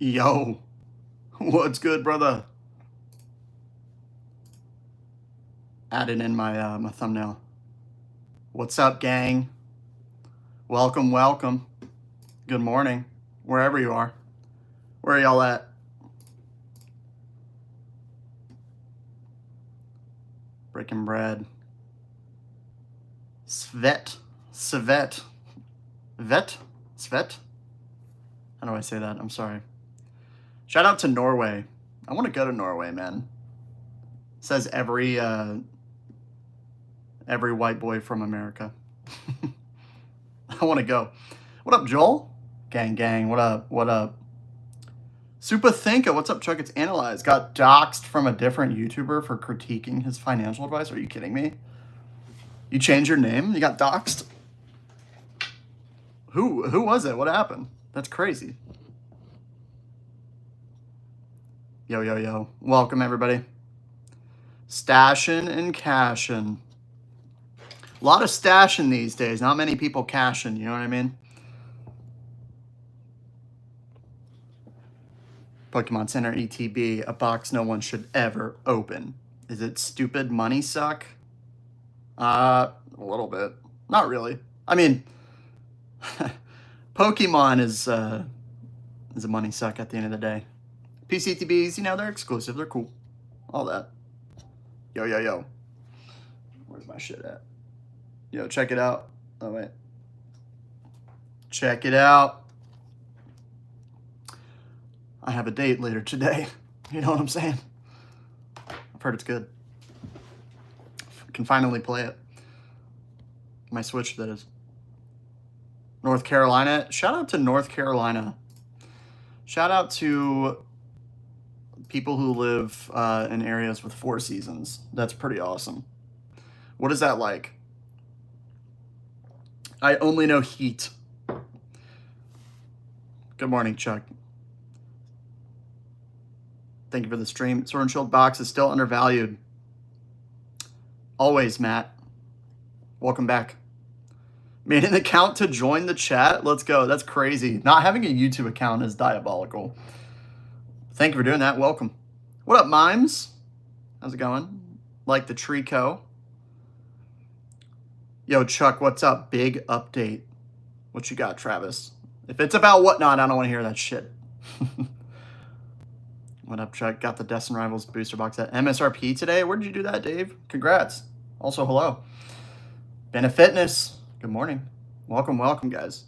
Yo, what's good, brother? Added in my thumbnail. What's up, gang? Welcome, welcome. Good morning, wherever you are. Where are y'all at? Breaking bread. Svet. How do I say that? I'm sorry. Shout out to Norway. I want to go to Norway, man. Says every white boy from America. I want to go. What up, Joel? Gang. What up? Super Thinka, what's up, Chuck? It's Analyzed. Got doxxed from a different YouTuber for critiquing his financial advice. Are you kidding me? You changed your name? You got doxxed? Who was it? What happened? That's crazy. Yo. Welcome, everybody. Stashin' and cashin'. A lot of stashing these days. Not many people cashing, you know what I mean? Pokemon Center ETB, a box no one should ever open. Is it stupid money suck? A little bit. Not really. I mean, Pokemon is a money suck at the end of the day. PCTBs, you know, they're exclusive. They're cool. All that. Yo. Where's my shit at? Yo, check it out. Oh, wait. Check it out. I have a date later today. You know what I'm saying? I've heard it's good. I can finally play it. My Switch, that is. North Carolina. Shout out to North Carolina. Shout out to people who live in areas with 4 seasons. That's pretty awesome. What is that like? I only know heat. Good morning, Chuck. Thank you for the stream. Sword and Shield box is still undervalued. Always, Matt. Welcome back. Made an account to join the chat. Let's go. That's crazy. Not having a YouTube account is diabolical. Thank you for doing that. Welcome. What up, Mimes? How's it going? Like the Trico. Yo, Chuck, what's up? Big update. What you got, Travis? If it's about Whatnot, I don't want to hear that shit. What up, Chuck? Got the Destin Rivals booster box at MSRP today. Where did you do that, Dave? Congrats. Also, hello. Bennett Fitness. Good morning. Welcome, guys.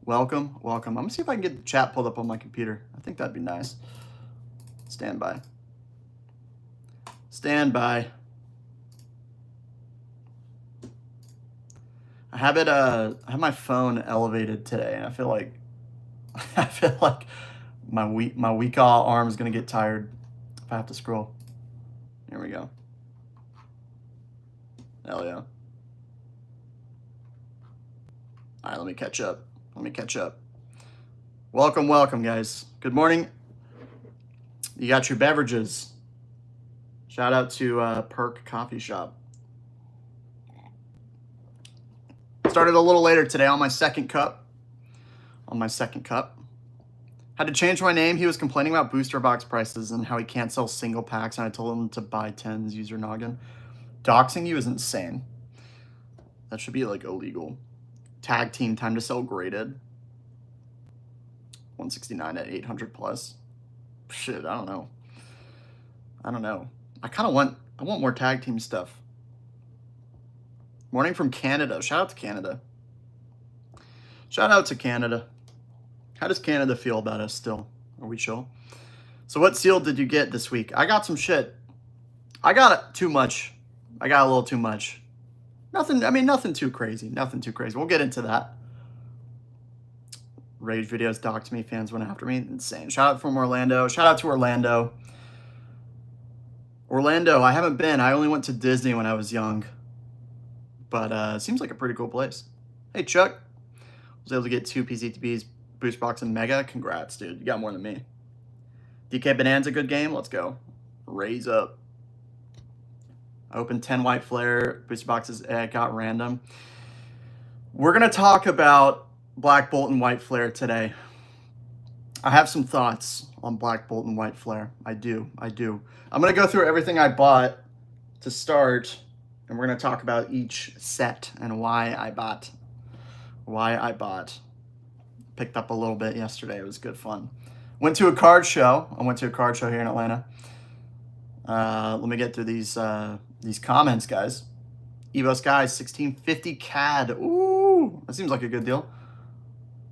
Welcome. I'm going to see if I can get the chat pulled up on my computer. I think that'd be nice. Stand by. I have my phone elevated today, and I feel like my weak arm is gonna get tired if I have to scroll. Here we go. Hell yeah. All right, let me catch up. Welcome, guys. Good morning. You got your beverages. Shout out to Perk Coffee Shop. Started a little later today on my second cup. Had to change my name. He was complaining about booster box prices and how he can't sell single packs, and I told him to buy 10s, user noggin. Doxing you is insane. That should be like illegal. Tag team time to sell graded. 169 at 800 plus. Shit, I don't know. I want more tag team stuff. Morning from Canada. Shout out to Canada. How does Canada feel about us still? Are we chill? So what seal did you get this week? I got some shit. I got too much. I got a little too much. Nothing too crazy. We'll get into that. Rage videos docked me. Fans went after me. Insane. Shout out from Orlando. Shout out to Orlando. I haven't been. I only went to Disney when I was young. But seems like a pretty cool place. Hey, Chuck. Was able to get 2 PCTBs, boost box, and mega. Congrats, dude. You got more than me. DK Bonanza, good game. Let's go. Raise up. I opened 10 white flare booster boxes. It got random. We're going to talk about Black Bolt and White Flare today. I have some thoughts on Black Bolt and White Flare. I do. I'm going to go through everything I bought to start, and we're going to talk about each set and why I bought. Picked up a little bit yesterday. It was good fun. Went to a card show. I went to a card show here in Atlanta. Let me get through these comments, guys. Evo Sky 1650 CAD. Ooh, that seems like a good deal.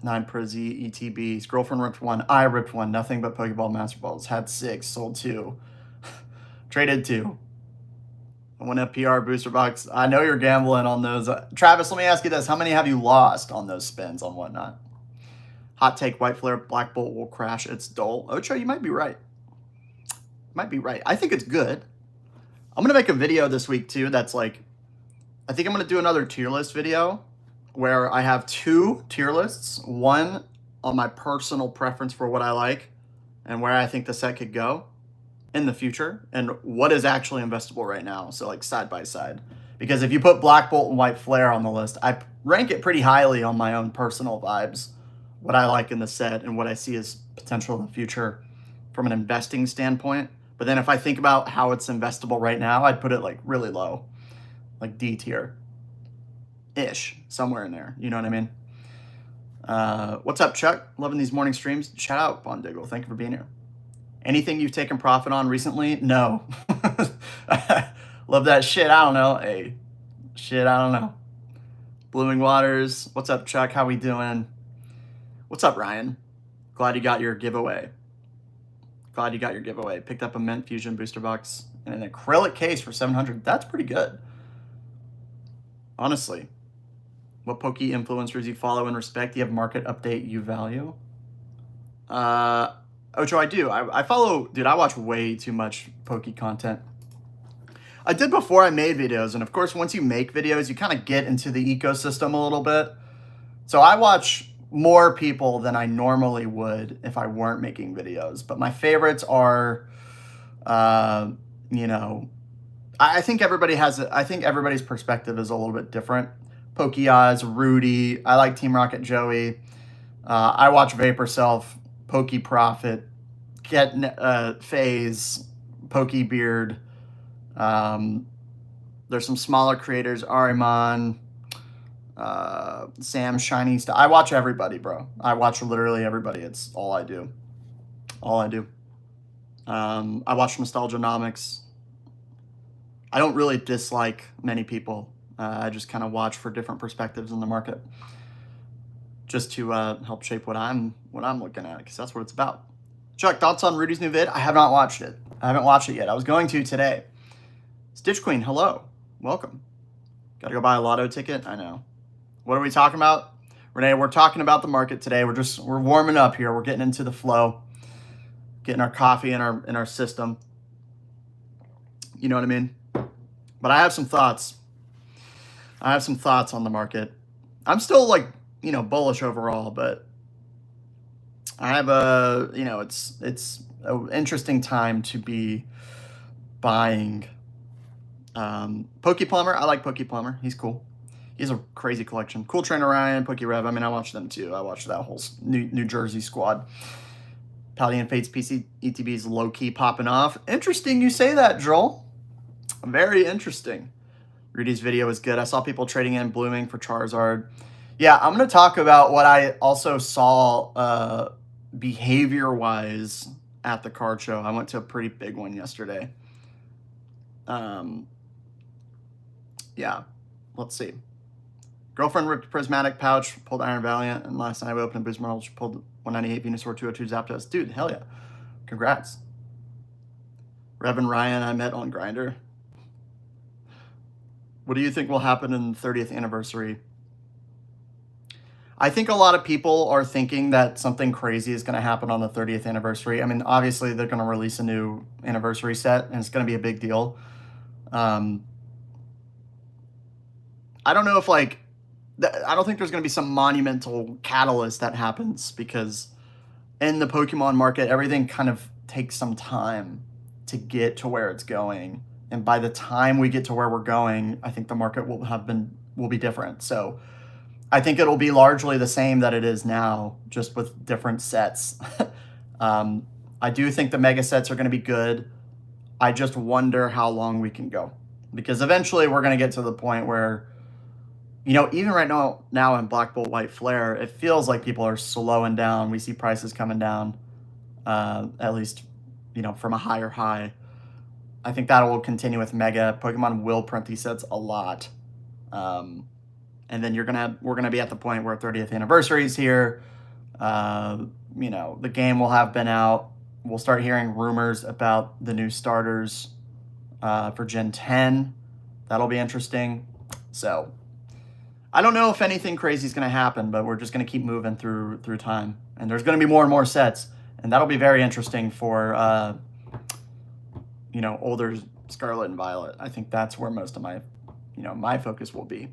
9 per Z ETBs. Girlfriend ripped one. I ripped one. Nothing but Pokeball Master Balls. Had 6. Sold 2. Traded 2. I won a PR booster box. I know you're gambling on those. Travis, let me ask you this. How many have you lost on those spins on whatnot? Hot take, White Flare, Black Bolt will crash. It's dull. Ocho, you might be right. I think it's good. I'm going to make a video this week, too, that's like, I think I'm going to do another tier list video where I have 2 tier lists. One on my personal preference for what I like and where I think the set could go in the future and what is actually investable right now. So like side by side. Because if you put Black Bolt and White Flare on the list, I rank it pretty highly on my own personal vibes, what I like in the set and what I see as potential in the future from an investing standpoint. But then if I think about how it's investable right now, I'd put it like really low, like D tier-ish, somewhere in there. You know what I mean? What's up, Chuck? Loving these morning streams. Shout out, Bondiggle. Thank you for being here. Anything you've taken profit on recently? No. Love that shit. I don't know. Hey, shit, I don't know. Blooming Waters. What's up, Chuck? How we doing? What's up, Ryan? Glad you got your giveaway. Picked up a Mint Fusion booster box and an acrylic case for $700. That's pretty good. Honestly. What Poke influencers you follow and respect? Do you have market update you value? Ocho, I do. I follow, dude, I watch way too much Poke content. I did before I made videos. And of course, once you make videos, you kind of get into the ecosystem a little bit. So I watch more people than I normally would if I weren't making videos. But my favorites are, you know, I think everybody has, I think everybody's perspective is a little bit different. Pokeoz, Rudy, I like Team Rocket Joey. I watch Vaporself, Poke Profit, FaZe, Pokebeard. There's some smaller creators, Ariman, Sam, Shiny Stuff. I watch everybody, bro. I watch literally everybody. It's all I do. I watch Nostalgianomics. I don't really dislike many people. I just kind of watch for different perspectives in the market, just to help shape what I'm looking at, because that's what it's about. Chuck, thoughts on Rudy's new vid? I have not watched it. I haven't watched it yet. I was going to today. Stitch Queen, hello, welcome. Got to go buy a lotto ticket. I know. What are we talking about, Renee? We're talking about the market today. We're warming up here. We're getting into the flow, getting our coffee in our system. You know what I mean? But I have some thoughts. On the market. I'm still like, you know, bullish overall, but I have you know, it's an interesting time to be buying. Poke Plumber, I like Poke Plumber. He's cool. He has a crazy collection. Cool Trainer Ryan, Poke Rev. I mean, I watch them too. I watch that whole New Jersey squad. Paladin Fates PC ETBs low key popping off. Interesting you say that, Joel. Very interesting. Rudy's video was good. I saw people trading in Blooming for Charizard. Yeah, I'm going to talk about what I also saw behavior-wise at the card show. I went to a pretty big one yesterday. Yeah, let's see. Girlfriend ripped Prismatic Pouch, pulled Iron Valiant, and last night we opened a Boost Model, she pulled 198 Venusaur 202 Zapdos. Dude, hell yeah. Congrats. Rev and Ryan I met on Grindr. What do you think will happen in the 30th anniversary? I think a lot of people are thinking that something crazy is going to happen on the 30th anniversary. I mean, obviously, they're going to release a new anniversary set, and it's going to be a big deal. I don't know if, like, I don't think there's going to be some monumental catalyst that happens, because in the Pokemon market, everything kind of takes some time to get to where it's going. And by the time we get to where we're going, I think the market will be different. So I think it'll be largely the same that it is now, just with different sets. I do think the mega sets are going to be good. I just wonder how long we can go, because eventually we're going to get to the point where, even right now in Black Bolt White Flare, it feels like people are slowing down. We see prices coming down, at least, from a higher high. I think that will continue with Mega. Pokemon will print these sets a lot. And then we're gonna be at the point where 30th anniversary is here. The game will have been out. We'll start hearing rumors about the new starters for Gen 10. That'll be interesting. So I don't know if anything crazy is going to happen, but we're just going to keep moving through time. And there's going to be more and more sets, and that'll be very interesting for older Scarlet and Violet. I think that's where most of my focus will be.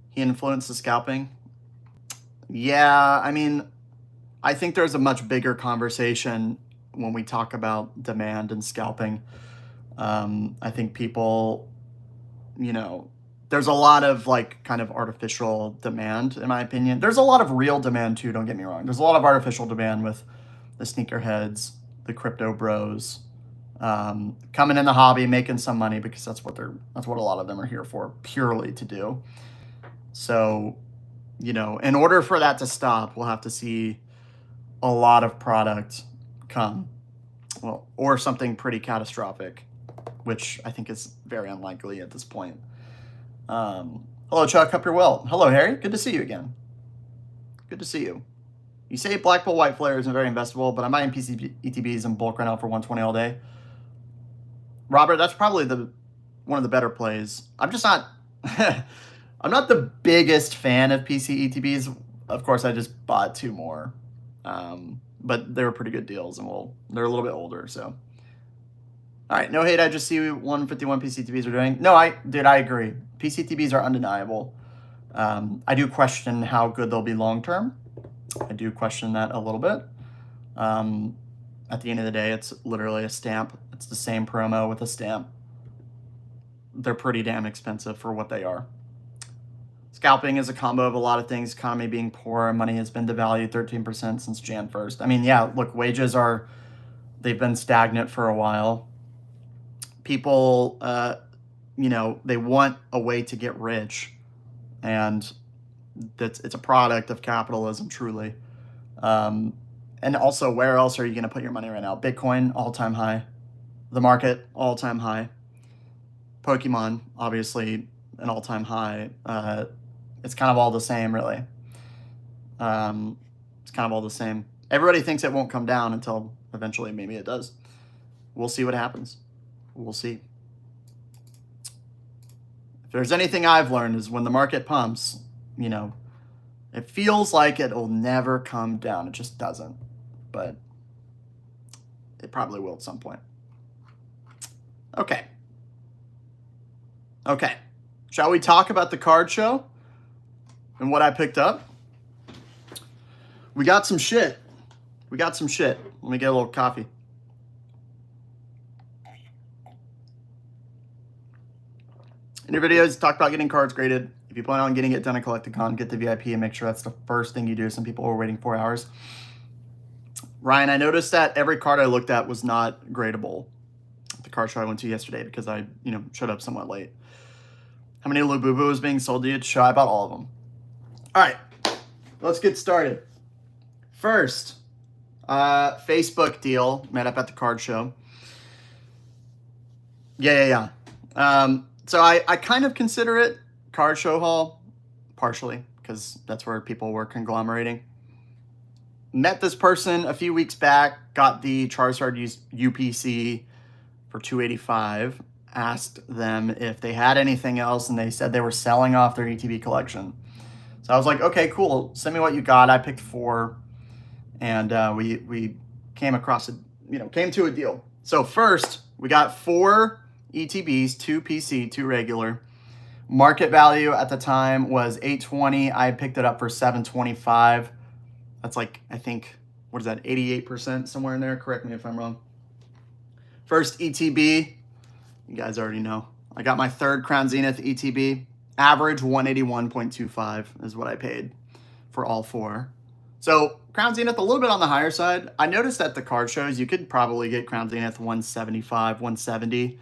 He influenced the scalping. Yeah, I mean, I think there's a much bigger conversation when we talk about demand and scalping. I think people, there's a lot of kind of artificial demand, in my opinion. There's a lot of real demand too, don't get me wrong. There's a lot of artificial demand with the sneakerheads, the crypto bros, coming in the hobby, making some money, because that's what a lot of them are here for, purely to do. So, in order for that to stop, we'll have to see a lot of product come, or something pretty catastrophic, which I think is very unlikely at this point. Hello, Chuck. Hope you're well. Hello, Harry. Good to see you again. Good to see you. You say Black Bolt White Flare isn't very investable, but I'm buying PC ETBs in bulk right now for 120 all day. Robert, that's probably one of the better plays. I'm just not I'm not the biggest fan of PC ETBs. Of course, I just bought 2 more. But they were pretty good deals, and they're a little bit older, so. All right, no hate. I just see 151 PCTBs are doing. No, I agree. PCTBs are undeniable. I do question how good they'll be long term. I do question that a little bit. At the end of the day, it's literally a stamp. It's the same promo with a stamp. They're pretty damn expensive for what they are. Scalping is a combo of a lot of things. Economy being poor, money has been devalued 13% since Jan 1st. I mean, yeah, look, wages they've been stagnant for a while. People, they want a way to get rich, and it's a product of capitalism, truly. And also, where else are you going to put your money right now? Bitcoin, all-time high. The market, all-time high. Pokemon, obviously, an all-time high. It's kind of all the same, really. It's kind of all the same. Everybody thinks it won't come down until eventually maybe it does. We'll see what happens. We'll see. If there's anything I've learned is when the market pumps, it feels like it'll never come down. It just doesn't. But it probably will at some point. Okay. Shall we talk about the card show and what I picked up? We got some shit. Let me get a little coffee. In your videos, talk about getting cards graded. If you plan on getting it done at Collecticon, get the VIP and make sure that's the first thing you do. Some people were waiting 4 hours. Ryan, I noticed that every card I looked at was not gradable at the card show I went to yesterday because I, showed up somewhat late. How many Labubu is being sold to you? Show I bought all of them. All right, let's get started. First, Facebook deal met up at the card show. Yeah. So I kind of consider it card show hall, partially, because that's where people were conglomerating. Met this person a few weeks back, got the Charizard UPC for $285. Asked them if they had anything else, and they said they were selling off their ETB collection. So I was like, okay, cool. Send me what you got. I picked 4, and we came to a deal. So first, we got 4 ETBs, 2 PC, 2 regular. Market value at the time was $820. I picked it up for $725. That's I think, what is that, 88%, somewhere in there? Correct me if I'm wrong. First ETB, you guys already know. I got my 3rd Crown Zenith ETB. Average 181.25 is what I paid for all 4. So Crown Zenith a little bit on the higher side. I noticed at the card shows you could probably get Crown Zenith 175, 170,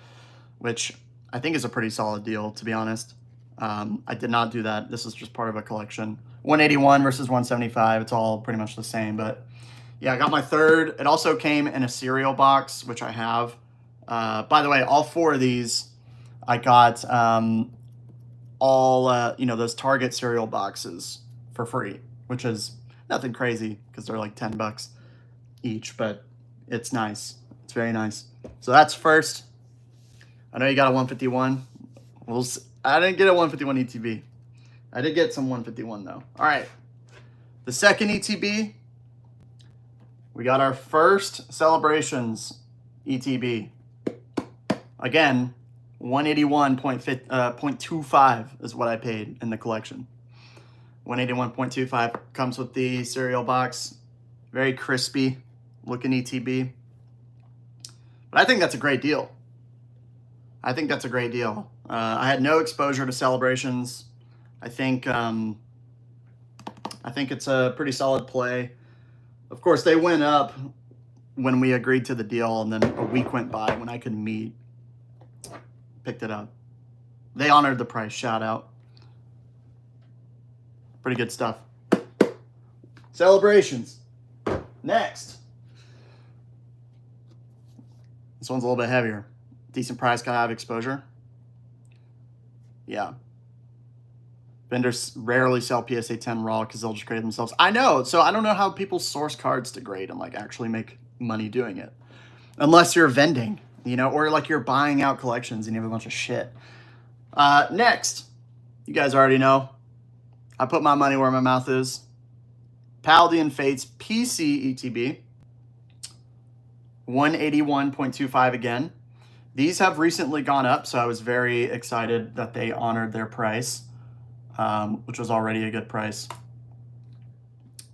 which I think is a pretty solid deal, to be honest. I did not do that. This is just part of a collection. 181 versus 175. It's all pretty much the same, but yeah, I got my third. It also came in a cereal box, which I have. By the way, all 4 of these I got all, you know, those Target cereal boxes for free, which is nothing crazy because they're like 10 bucks each, but it's nice. It's very nice. So that's first. I know you got a 151. I didn't get a 151 ETB. I did get some 151 though. All right. The second ETB, we got our first Celebrations ETB. Again, 181.25 is what I paid in the collection. 181.25 comes with the cereal box. Very crispy looking ETB. But I think that's a great deal. I think that's a great deal. I had no exposure to Celebrations. I think it's a pretty solid play. Of course, they went up when we agreed to the deal, and then a week went by when I could meet. Picked it up. They honored the price. Shout out. Pretty good stuff. Celebrations. Next. This one's a little bit heavier. Decent price, gotta have exposure. Yeah. Vendors rarely sell PSA 10 raw because they'll just grade themselves. I know. So I don't know how people source cards to grade and like actually make money doing it. Unless you're vending, you know, or like you're buying out collections and you have a bunch of shit. Next, you guys already know. I put my money where my mouth is. Paladin Fates PC ETB. 181.25 again. These have recently gone up, so I was very excited that they honored their price, which was already a good price.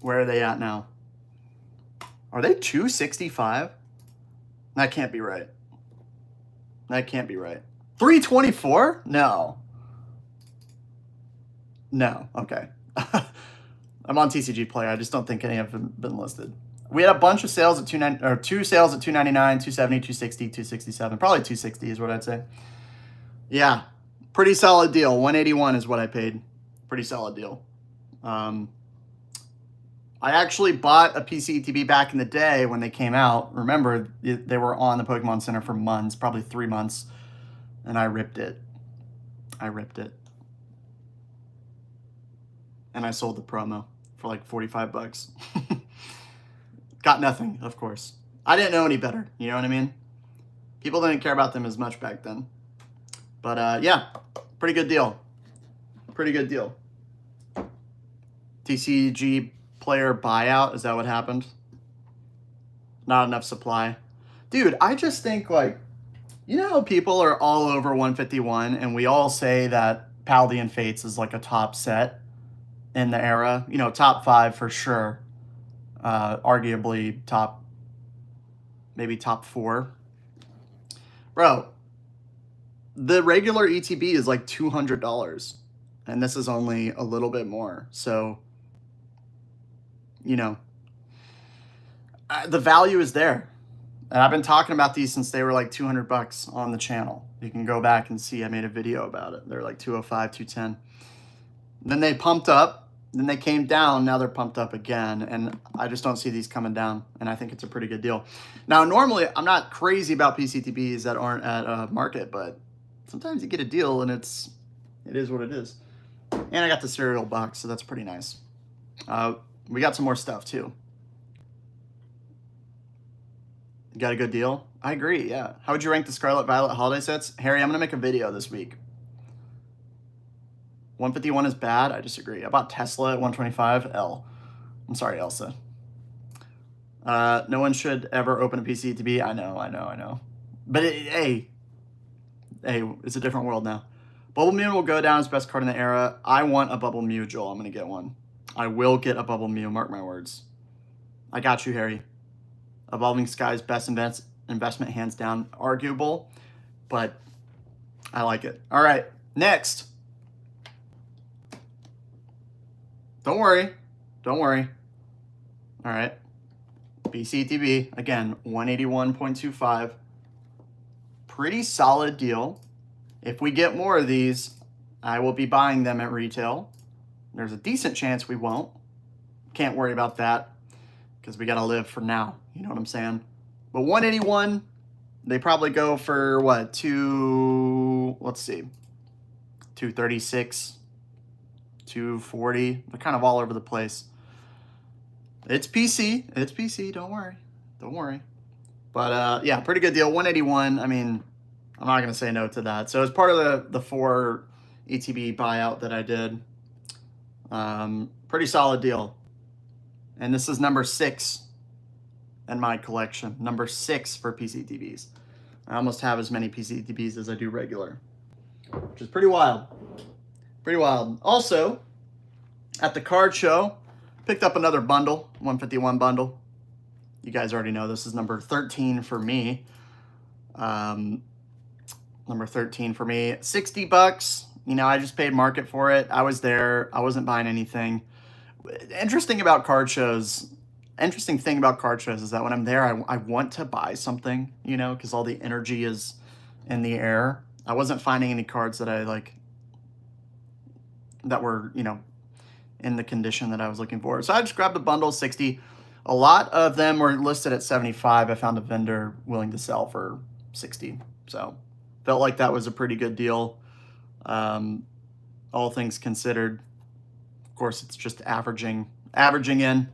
Where are they at now? Are they 265? That can't be right. That can't be right. 324? No. No. Okay. I'm on TCG Player. I just don't think any have been listed. We had a bunch of sales at two sales at 299, 270, 260, 267. Probably 260 is what I'd say. Yeah, pretty solid deal. 181 is what I paid. Pretty solid deal. I actually bought a PC ETB back in the day when they came out. Remember, they were on the Pokemon Center for months, probably 3 months, and I ripped it. And I sold the promo for like 45 bucks. Got nothing, of course. I didn't know any better, you know what I mean? People didn't care about them as much back then. But yeah, pretty good deal. Pretty good deal. TCG Player buyout, is that what happened? Not enough supply. Dude, I just think like, you know how people are all over 151 and we all say that Paladin Fates is like a top set in the era? You know, top 5 for sure. Arguably maybe top 4. Bro, the regular ETB is like $200 and this is only a little bit more. So, you know, the value is there. And I've been talking about these since they were like 200 bucks on the channel. You can go back and see I made a video about it. They're like 205, 210. Then they pumped up. Then they came down, now they're pumped up again, and I just don't see these coming down, and I think it's a pretty good deal. Now, normally, I'm not crazy about PCTBs that aren't at market, but sometimes you get a deal, and it is what it is. And I got the cereal box, so that's pretty nice. We got some more stuff, too. You got a good deal? I agree, yeah. How would you rank the Scarlet Violet holiday sets? Harry, I'm going to make a video this week. 151 is bad. I disagree. I bought Tesla at 125. L. I'm sorry, Elsa. No one should ever open a PC to be. I know. But hey, it's a different world now. Bubble Mew will go down as best card in the era. I want a Bubble Mew, Joel. I'm going to get one. I will get a Bubble Mew. Mark my words. I got you, Harry. Evolving Sky's best investment, hands down. Arguable, but I like it. All right, next. Don't worry. All right. BCTB, again, 181.25. Pretty solid deal. If we get more of these, I will be buying them at retail. There's a decent chance we won't. Can't worry about that because we got to live for now. You know what I'm saying? But 181, they probably go for what? Let's see. 236, 240. They're kind of all over the place. It's PC. It's PC. Don't worry. Don't worry. But yeah, pretty good deal. 181. I mean, I'm not going to say no to that. So as part of the 4 ETB buyout that I did, pretty solid deal. And this is number 6 in my collection. Number 6 for PCTBs. I almost have as many PCTBs as I do regular, which is pretty wild. Pretty wild. Also, at the card show, picked up another bundle, 151 bundle. You guys already know this is number 13 for me. Number 13 for me. $60. You know, I just paid market for it. I was there. I wasn't buying anything. Interesting thing about card shows is that when I'm there, I want to buy something, you know, because all the energy is in the air. I wasn't finding any cards that I like that were, you know, in the condition that I was looking for. So I just grabbed a bundle, 60. A lot of them were listed at 75. I found a vendor willing to sell for 60. So felt like that was a pretty good deal. All things considered. Of course, it's just averaging in.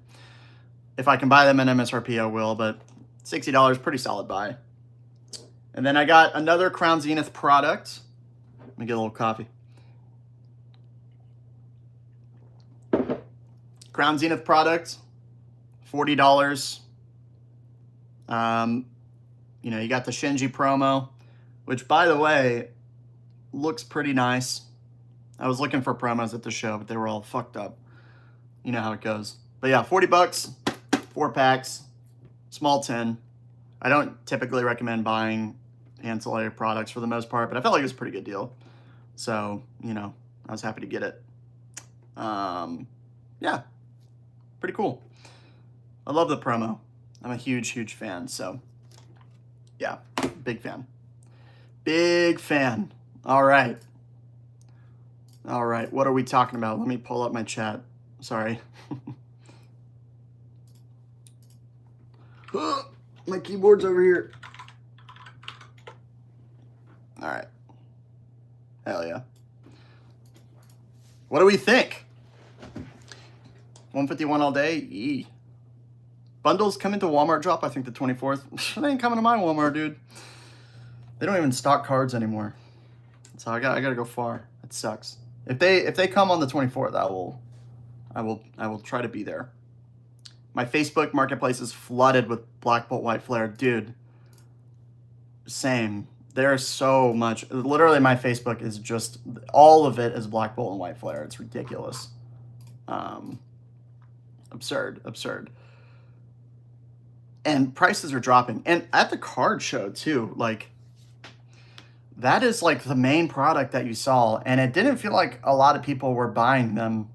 If I can buy them in MSRP, I will, but $60, pretty solid buy. And then I got another Crown Zenith product. Let me get a little coffee. Crown Zenith product, $40. You know, you got the Shinji promo, which, by the way, looks pretty nice. I was looking for promos at the show, but they were all fucked up. You know how it goes. But yeah, $40, 4 packs, small tin. I don't typically recommend buying ancillary products for the most part, but I felt like it was a pretty good deal. So, you know, I was happy to get it. Yeah, pretty cool. I love the promo. I'm a huge, huge fan. So, yeah, big fan. Big fan. All right. All right, what are we talking about? Let me pull up my chat. Sorry. My keyboard's over here. All right. Hell yeah. What do we think? 151 all day? Yee. Bundles come into Walmart drop, I think the 24th. They ain't coming to my Walmart, dude. They don't even stock cards anymore. So I gotta go far. It sucks. If they come on the 24th, I will try to be there. My Facebook marketplace is flooded with Black Bolt White Flare. Dude, same. There's so much. Literally, my Facebook is just, all of it is Black Bolt and White Flare. It's ridiculous. Absurd. And prices are dropping. And at the card show, too, like, that is like the main product that you saw. And it didn't feel like a lot of people were buying them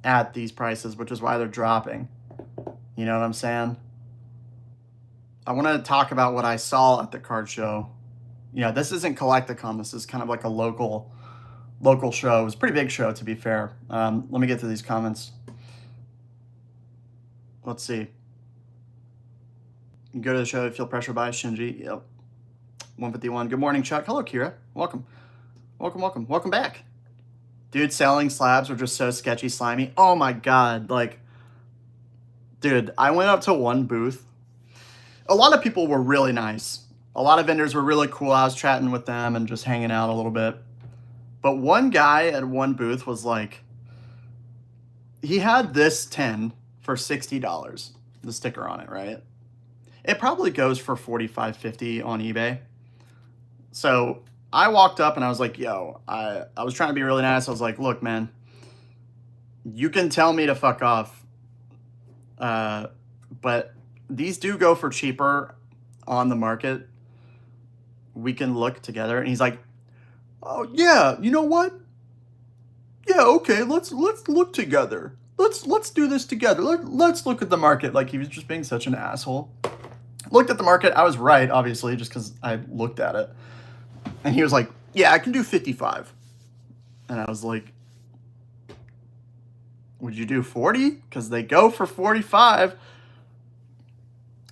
at these prices, which is why they're dropping. You know what I'm saying? I want to talk about what I saw at the card show. You know, this isn't Collecticon. This is kind of like a local show. It was a pretty big show, to be fair. Let me get to these comments. Let's see. You go to the show, feel pressure by Shinji. Yep. 151. Good morning, Chuck. Hello, Kira. Welcome. Welcome back. Dude, selling slabs were just so sketchy, slimy. Oh my God. Like, dude, I went up to one booth. A lot of people were really nice. A lot of vendors were really cool. I was chatting with them and just hanging out a little bit. But one guy at one booth was like, he had this 10 for $60, the sticker on it, right? It probably goes for $45, $50 on eBay. So I walked up and I was like, yo, I was trying to be really nice. I was like, look, man, you can tell me to fuck off. But these do go for cheaper on the market. We can look together. And he's like, oh yeah, you know what? Yeah, okay, let's look together. let's do this together. Let's look at the market. Like he was just being such an asshole. Looked at the market. I was right, obviously, just because I looked at it. And he was like, yeah, I can do 55. And I was like, would you do 40? Because they go for 45.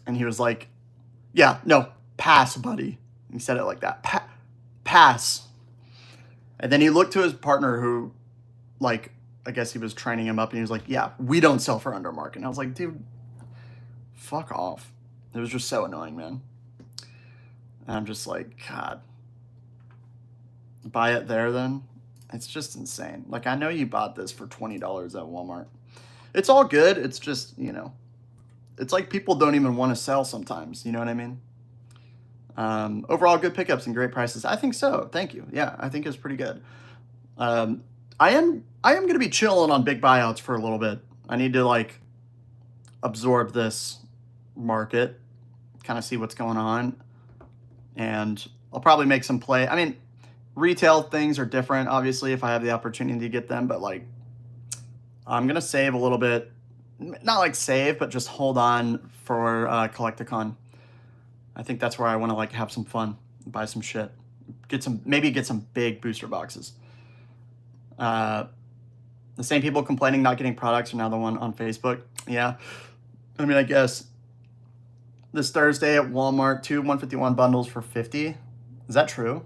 And he was like, yeah, no, pass, buddy. He said it like that. Pass. And then he looked to his partner who, like, I guess he was training him up, and he was like, yeah, we don't sell for under market. And I was like, dude, fuck off. It was just so annoying, man. And I'm just like, God. Buy it there then? It's just insane. Like, I know you bought this for $20 at Walmart. It's all good. It's just, you know, it's like people don't even want to sell sometimes. You know what I mean? Overall, good pickups and great prices. I think so. Thank you. Yeah, I think it's pretty good. I am going to be chilling on big buyouts for a little bit. I need to like absorb this market, kind of see what's going on, and I'll probably make some play. I mean, retail things are different, obviously, if I have the opportunity to get them, but like I'm going to save a little bit, not like save, but just hold on for Collecticon. I think that's where I want to like have some fun, buy some shit, maybe get some big booster boxes. The same people complaining not getting products are now the one on Facebook. Yeah. I mean, I guess this Thursday at Walmart, 2 151 bundles for 50. Is that true?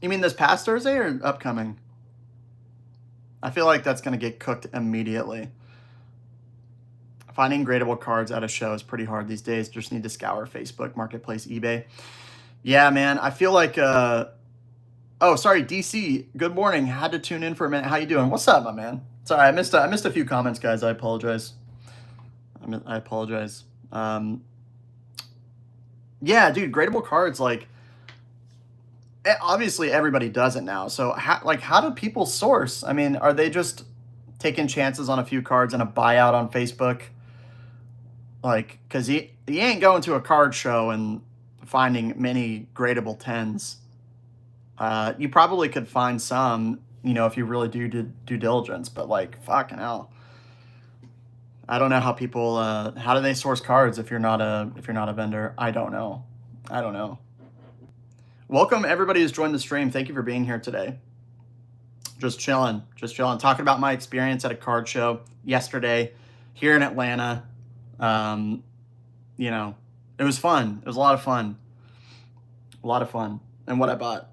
You mean this past Thursday or upcoming? I feel like that's going to get cooked immediately. Finding gradable cards at a show is pretty hard these days. Just need to scour Facebook, Marketplace, eBay. Yeah, man. I feel like, oh, sorry, DC. Good morning. Had to tune in for a minute. How you doing? What's up, my man? Sorry, I missed a few comments, guys. I apologize. I apologize. Yeah, dude, gradable cards, like, obviously everybody does it now. So, how do people source? I mean, are they just taking chances on a few cards and a buyout on Facebook? Like, because you ain't going to a card show and finding many gradable 10s. You probably could find some, you know, if you really do due diligence, but like, fucking hell. I don't know how people, how do they source cards if you're not a vendor? I don't know. Welcome everybody who's joined the stream. Thank you for being here today. Just chilling, talking about my experience at a card show yesterday here in Atlanta. You know, it was fun. It was a lot of fun. And what I bought.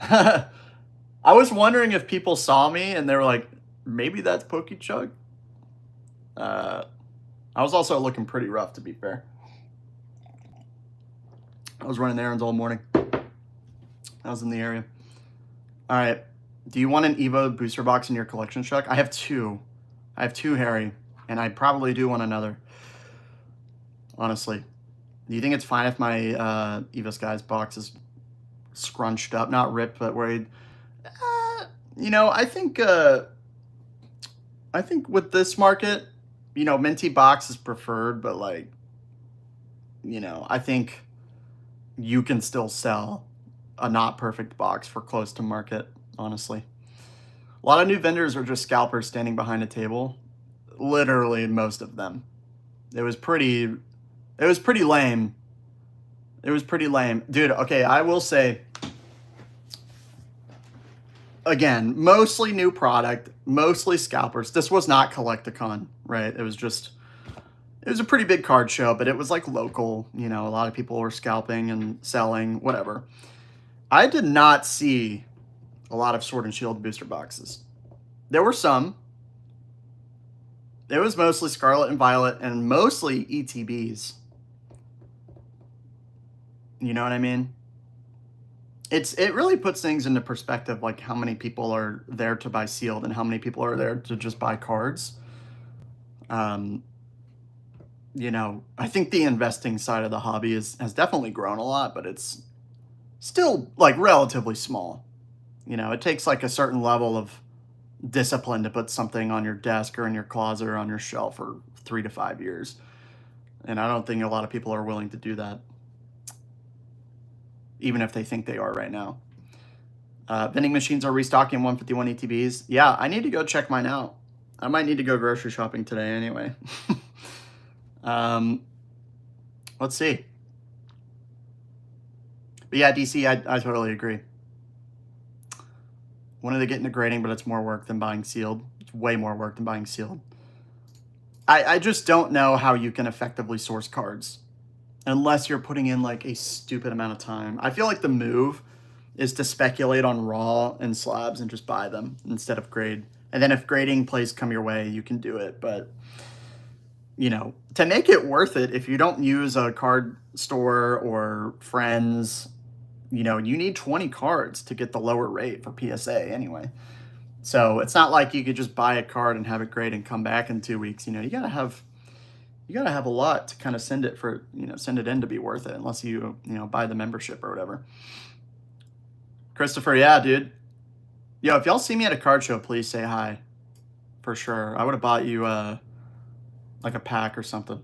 I was wondering if people saw me and they were like, maybe that's PokeChug. I was also looking pretty rough, to be fair. I was running errands all morning. I was in the area. All right. Do you want an Evo booster box in your collection, Chuck? I have two, Harry, and I probably do want another. Honestly. Do you think it's fine if my Evo Skies box is scrunched up? Not ripped, but worried. You know, I think with this market, you know, minty box is preferred, but like, you know, I think you can still sell a not perfect box for close to market, honestly. A lot of new vendors are just scalpers standing behind a table. Literally most of them. It was pretty lame. Dude, okay, I will say, again, mostly new product, mostly scalpers. This was not Collecticon, right? It was a pretty big card show, but it was like local, you know, a lot of people were scalping and selling, whatever. I did not see a lot of Sword and Shield booster boxes. There were some. It was mostly Scarlet and Violet and mostly ETBs. You know what I mean? It really puts things into perspective, like how many people are there to buy sealed and how many people are there to just buy cards. You know, I think the investing side of the hobby has definitely grown a lot, but it's still like relatively small. You know, it takes like a certain level of discipline to put something on your desk or in your closet or on your shelf for 3 to 5 years. And I don't think a lot of people are willing to do that, even if they think they are right now. Vending machines are restocking 151 ETBs. Yeah, I need to go check mine out. I might need to go grocery shopping today anyway. Let's see. But yeah, DC, I totally agree. Wanted to get into grading, but it's more work than buying sealed. It's way more work than buying sealed. I just don't know how you can effectively source cards unless you're putting in like a stupid amount of time. I feel like the move is to speculate on raw and slabs and just buy them instead of grade. And then if grading plays come your way, you can do it. But, you know, to make it worth it, if you don't use a card store or friends, you know, you need 20 cards to get the lower rate for PSA anyway. So it's not like you could just buy a card and have it grade and come back in 2 weeks. You know, you gotta have a lot to kind of send it for, you know, send it in to be worth it, unless you know, buy the membership or whatever. Christopher, yeah, dude. Yo, if y'all see me at a card show, please say hi. For sure. I would have bought you like a pack or something.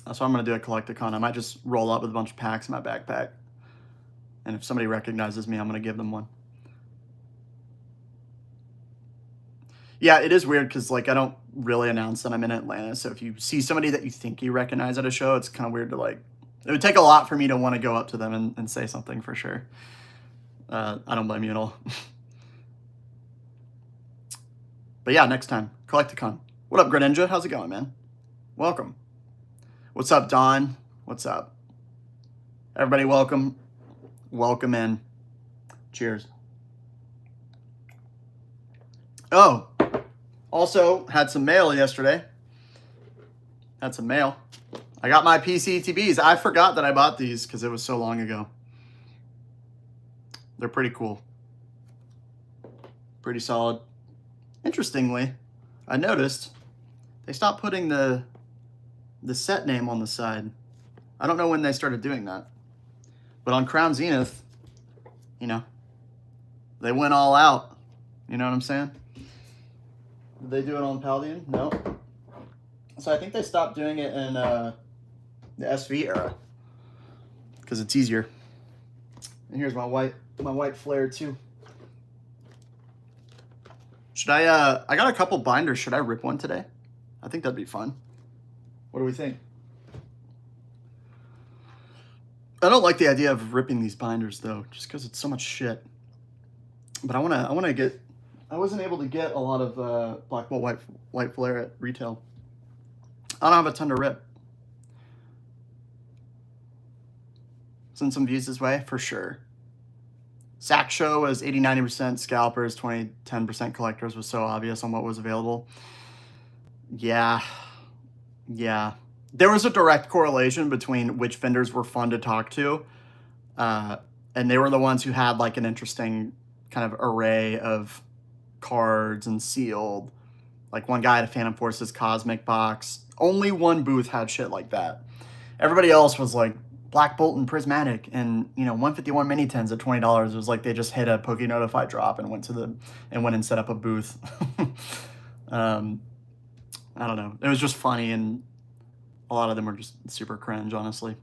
That's why I'm gonna do a Collecticon. I might just roll up with a bunch of packs in my backpack. And if somebody recognizes me, I'm gonna give them one. Yeah, it is weird because like I don't really announce that I'm in Atlanta. So if you see somebody that you think you recognize at a show, it's kind of weird to like. It would take a lot for me to want to go up to them and say something for sure. I don't blame you at all. But yeah, next time, Collecticon. What up, Greninja? How's it going, man? Welcome. What's up, Don? What's up? Everybody, welcome. Welcome in. Cheers. Oh, also had some mail yesterday. Had some mail. I got my PCTBs. I forgot that I bought these because it was so long ago. They're pretty cool. Pretty solid. Interestingly, I noticed they stopped putting the set name on the side. I don't know when they started doing that. But on Crown Zenith, you know, they went all out. You know what I'm saying? Did they do it on Paldean? No. So I think they stopped doing it in the SV era because it's easier. And here's my white flare too. Should I got a couple binders. Should I rip one today? I think that'd be fun. What do we think? I don't like the idea of ripping these binders though, just because it's so much shit. But I wanna get. I wasn't able to get a lot of Black Bolt white flare at retail. I don't have a ton to rip. Send some views this way for sure. Sack Show was 80-90% scalpers, 20-10% collectors was so obvious on what was available. Yeah. There was a direct correlation between which vendors were fun to talk to. And they were the ones who had like an interesting kind of array of cards and sealed. Like one guy had a Phantom Forces Cosmic box. Only one booth had shit like that. Everybody else was like Black Bolt and Prismatic and, you know, 151 mini tens at $20. It was like they just hit a Poke Notify drop and went and set up a booth. I don't know. It was just funny, and a lot of them were just super cringe, honestly.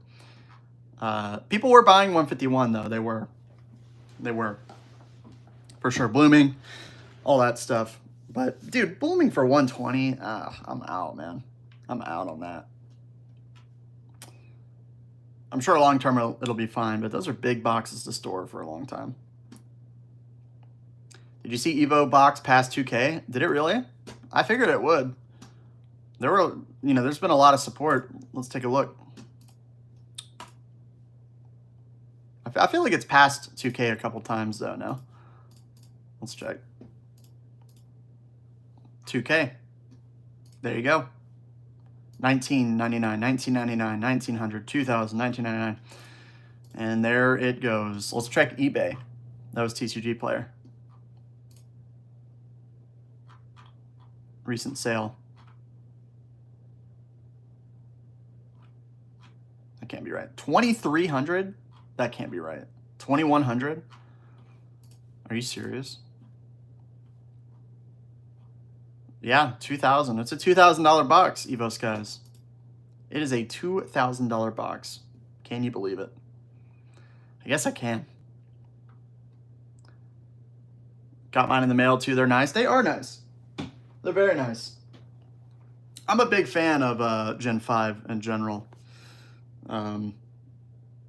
People were buying 151 though. They were for sure. Blooming, all that stuff. But dude, blooming for 120, I'm out, man. I'm out on that. I'm sure long term it'll be fine, but those are big boxes to store for a long time. Did you see Evo box past 2K? Did it really? I figured it would. There's been a lot of support. Let's take a look. I feel like it's past 2K a couple times though, no? Let's check. 2K. There you go. 1999, 1999, 1900, 2000, 1999. And there it goes. Let's check eBay. That was TCG Player. Recent sale. That can't be right. 2,300? That can't be right. 2,100? Are you serious? Yeah, 2,000. It's a $2,000 box, Evo Skies. It is a $2,000 box. Can you believe it? I guess I can. Got mine in the mail too. They're nice. They are nice. They're very nice. I'm a big fan of Gen 5 in general.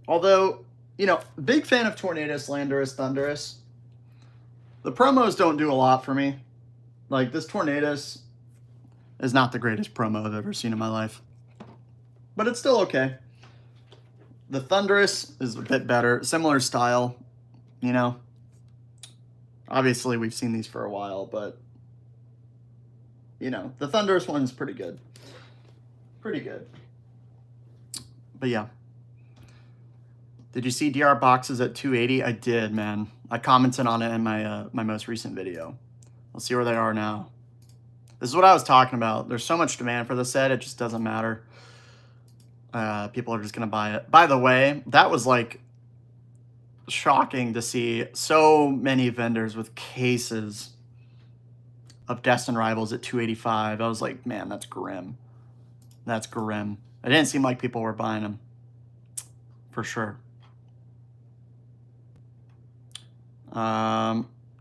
Although, you know, big fan of Tornadus, Landorus, Thundurus. The promos don't do a lot for me. Like, this Tornadus is not the greatest promo I've ever seen in my life. But it's still okay. The Thundurus is a bit better. Similar style, you know. Obviously, we've seen these for a while, but, you know, the Thundurus one's pretty good. Pretty good. But yeah. Did you see DR boxes at 280? I did, man. I commented on it in my my most recent video. Let's see where they are now. This is what I was talking about. There's so much demand for the set, it just doesn't matter. People are just going to buy it. By the way, that was like shocking to see so many vendors with cases of Destined Rivals at 285. I was like, man, that's grim. That's grim. It didn't seem like people were buying them. For sure.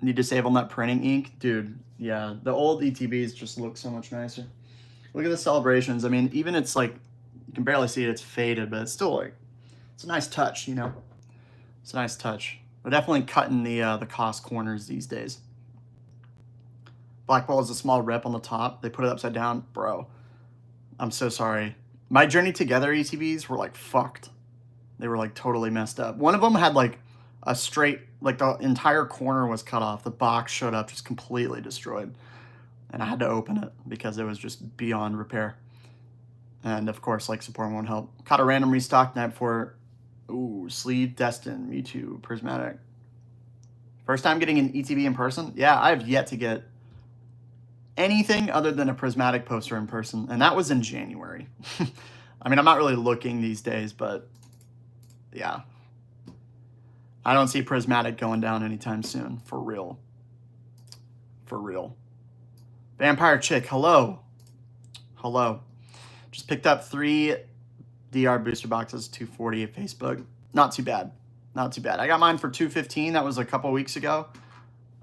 Need to save on that printing ink. Dude, yeah. The old ETBs just look so much nicer. Look at the Celebrations. I mean, even it's like, you can barely see it. It's faded, but it's still like, it's a nice touch, you know? It's a nice touch. We're definitely cutting the cost corners these days. Black Ball is a small rip on the top. They put it upside down. Bro, I'm so sorry. My Journey Together ETBs were like fucked. They were like totally messed up. One of them had like a straight, like the entire corner was cut off. The box showed up just completely destroyed. And I had to open it because it was just beyond repair. And of course, like, support won't help. Caught a random restock night for, ooh, Sleeve, Destin, Mewtwo, Prismatic. First time getting an ETB in person? Yeah, I have yet to get anything other than a Prismatic poster in person. And that was in January. I mean, I'm not really looking these days, but yeah. I don't see Prismatic going down anytime soon. For real. For real. Vampire Chick, hello. Hello. Just picked up 3 DR booster boxes, 240 at Facebook. Not too bad. Not too bad. I got mine for 215. That was a couple weeks ago.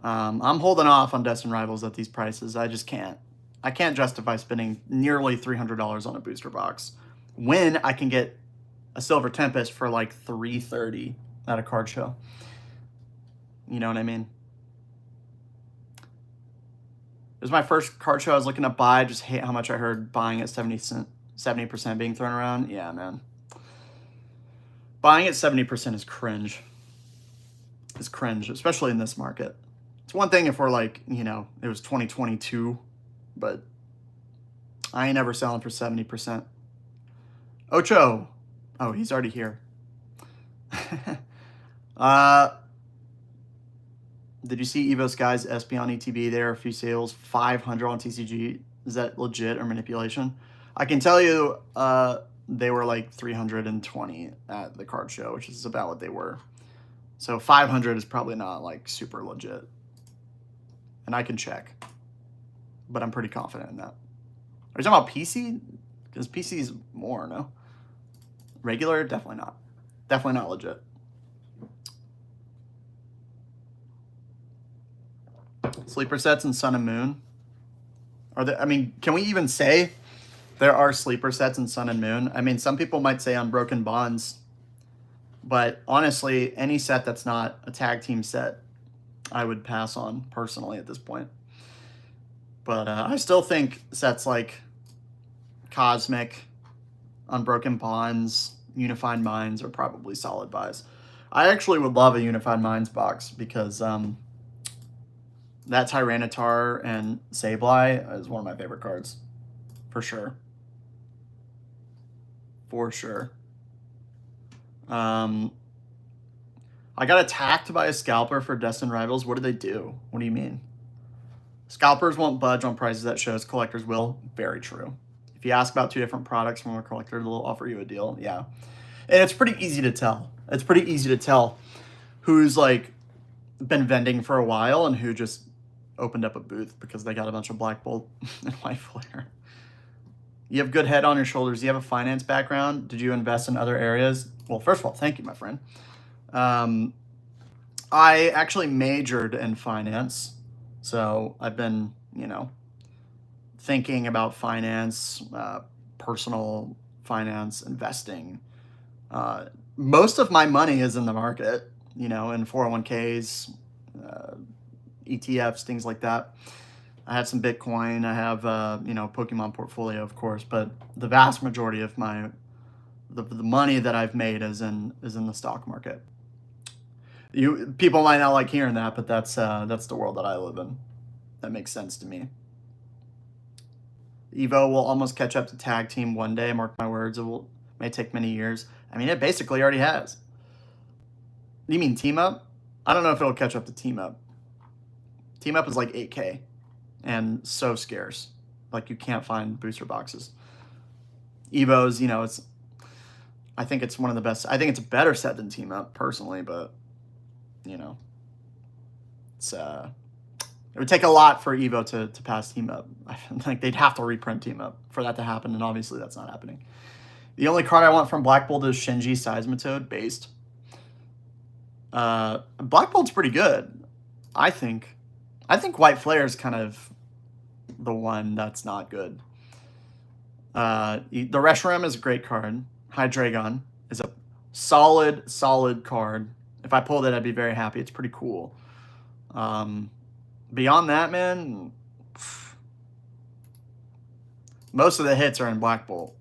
I'm holding off on Destined Rivals at these prices. I just can't. I can't justify spending nearly $300 on a booster box when I can get a Silver Tempest for like $330 at a card show. You know what I mean? It was my first card show I was looking to buy. I just hate how much I heard buying at 70% being thrown around. Yeah, man. Buying at 70% is cringe. It's cringe, especially in this market. It's one thing if we're like, you know, it was 2022, but I ain't ever selling for 70%. Ocho. Oh, he's already here. Did you see Evo Sky's Espeon ETB? There are a few sales, 500 on TCG. Is that legit or manipulation? I can tell you they were like 320 at the card show, which is about what they were. So 500 is probably not like super legit. And I can check. But I'm pretty confident in that. Are you talking about PC? Because PC is more, no? Regular? Definitely not. Definitely not legit. Sleeper sets in Sun and Moon. Are there, I mean, can we even say there are sleeper sets in Sun and Moon? I mean, some people might say Unbroken Bonds, but honestly, any set that's not a tag team set, I would pass on personally at this point. But I still think sets like Cosmic, Unbroken Bonds, Unified Minds are probably solid buys. I actually would love a Unified Minds box because that Tyranitar and Sableye is one of my favorite cards. For sure. For sure. I got attacked by a scalper for Destined Rivals. What did they do? What do you mean? Scalpers won't budge on prices at shows. Collectors will. Very true. If you ask about 2 different products from a collector, they'll offer you a deal. Yeah. And it's pretty easy to tell. It's pretty easy to tell who's like been vending for a while and who just opened up a booth because they got a bunch of Black Bolt and White Flare. You have good head on your shoulders. You have a finance background. Did you invest in other areas? Well, first of all, thank you, my friend. I actually majored in finance. So I've been, you know, thinking about finance, personal finance, investing. Most of my money is in the market, you know, in 401ks, ETFs, things like that. I have some Bitcoin. I have, you know, Pokemon portfolio, of course, but the vast majority of the money that I've made is in the stock market. People might not like hearing that, but that's the world that I live in. That makes sense to me. Evo will almost catch up to tag team one day. Mark my words. May take many years. I mean, it basically already has. You mean team up? I don't know if it'll catch up to team up. Team up is like 8K and so scarce. Like you can't find booster boxes. Evo's, you know, I think it's one of the best. I think it's a better set than team up personally, but you know, it would take a lot for Evo to pass team up. Like they'd have to reprint team up for that to happen, and obviously that's not happening. The only card I want from Black Bolt is Shinji Seismitoad based. Black Bolt's pretty good, I think. I think White Flare is kind of the one that's not good. The Reshiram is a great card. Hydreigon is a solid card. If I pulled it, I'd be very happy. It's pretty cool. Beyond that, man, most of the hits are in Black Bolt.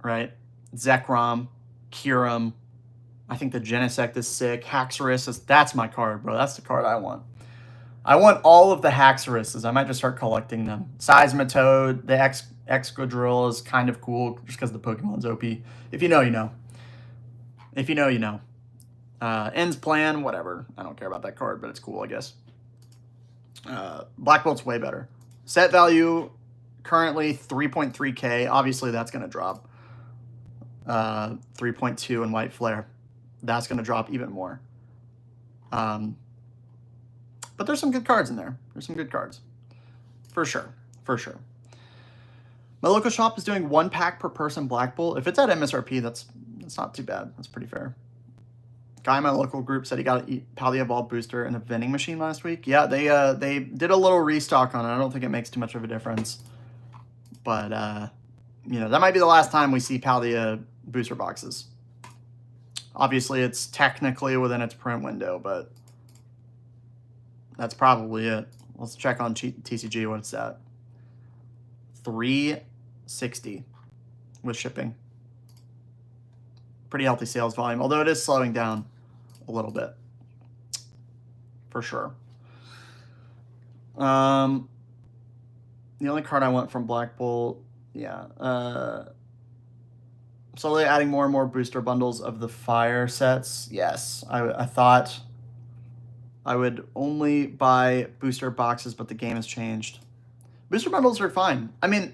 Right? Zekrom, Kyurem. I think the Genesect is sick. Haxorus that's my card, bro. That's the card I want. I want all of the Haxoruses. I might just start collecting them. Seismitoad, the Excadrill is kind of cool just because the Pokemon's OP. If you know, you know. If you know, you know. Ends Plan, whatever. I don't care about that card, but it's cool, I guess. Black Bolt's way better. Set value currently 3.3K. Obviously, that's going to drop. 3.2 in White Flare. That's going to drop even more. But there's some good cards in there. There's some good cards. For sure. For sure. My local shop is doing 1 pack per person Black Bolt. If it's at MSRP, that's not too bad. That's pretty fair. Guy in my local group said he got a Paldea Evolved booster in a vending machine last week. Yeah, they did a little restock on it. I don't think it makes too much of a difference. But, you know, that might be the last time we see Paldea booster boxes. Obviously, it's technically within its print window, but that's probably it. Let's check on TCG what it's at. $360 with shipping. Pretty healthy sales volume, although it is slowing down a little bit. For sure. The only card I want from Black Bolt, yeah. Slowly adding more and more booster bundles of the fire sets. Yes, I thought I would only buy booster boxes, but the game has changed. Booster bundles are fine. I mean,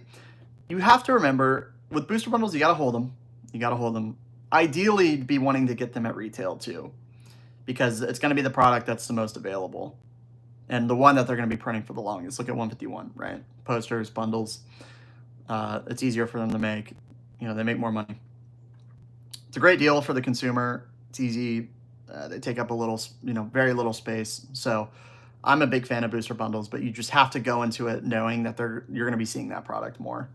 you have to remember, with booster bundles, you got to hold them. You got to hold them. Ideally, be wanting to get them at retail, too, because it's going to be the product that's the most available and the one that they're going to be printing for the longest. Look at 151, right? Posters, bundles. It's easier for them to make. You know, they make more money. It's a great deal for the consumer. It's easy. They take up a little, you know, very little space. So I'm a big fan of booster bundles, but you just have to go into it knowing that you're going to be seeing that product more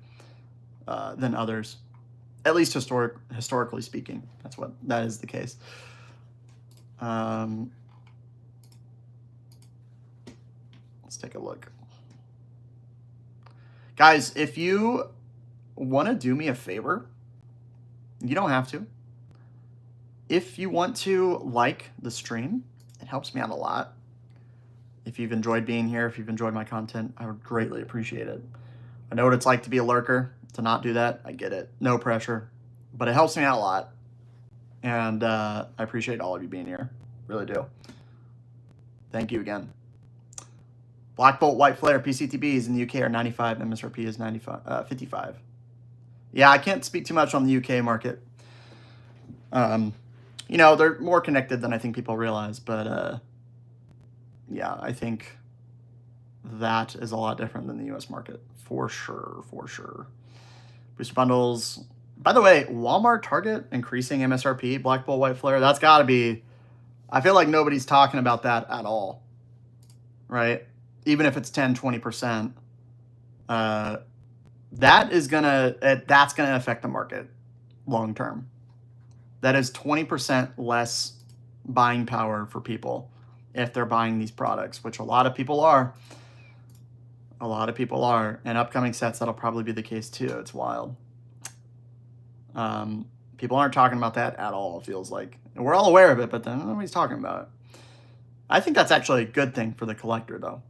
than others, at least historically speaking. That is the case. Let's take a look. Guys, if you want to do me a favor, you don't have to. If you want to like the stream, it helps me out a lot. If you've enjoyed being here, if you've enjoyed my content, I would greatly appreciate it. I know what it's like to be a lurker, to not do that. I get it. No pressure. But it helps me out a lot. And I appreciate all of you being here. Really do. Thank you again. Black Bolt, White Flare, PCTBs in the UK are 95. MSRP is 55. Yeah, I can't speak too much on the UK market. You know, they're more connected than I think people realize, but yeah, I think that is a lot different than the US market, for sure, for sure. Booster bundles. By the way, Walmart, Target increasing MSRP, Black Bolt, White Flare. That's got to be, I feel like nobody's talking about that at all. right? Even if it's 10, 20%, that's gonna affect the market long term. That is 20% less buying power for people if they're buying these products, which a lot of people are. A lot of people are. And upcoming sets, that'll probably be the case too. It's wild. People aren't talking about that at all, it feels like. And we're all aware of it, but then nobody's talking about it. I think that's actually a good thing for the collector, though.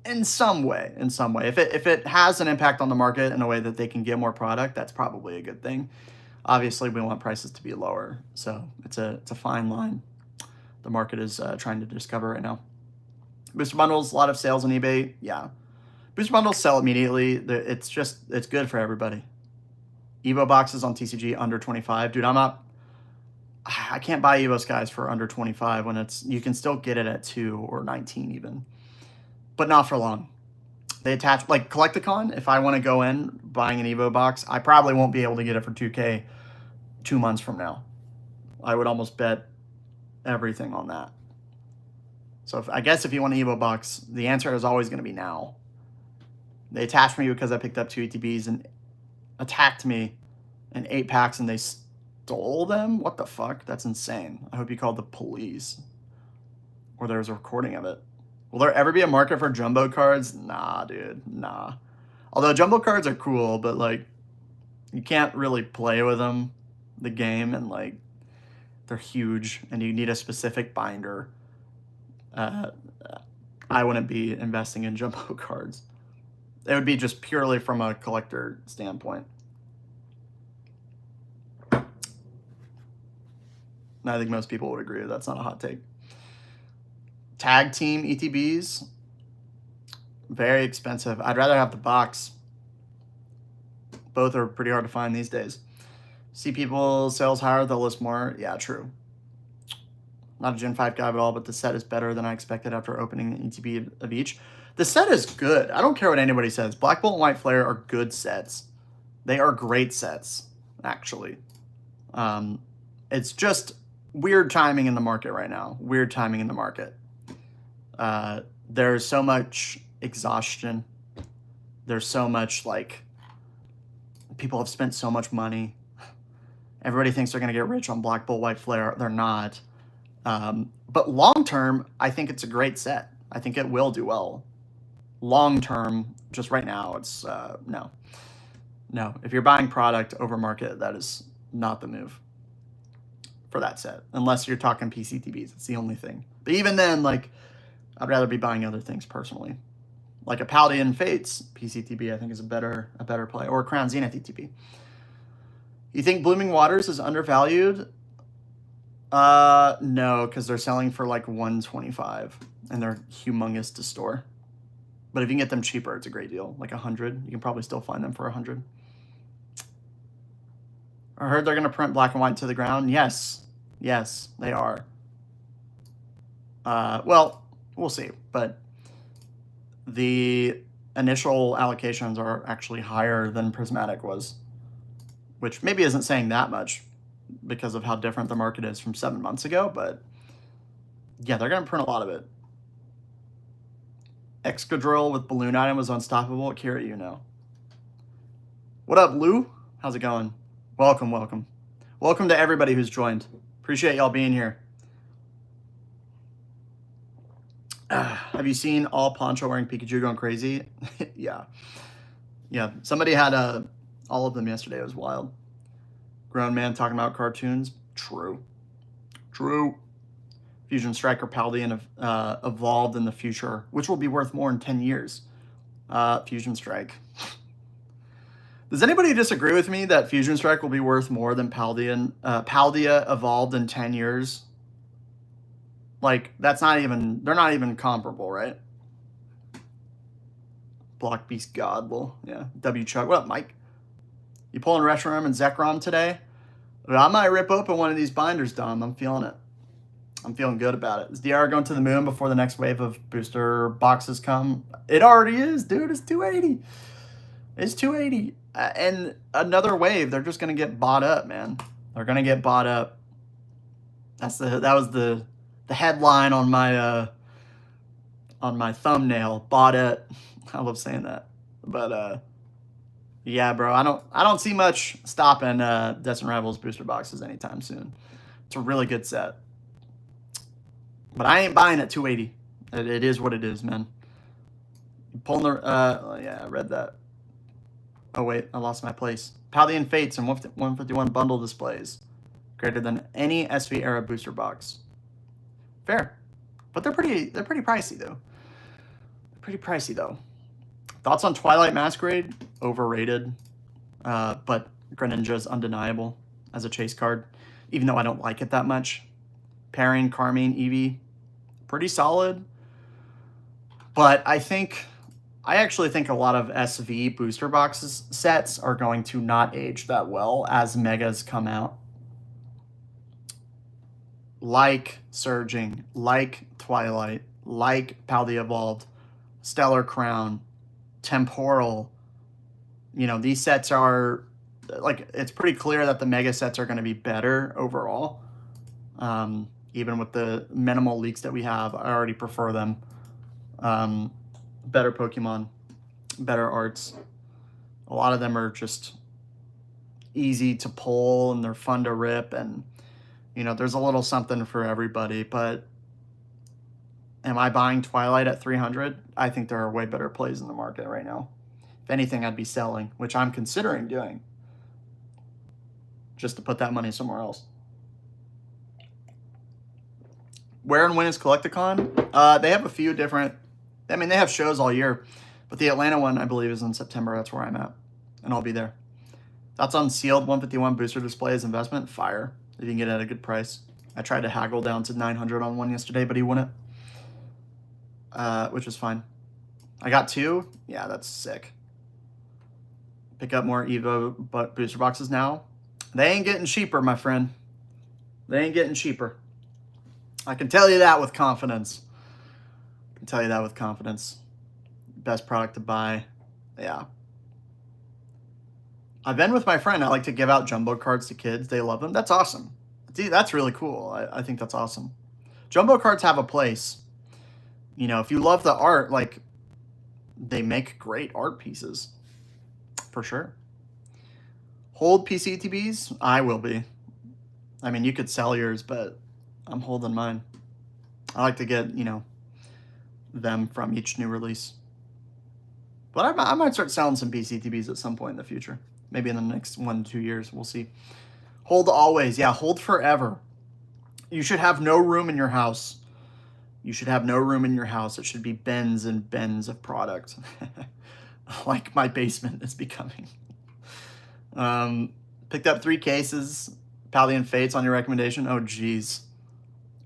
In some way. If it has an impact on the market in a way that they can get more product, that's probably a good thing. Obviously, we want prices to be lower, so it's a fine line the market is trying to discover right now. Booster bundles, a lot of sales on eBay. Yeah, booster bundles sell immediately. It's good for everybody. Evo boxes on TCG under 25, dude. I can't buy Evo Skies for under 25 when you can still get it at 2 or 19 even, but not for long. They attach, like Collecticon, if I want to go in buying an Evo box, I probably won't be able to get it for 2K 2 months from now. I would almost bet everything on that. So I guess if you want an Evo box, the answer is always going to be now. They attached me because I picked up 2 ETBs and attacked me in 8 packs and they stole them? What the fuck? That's insane. I hope you called the police. Or there was a recording of it. Will there ever be a market for jumbo cards? Nah, dude. Nah. Although jumbo cards are cool, but like you can't really play with them, the game, and like they're huge and you need a specific binder. I wouldn't be investing in jumbo cards. It would be just purely from a collector standpoint. And I think most people would agree that's not a hot take. Tag team ETBs, very expensive. I'd rather have the box. Both are pretty hard to find these days. See people sales higher, they'll list more. Yeah, true. Not a Gen 5 guy at all, but the set is better than I expected after opening the ETB of each. The set is good. I don't care what anybody says. Black Bolt and White Flare are good sets. They are great sets, actually. It's just weird timing in the market right now. Weird timing in the market. There's so much exhaustion. There's so much, like, people have spent so much money. Everybody thinks they're going to get rich on Black Bolt, White Flare. They're not. But long term, I think it's a great set. I think it will do well. Long term, just right now, it's no. No. If you're buying product over market, that is not the move for that set. Unless you're talking PCTBs. It's the only thing. But even then, like, I'd rather be buying other things personally. Like a Paldean Fates PCTB, I think is a better play. Or a Crown Zenith ETB. You think Blooming Waters is undervalued? No, because they're selling for like $125 and they're humongous to store. But if you can get them cheaper, it's a great deal. Like $100, you can probably still find them for $100. I heard they're going to print black and white to the ground. Yes, they are. Well, we'll see. But the initial allocations are actually higher than Prismatic was, which maybe isn't saying that much because of how different the market is from 7 months ago, but yeah, they're going to print a lot of it. Excadrill with balloon item was unstoppable. Kira, you know. What up, Lou? How's it going? Welcome. Welcome to everybody who's joined. Appreciate y'all being here. Have you seen all Poncho wearing Pikachu going crazy? Yeah. Somebody had all of them yesterday. It was wild. Grown man talking about cartoons. True. Fusion Striker Paldean evolved in the future, which will be worth more in 10 years. Fusion Strike. Does anybody disagree with me that Fusion Strike will be worth more than Paldean? Paldea evolved in 10 years. Like, they're not even comparable, right? Block Beast God, well, yeah. W Chuck. What up, Mike? You pulling Reshiram and Zekrom today? I might rip open one of these binders, Dom. I'm feeling it. I'm feeling good about it. Is DR going to the moon before the next wave of booster boxes come? It already is, dude. It's 280. It's 280. And another wave, they're just going to get bought up, man. They're going to get bought up. That was the headline on my on my thumbnail. Bought it. I love saying that. But yeah, bro, I don't see much stopping Destin Rivals booster boxes anytime soon. It's a really good set. But I ain't buying at 280. It is what it is, man. Pulling the yeah, I read that. Oh wait, I lost my place. Paldean Fates and 151 bundle displays. Greater than any SV era booster box. Fair. But they're pretty pricey though. Pretty pricey though. Thoughts on Twilight Masquerade? Overrated. But Greninja's undeniable as a chase card, even though I don't like it that much. Pairing Carmine, Eevee, pretty solid. But I actually think a lot of SV booster boxes sets are going to not age that well as megas come out. Like Surging, like Twilight, like Paldea Evolved, Stellar Crown, Temporal. You know, these sets are, like, it's pretty clear that the mega sets are going to be better overall. Even with the minimal leaks that we have, I already prefer them. Better Pokemon, better arts. A lot of them are just easy to pull and they're fun to rip, and you know, there's a little something for everybody. But am I buying Twilight at 300? I think there are way better plays in the market right now. If anything, I'd be selling, which I'm considering doing, just to put that money somewhere else. Where and when is Collecticon? They have a few different, I mean, they have shows all year, but the Atlanta one, I believe, is in September. That's where I'm at, and I'll be there. That's on sealed 151 booster displays investment. Fire. If you can get it at a good price. I tried to haggle down to 900 on one yesterday, but he wouldn't, which is fine. I got 2. Yeah, that's sick. Pick up more Evo booster boxes now. They ain't getting cheaper, my friend. They ain't getting cheaper. I can tell you that with confidence. I can tell you that with confidence. Best product to buy. Yeah. I've been with my friend. I like to give out jumbo cards to kids. They love them. That's awesome. Dude, that's really cool. I think that's awesome. Jumbo cards have a place. You know, if you love the art, like, they make great art pieces. For sure. Hold PCTBs? I will be. I mean, you could sell yours, but I'm holding mine. I like to get, you know, them from each new release. But I might start selling some PCTBs at some point in the future. Maybe in the next 1 to 2 years. We'll see. Hold always. Yeah, hold forever. You should have no room in your house. You should have no room in your house. It should be bins and bins of product. Like my basement is becoming. Picked up 3 cases. Paldean Fates on your recommendation. Oh, geez.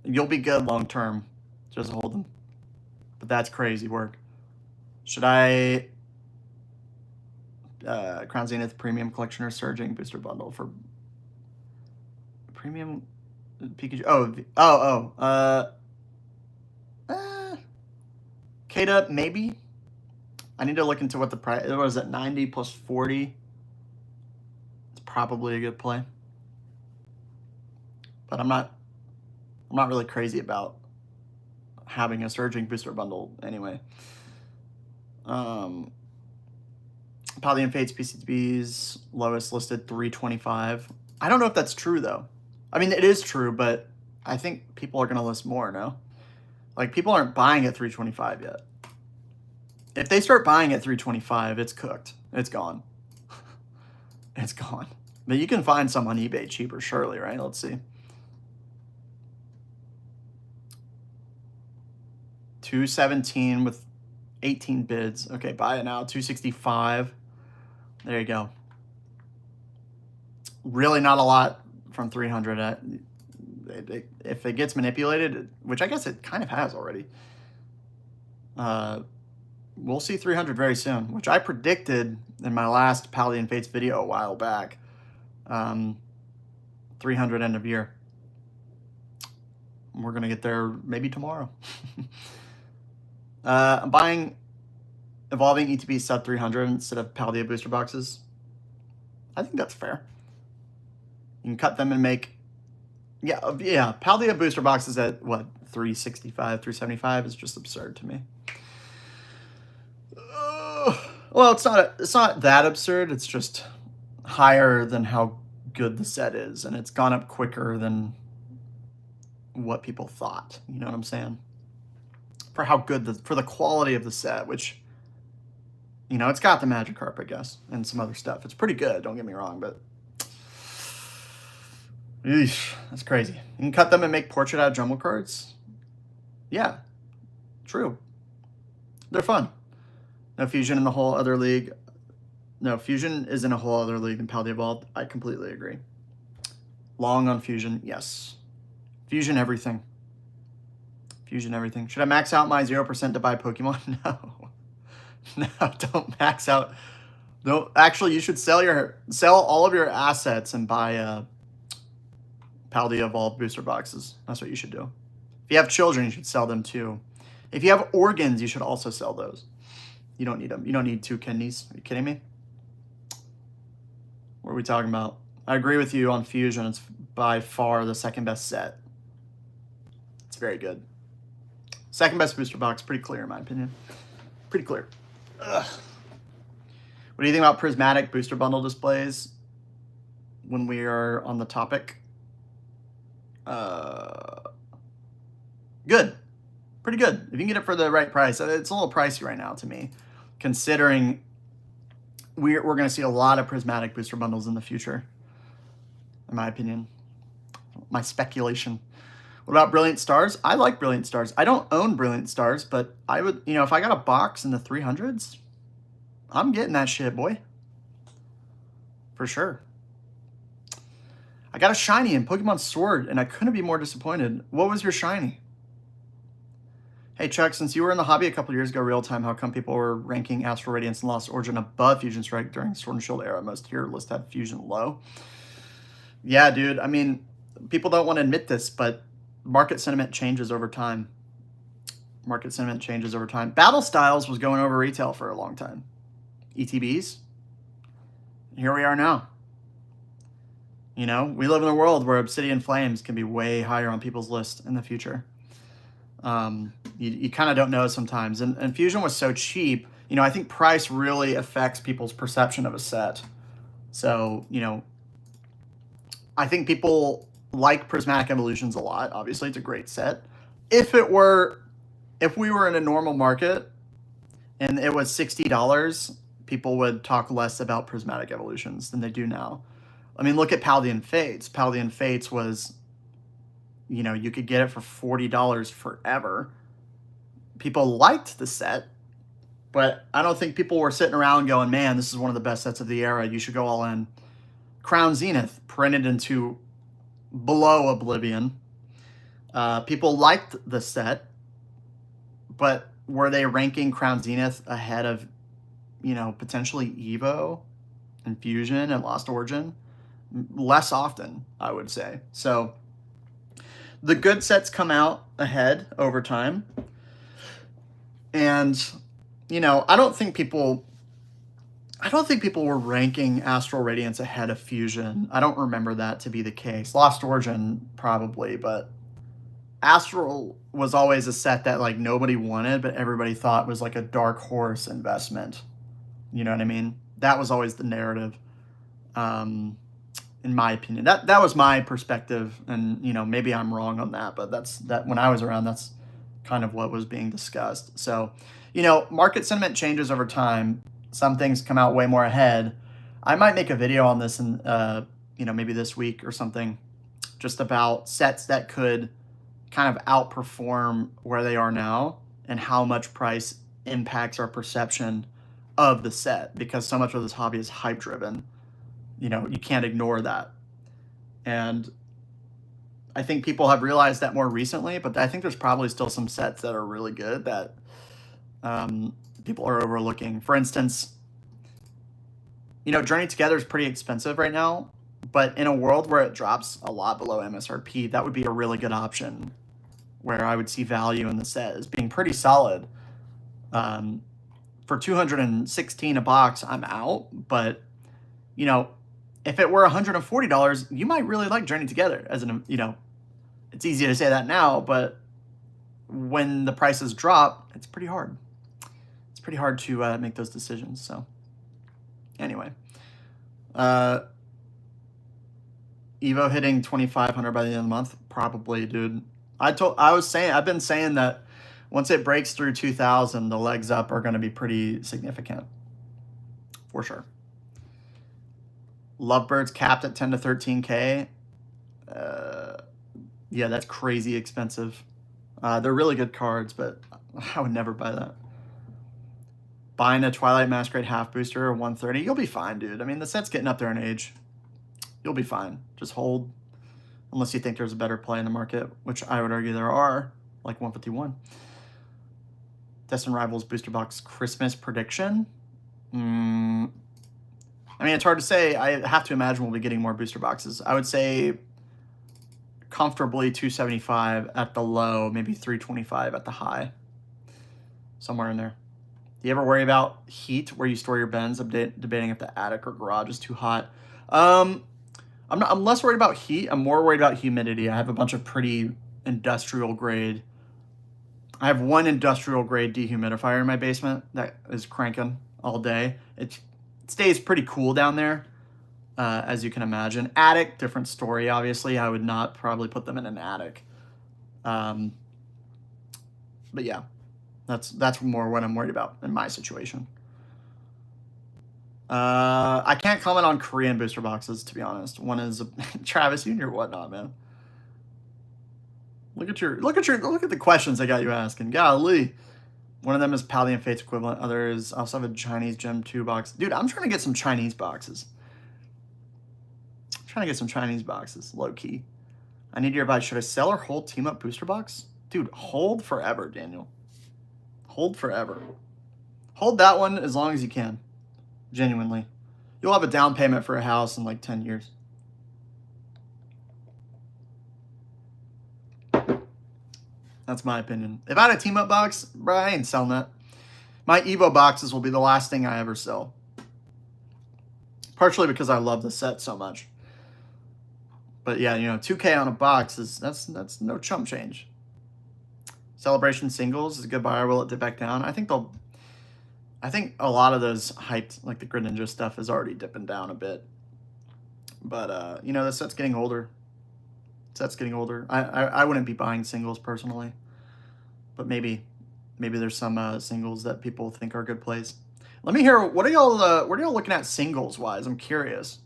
You'll be good long term. Just hold them. But that's crazy work. Should I... Crown Zenith Premium Collectioner Surging Booster Bundle for... Premium... Pikachu... Kata, maybe? I need to look into what the price... What is it? 90 plus 40? It's probably a good play. But I'm not really crazy about having a Surging Booster Bundle anyway. Paldean Fates PCBs, lowest listed 325. I don't know if that's true, though. I mean, it is true, but I think people are going to list more, no? Like, people aren't buying at 325 yet. If they start buying at 325, it's cooked. It's gone. It's gone. But you can find some on eBay cheaper, surely, right? Let's see. 217 with 18 bids. Okay, buy it now. 265. There you go. Really not a lot from 300. If it gets manipulated, which I guess it kind of has already, we'll see 300 very soon, which I predicted in my last Paldean Fates video a while back. 300 end of year. We're going to get there maybe tomorrow. I'm buying Evolving ETB sub 300 instead of Paldea booster boxes. I think that's fair. You can cut them and make Yeah. Paldea booster boxes at what, 365, 375 is just absurd to me. Well, it's not that absurd. It's just higher than how good the set is, and it's gone up quicker than what people thought. You know what I'm saying? For how good for the quality of the set, which, you know, it's got the Magikarp, I guess, and some other stuff. It's pretty good. Don't get me wrong, but eesh, that's crazy. You can cut them and make portrait out of jumbo cards. Yeah, true. They're fun. No Fusion in the whole other league. No, Fusion is in a whole other league than Paldea Evolved. I completely agree. Long on Fusion, yes. Fusion everything. Fusion everything. Should I max out my 0% to buy Pokemon? No. No, don't max out. No, actually, you should sell all of your assets and buy Paldea Evolved booster boxes. That's what you should do. If you have children, you should sell them too. If you have organs, you should also sell those. You don't need them. You don't need 2 kidneys. Are you kidding me? What are we talking about? I agree with you on Fusion. It's by far the second best set. It's very good. Second best booster box. Pretty clear, in my opinion. Pretty clear. Ugh. What do you think about prismatic booster bundle displays when we are on the topic? Good. Pretty good. If you can get it for the right price. It's a little pricey right now to me, considering we're going to see a lot of prismatic booster bundles in the future, in my opinion. My speculation. What about Brilliant Stars? I like Brilliant Stars. I don't own Brilliant Stars, but I would, you know, if I got a box in the 300s, I'm getting that shit, boy. For sure. I got a shiny in Pokemon Sword, and I couldn't be more disappointed. What was your shiny? Hey, Chuck, since you were in the hobby a couple years ago real time, how come people were ranking Astral Radiance and Lost Origin above Fusion Strike during Sword and Shield era? Most tier lists had Fusion low. Yeah, dude. I mean, people don't want to admit this, but market sentiment changes over time. Market sentiment changes over time. Battle Styles was going over retail for a long time. ETBs. Here we are now. You know, we live in a world where Obsidian Flames can be way higher on people's list in the future. You kind of don't know sometimes. And Fusion was so cheap. You know, I think price really affects people's perception of a set. So, you know, I think people like Prismatic Evolutions a lot. Obviously, it's a great set. If we were in a normal market and it was $60, people would talk less about Prismatic Evolutions than they do now. I mean, look at Paldean Fates. Paldean Fates was, you know, you could get it for $40 forever. People liked the set, but I don't think people were sitting around going, man, this is one of the best sets of the era. You should go all in. Crown Zenith, printed into below Oblivion. People liked the set, but were they ranking Crown Zenith ahead of, you know, potentially Evo and Fusion and Lost Origin? Less often, I would say. So the good sets come out ahead over time. And, you know, I don't think people were ranking Astral Radiance ahead of Fusion. I don't remember that to be the case. Lost Origin, probably, but Astral was always a set that, like, nobody wanted, but everybody thought was, like, a dark horse investment. You know what I mean? That was always the narrative, in my opinion. That was my perspective, and, you know, maybe I'm wrong on that, but that when I was around, that's kind of what was being discussed. So, you know, market sentiment changes over time. Some things come out way more ahead. I might make a video on this in, you know, maybe this week or something, just about sets that could kind of outperform where they are now and how much price impacts our perception of the set, because so much of this hobby is hype driven. You know, you can't ignore that. And I think people have realized that more recently, but I think there's probably still some sets that are really good that people are overlooking. For instance, you know, Journey Together is pretty expensive right now, but in a world where it drops a lot below MSRP, that would be a really good option where I would see value in the set as being pretty solid. For $216 a box, I'm out, but, you know, if it were $140, you might really like Journey Together as an, you know, It's easy to say that now, but when the prices drop, it's pretty hard. It's pretty hard to make those decisions. So anyway, Evo hitting 2,500 by the end of the month, probably, dude. I've been saying that once it breaks through 2,000, the legs up are going to be pretty significant, for sure. Lovebirds capped at 10 to 13K. Yeah, that's crazy expensive. They're really good cards, but I would never buy that. Buying a Twilight Masquerade half booster or 130, you'll be fine, dude. I mean, the set's getting up there in age. You'll be fine. Just hold, unless you think there's a better play in the market, which I would argue there are, like 151. Destin Rivals booster box Christmas prediction. I mean, it's hard to say. I have to imagine we'll be getting more booster boxes. I would say comfortably 275 at the low, maybe 325 at the high. Somewhere in there. Do you ever worry about heat where you store your bins? I'm debating if the attic or garage is too hot. I'm less worried about heat. I'm more worried about humidity. I have a bunch of pretty industrial grade. I have one industrial grade dehumidifier in my basement that is cranking all day. It stays pretty cool down there, as you can imagine. Attic, different story, obviously. I would not probably put them in an attic. But yeah, that's more what I'm worried about in my situation. I can't comment on Korean booster boxes, to be honest. One is Travis Jr. whatnot, man. Look at the questions I got you asking. Golly. One of them is Paldean Fates equivalent. Others also have a Chinese Gem 2 box. Dude, I'm trying to get some Chinese boxes. Low key. I need your advice. Should I sell or hold Team Up booster box? Dude, hold forever, Daniel. Hold forever. Hold that one as long as you can. Genuinely. You'll have a down payment for a house in like 10 years. That's my opinion. If I had a Team Up box, bro, I ain't selling that. My Evo boxes will be the last thing I ever sell. Partially because I love the set so much. But yeah, you know, 2K on a box that's no chump change. Celebration singles is a good buyer. Will it dip back down? I think a lot of those hyped, like the Greninja stuff, is already dipping down a bit. But you know, the set's getting older. I wouldn't be buying singles personally, but maybe there's some singles that people think are good plays. Let me hear, what are y'all looking at singles wise? I'm curious.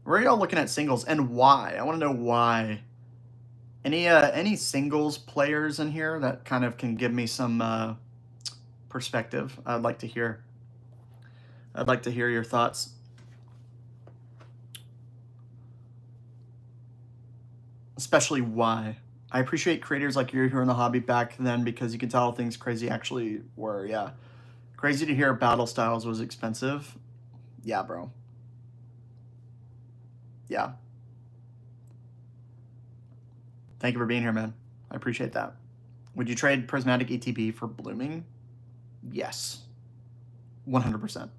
Where are y'all looking at singles and why? I want to know why. Any singles players in here that kind of can give me some perspective? I'd like to hear your thoughts. Especially why. I appreciate creators like you who are in the hobby back then because you can tell things crazy actually were. Yeah. Crazy to hear Battle Styles was expensive. Yeah, bro. Yeah. Thank you for being here, man. I appreciate that. Would you trade Prismatic ETB for Blooming? Yes. 100%.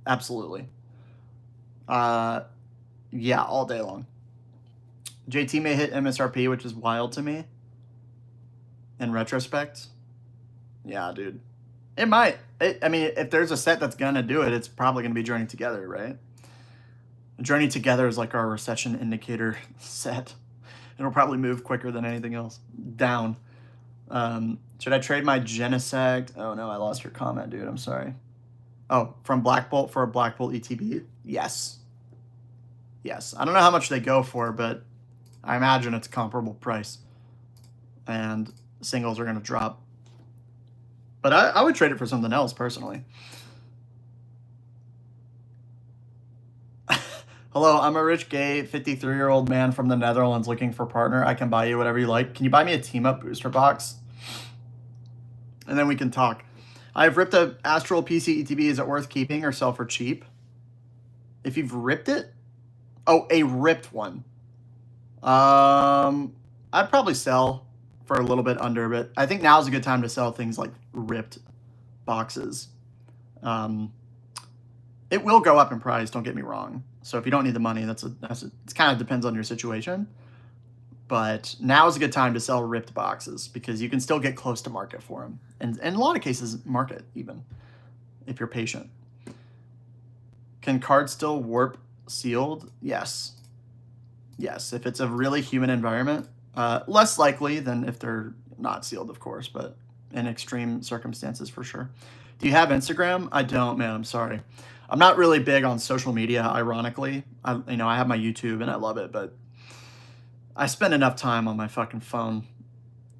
Absolutely. Yeah, all day long. JT may hit MSRP, which is wild to me. In retrospect. Yeah, dude. It might. I mean, if there's a set that's going to do it, it's probably going to be Journey Together, right? Journey Together is like our recession indicator set. It'll probably move quicker than anything else. Down. Should I trade my Genesect? Oh, no, I lost your comment, dude. I'm sorry. Oh, from Black Bolt for a Black Bolt ETB? Yes. Yes. I don't know how much they go for, but I imagine it's a comparable price. And singles are going to drop. But I would trade it for something else, personally. Hello, I'm a rich, gay, 53-year-old man from the Netherlands looking for a partner. I can buy you whatever you like. Can you buy me a Team Up booster box? And then we can talk. I've ripped a Astral PC ETB. Is it worth keeping or sell for cheap? If you've ripped it? Oh, a ripped one. I'd probably sell for a little bit under, but I think now's a good time to sell things like ripped boxes. It will go up in price, don't get me wrong. So if you don't need the money, it kind of depends on your situation. But now is a good time to sell ripped boxes because you can still get close to market for them. And in a lot of cases, market even, if you're patient. Can cards still warp sealed? Yes. Yes, if it's a really humid environment. Less likely than if they're not sealed, of course, but in extreme circumstances for sure. Do you have Instagram? I don't, man. I'm sorry. I'm not really big on social media, ironically. I have my YouTube and I love it, but I spend enough time on my fucking phone.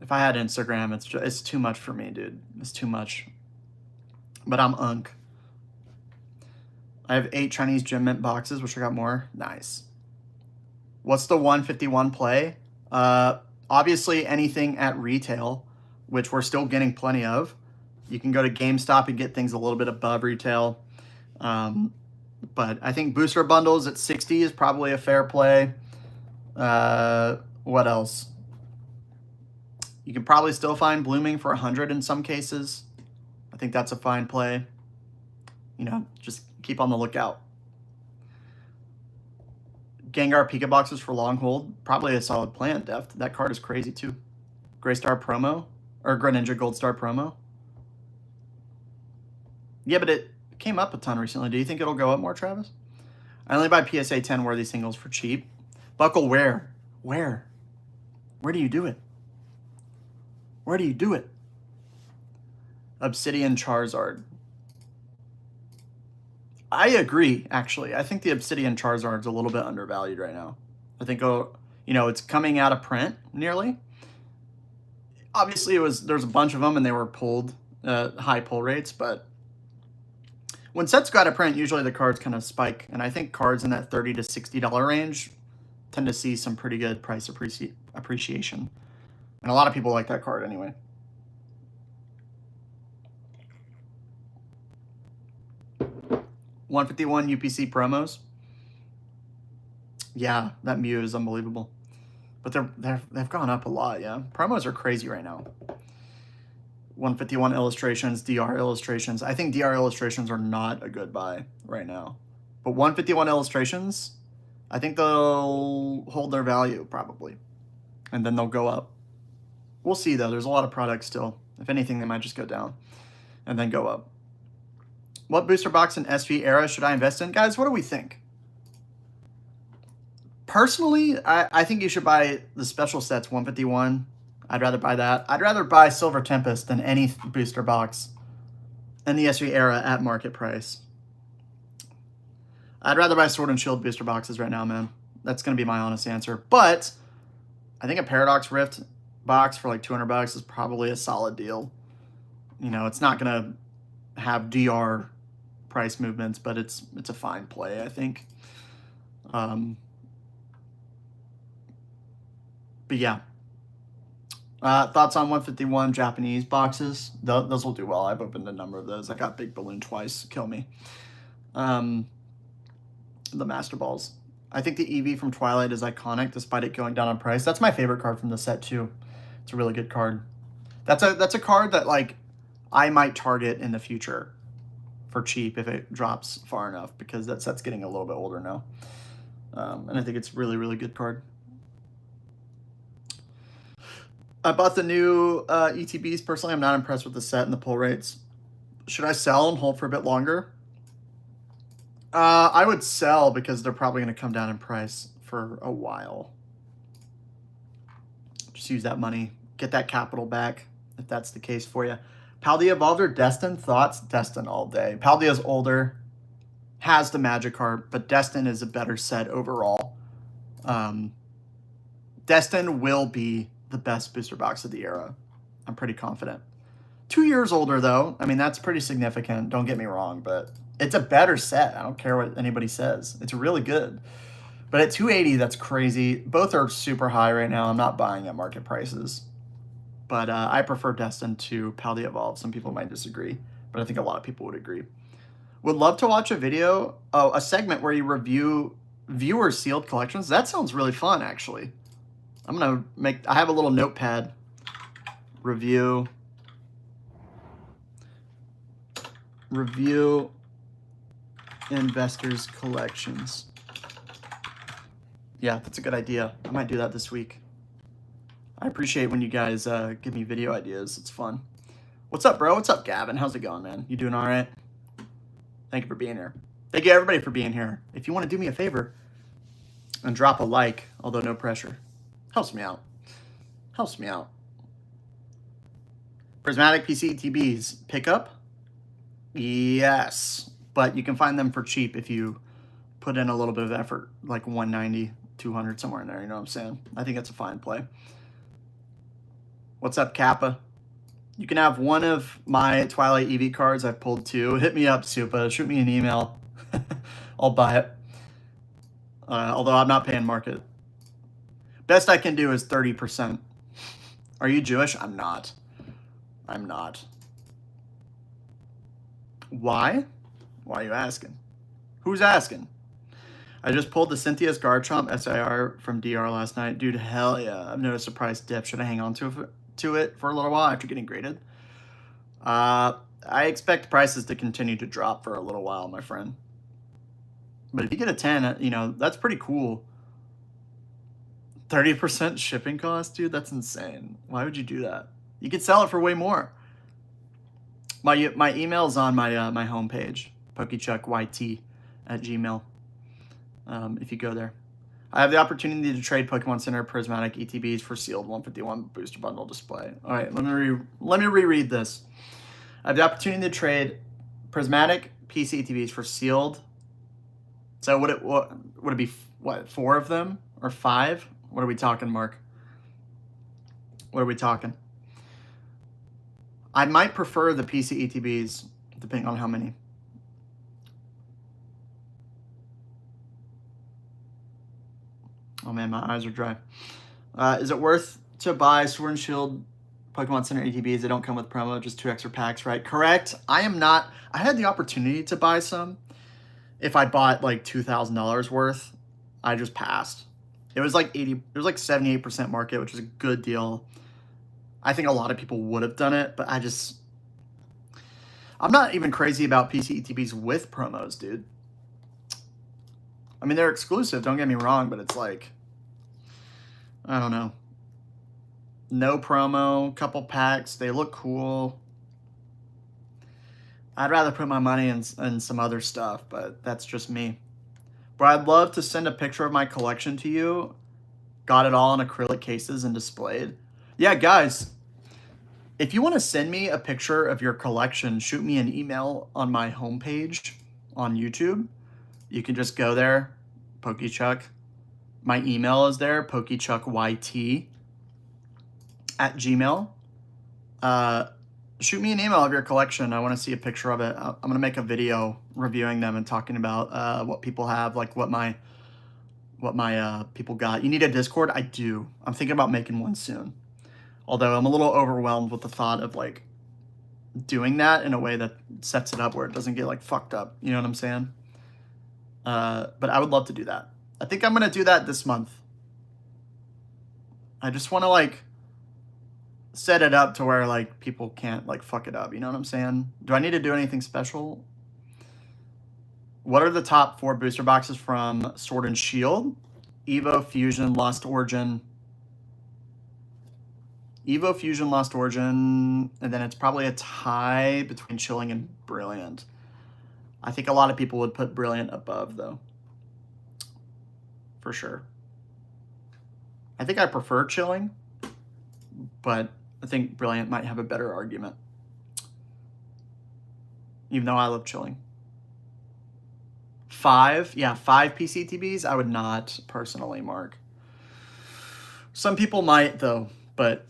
If I had Instagram, it's too much for me, dude. It's too much. But I'm unk. I have 8 Chinese Gem Mint boxes. Wish I got more. Nice. What's the 151 play? Obviously anything at retail, which we're still getting plenty of. You can go to GameStop and get things a little bit above retail. But I think booster bundles at 60 is probably a fair play. What else? You can probably still find blooming for 100 in some cases. I think that's a fine play. Just keep on the lookout. Gengar Pika boxes for long hold. Probably a solid play on depth. That card is crazy too. Gray Star promo or Greninja Gold Star promo. Yeah, but it came up a ton recently. Do you think it'll go up more, Travis? I only buy PSA 10 worthy singles for cheap. Buckle where? Where do you do it? Where do you do it? Obsidian Charizard. I agree, actually. I think the Obsidian Charizard's a little bit undervalued right now. I think, it's coming out of print nearly. Obviously, there's a bunch of them and they were pulled, high pull rates, but when sets go out of print, usually the cards kind of spike. And I think cards in that $30 to $60 range tend to see some pretty good price appreciation. And a lot of people like that card anyway. $151 UPC promos. Yeah, that Mew is unbelievable. But they've gone up a lot, yeah. Promos are crazy right now. 151 illustrations, DR illustrations. I think DR illustrations are not a good buy right now. But 151 illustrations, I think they'll hold their value probably. And then they'll go up. We'll see though. There's a lot of products still. If anything, they might just go down and then go up. What booster box in SV era should I invest in? Guys, what do we think? Personally, I think you should buy the special sets 151. I'd rather buy that. I'd rather buy Silver Tempest than any booster box in the SV era at market price. I'd rather buy Sword and Shield booster boxes right now, man. That's going to be my honest answer. But I think a Paradox Rift box for like $200 is probably a solid deal. It's not going to have DR price movements, but it's a fine play, I think. But yeah. Thoughts on 151 Japanese boxes? Those will do well. I've opened a number of those. I got Big Balloon twice. Kill me. The Master Balls. I think the Eevee from Twilight is iconic despite it going down in price. That's my favorite card from the set too. It's a really good card. That's a card that like I might target in the future for cheap if it drops far enough because that set's getting a little bit older now. And I think it's really, really good card. I bought the new ETBs. Personally, I'm not impressed with the set and the pull rates. Should I sell and hold for a bit longer? I would sell because they're probably going to come down in price for a while. Just use that money. Get that capital back if that's the case for you. Paldea Evolved or Destin? Thoughts? Destin all day. Paldea's older. Has the Magikarp, but Destin is a better set overall. Destin will be the best booster box of the era. I'm pretty confident. 2 years older, though. I mean, that's pretty significant. Don't get me wrong, but it's a better set. I don't care what anybody says. It's really good. But at 280, that's crazy. Both are super high right now. I'm not buying at market prices. But I prefer Destin to Paldea Evolved. Some people might disagree, but I think a lot of people would agree. Would love to watch a video, a segment where you review viewer sealed collections. That sounds really fun, actually. I'm going to I have a little notepad. Review investors collections. Yeah, that's a good idea. I might do that this week. I appreciate when you guys give me video ideas. It's fun. What's up, bro? What's up, Gavin? How's it going, man? You doing all right? Thank you for being here. Thank you, everybody, for being here. If you want to do me a favor and drop a like, although no pressure, helps me out. Helps me out. Prismatic PCTBs pickup? Yes, but you can find them for cheap if you put in a little bit of effort, like 190, 200, somewhere in there. You know what I'm saying? I think that's a fine play. What's up, Kappa? You can have one of my Twilight EV cards. I've pulled 2. Hit me up, Supa. Shoot me an email. I'll buy it. Although I'm not paying market. Best I can do is 30%. Are you Jewish? I'm not. I'm not. Why? Why are you asking? Who's asking? I just pulled the Cynthia's Garchomp SIR from DR last night. Dude, hell yeah. I've noticed a price dip. Should I hang on to it for a little while after getting graded? I expect prices to continue to drop for a little while, my friend. But if you get a 10, you know, that's pretty cool. 30% shipping cost, dude, that's insane. Why would you do that? You could sell it for way more. My email is on my my homepage, PokechuckYT@gmail. If you go there. I have the opportunity to trade Pokemon Center Prismatic ETBs for sealed 151 booster bundle display. All right, let me reread this. I have the opportunity to trade Prismatic PC ETBs for sealed. So would it be what, 4 of them or 5? What are we talking, Mark? What are we talking? I might prefer the PC ETBs depending on how many. Oh man, my eyes are dry. Is it worth to buy Sword and Shield Pokemon Center ETBs? They don't come with promo, just 2 extra packs, right? Correct. I am not. I had the opportunity to buy some. If I bought like $2,000 worth, I just passed. It was like 80. It was like 78% market, which is a good deal. I think a lot of people would have done it, but I'm not even crazy about PC ETBs with promos, dude. I mean, they're exclusive, don't get me wrong, but it's like, I don't know. No promo, couple packs, they look cool. I'd rather put my money in some other stuff, but that's just me. But I'd love to send a picture of my collection to you. Got it all in acrylic cases and displayed. Yeah, guys, if you want to send me a picture of your collection, shoot me an email on my homepage on YouTube. You can just go there, Pokechuck. My email is there, PokechuckYT@gmail. Shoot me an email of your collection. I want to see a picture of it. I'm going to make a video reviewing them and talking about what people have, like what my people got. You need a Discord? I do. I'm thinking about making one soon. Although I'm a little overwhelmed with the thought of like doing that in a way that sets it up where it doesn't get like fucked up. You know what I'm saying? But I would love to do that. I think I'm going to do that this month. I just want to like set it up to where like people can't like fuck it up. You know what I'm saying? Do I need to do anything special? What are the top 4 booster boxes from Sword and Shield? Evo, Fusion, Lost Origin. Evo, Fusion, Lost Origin, and then it's probably a tie between Chilling and Brilliant. I think a lot of people would put Brilliant above, though. For sure. I think I prefer Chilling, but I think Brilliant might have a better argument. Even though I love Chilling. 5? Yeah, 5 PCTBs? I would not personally, Mark. Some people might, though, but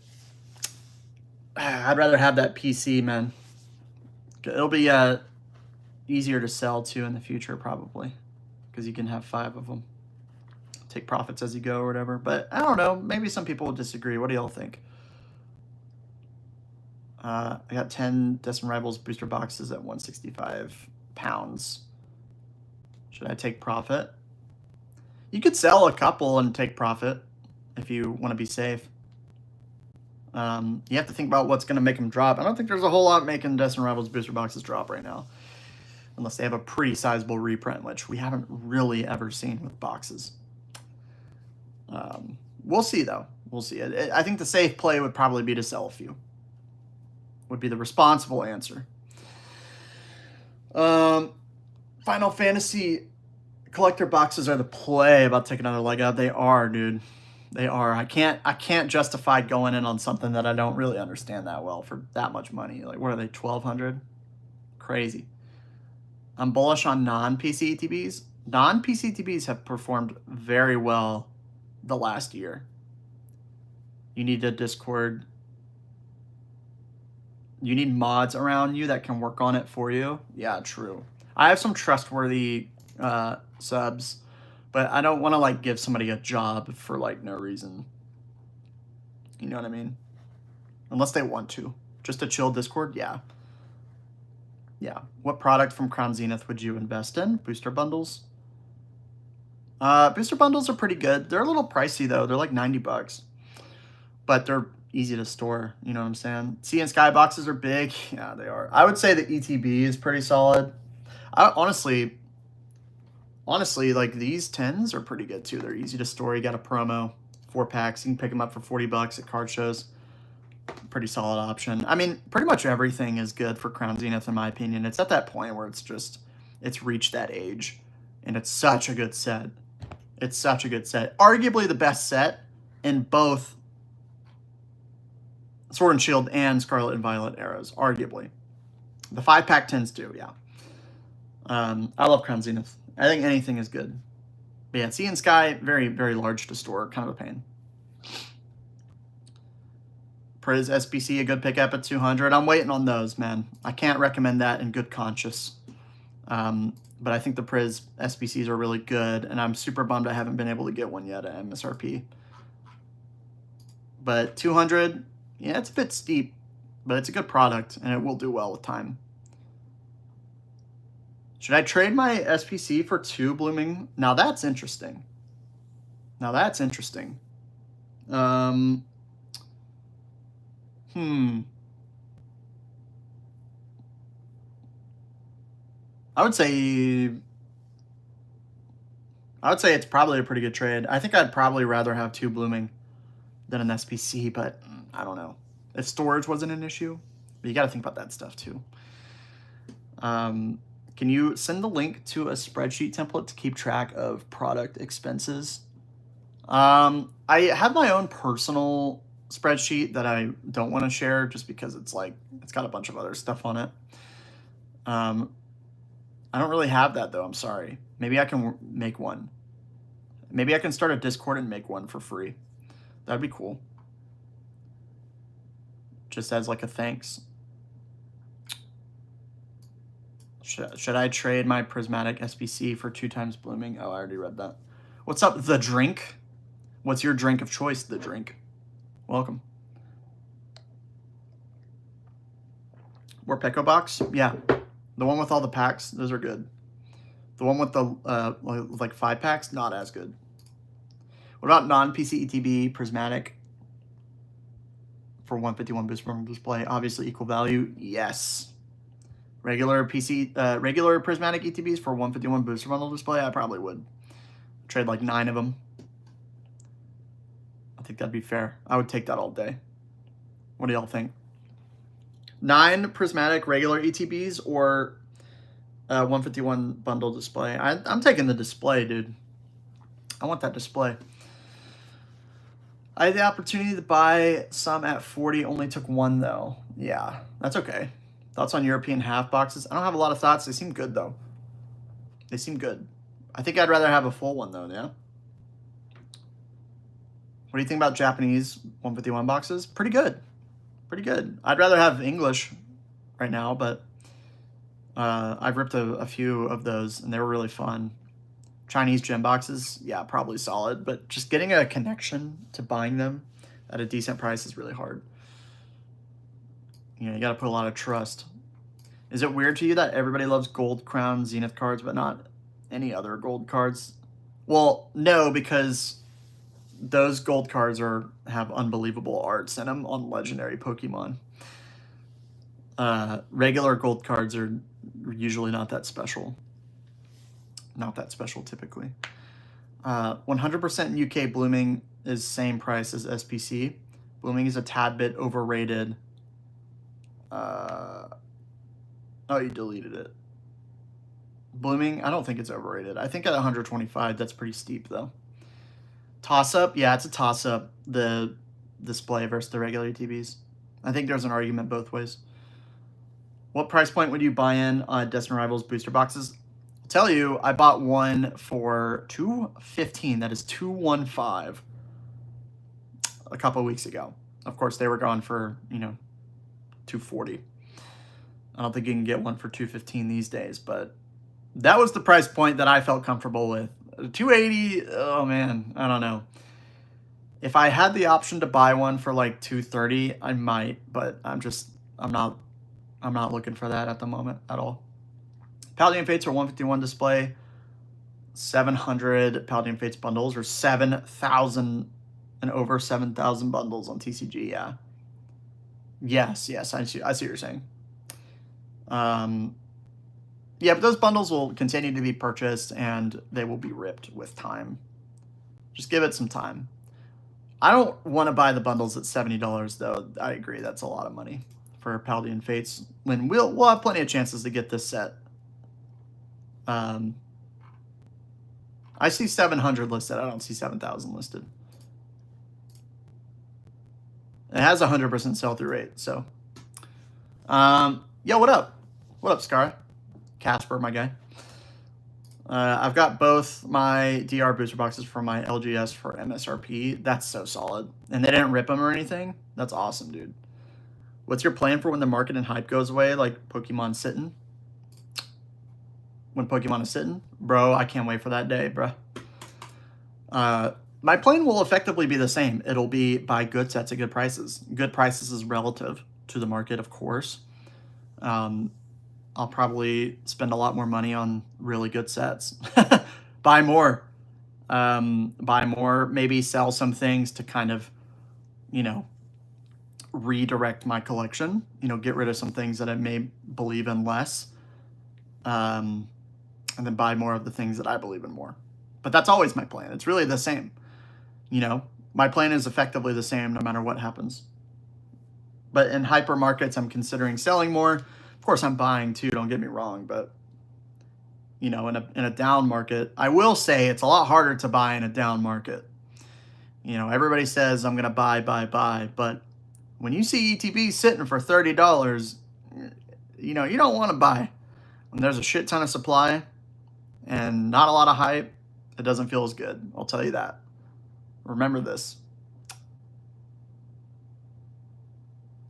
I'd rather have that PC, man. It'll be easier to sell, too, in the future, probably, because you can have 5 of them. Take profits as you go or whatever. But I don't know. Maybe some people will disagree. What do y'all think? I got 10 Destin Rivals booster boxes at 165 pounds. Should I take profit? You could sell a couple and take profit if you want to be safe. You have to think about what's going to make them drop. I don't think there's a whole lot making Destin Rivals booster boxes drop right now. Unless they have a pretty sizable reprint, which we haven't really ever seen with boxes. We'll see, though. We'll see. I think the safe play would probably be to sell a few. Would be the responsible answer. Final Fantasy collector boxes are the play. About to take another leg out. They are, dude. They are. I can't justify going in on something that I don't really understand that well for that much money. Like, what are they, 1,200? Crazy. I'm bullish on non-PC ETBs. Non-PC ETBs have performed very well the last year. You need a Discord. You need mods around you that can work on it for you. Yeah, true. I have some trustworthy subs, but I don't want to like give somebody a job for like no reason. You know what I mean? Unless they want to. Just a chill Discord, yeah. Yeah. What product from Crown Zenith would you invest in? Booster bundles? Booster bundles are pretty good. They're a little pricey though. They're like $90. But they're easy to store, you know what I'm saying? Sea and Sky boxes are big. Yeah, they are. I would say the ETB is pretty solid. Honestly, like these 10s are pretty good too. They're easy to store. You got a promo, 4 packs. You can pick them up for $40 at card shows. Pretty solid option. I mean, pretty much everything is good for Crown Zenith in my opinion. It's at that point where it's reached that age, and it's such a good set. It's such a good set. Arguably the best set in both Sword and Shield and Scarlet and Violet eras, arguably. The 5-pack tends to, yeah. I love Crown Zenith. I think anything is good. But yeah, Sea and Sky, very, very large to store. Kind of a pain. Priz SBC, a good pickup at 200. I'm waiting on those, man. I can't recommend that in good conscience. But I think the Priz SBCs are really good, and I'm super bummed I haven't been able to get one yet at MSRP. But 200... yeah, it's a bit steep, but it's a good product, and it will do well with time. Should I trade my SPC for 2 blooming? Now that's interesting. Now that's interesting. I would say it's probably a pretty good trade. I think I'd probably rather have 2 blooming than an SPC, but I don't know. If storage wasn't an issue, but you got to think about that stuff too. Can you send the link to a spreadsheet template to keep track of product expenses? I have my own personal spreadsheet that I don't want to share just because it's got a bunch of other stuff on it. I don't really have that though. I'm sorry. Maybe I can make one. Maybe I can start a Discord and make one for free. That'd be cool. Just as like a thanks. Should I trade my Prismatic SBC for 2 times blooming? Oh, I already read that. What's up, The Drink? What's your drink of choice, The Drink? Welcome. Morpeko box? Yeah. The one with all the packs, those are good. The one with the like 5 packs, not as good. What about non-PC ETB Prismatic for 151 boost from display? Obviously equal value, yes. Regular Prismatic ETBs for 151 booster bundle display, I probably would trade like 9 of them. I think that'd be fair. I would take that all day. What do y'all think? 9 Prismatic regular ETBs or 151 bundle display? I'm taking the display, dude. I want that display. I had the opportunity to buy some at 40, only took 1 though. Yeah, that's okay. Thoughts on European half boxes? I don't have a lot of thoughts. They seem good though. They seem good. I think I'd rather have a full one though, yeah? What do you think about Japanese 151 boxes? Pretty good. Pretty good. I'd rather have English right now, but I've ripped a few of those and they were really fun. Chinese gem boxes, yeah, probably solid, but just getting a connection to buying them at a decent price is really hard. You know, you got to put a lot of trust. Is it weird to you that everybody loves Gold Crown Zenith cards, but not any other gold cards? Well, no, because those gold cards have unbelievable arts in them on legendary Pokemon. Regular gold cards are usually not that special. Not that special typically. 100% UK blooming is same price as SPC. Blooming is a tad bit overrated. Oh, you deleted it. Blooming, I don't think it's overrated. I think at 125, that's pretty steep though. Toss-up, yeah, it's a toss-up. The display versus the regular TVs. I think there's an argument both ways. What price point would you buy in on Destiny Rivals booster boxes? I'll tell you, I bought one for $215. That is $215 a couple weeks ago. Of course, they were gone for, you know, $240. I don't think you can get one for $215 these days, but that was the price point that I felt comfortable with. $280, oh man, I don't know. If I had the option to buy one for like $230, I might, but I'm not looking for that at the moment at all. Paladin Fates are 151 display, 700 Paladin Fates bundles, or 7,000 and over 7,000 bundles on TCG, yeah. Yes, I see what you're saying. Yeah, but those bundles will continue to be purchased and they will be ripped with time. Just give it some time. I don't want to buy the bundles at $70 though. I agree, that's a lot of money for Paladin Fates. When we'll have plenty of chances to get this set. I see 700 listed. I don't see 7,000 listed. It has 100% sell-through rate, so. Yeah, what up? What up, Scar? Casper, my guy. I've got both my DR booster boxes for my LGS for MSRP. That's so solid. And they didn't rip them or anything. That's awesome, dude. What's your plan for when the market and hype goes away, like Pokemon sitting? When Pokemon is sitting? Bro, I can't wait for that day, bro. My plan will effectively be the same. It'll be buy good sets at good prices. Good prices is relative to the market, of course. I'll probably spend a lot more money on really good sets. Buy more. Buy more. Maybe sell some things to kind of, you know, redirect my collection. You know, get rid of some things that I may believe in less. And then buy more of the things that I believe in more. But that's always my plan. It's really the same. You know, my plan is effectively the same no matter what happens. But in hyper markets, I'm considering selling more. Of course, I'm buying too, don't get me wrong. But, you know, in a down market, I will say it's a lot harder to buy in a down market. You know, everybody says I'm going to buy. But when you see ETB sitting for $30, you know, you don't want to buy. When there's a shit ton of supply and not a lot of hype, it doesn't feel as good. I'll tell you that. Remember this.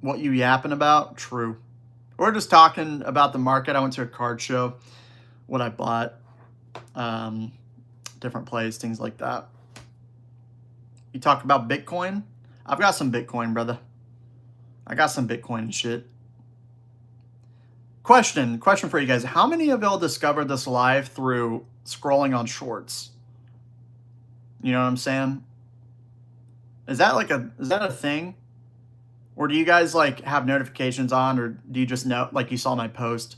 What you yapping about? True. We're just talking about the market. I went to a card show, what I bought, different plays, things like that. You talk about Bitcoin? I've got some Bitcoin, brother. I got some Bitcoin and shit. Question for you guys. How many of y'all discovered this live through scrolling on shorts? You know what I'm saying? Is that a thing? Or do you guys like have notifications on, or do you just know, like you saw my post,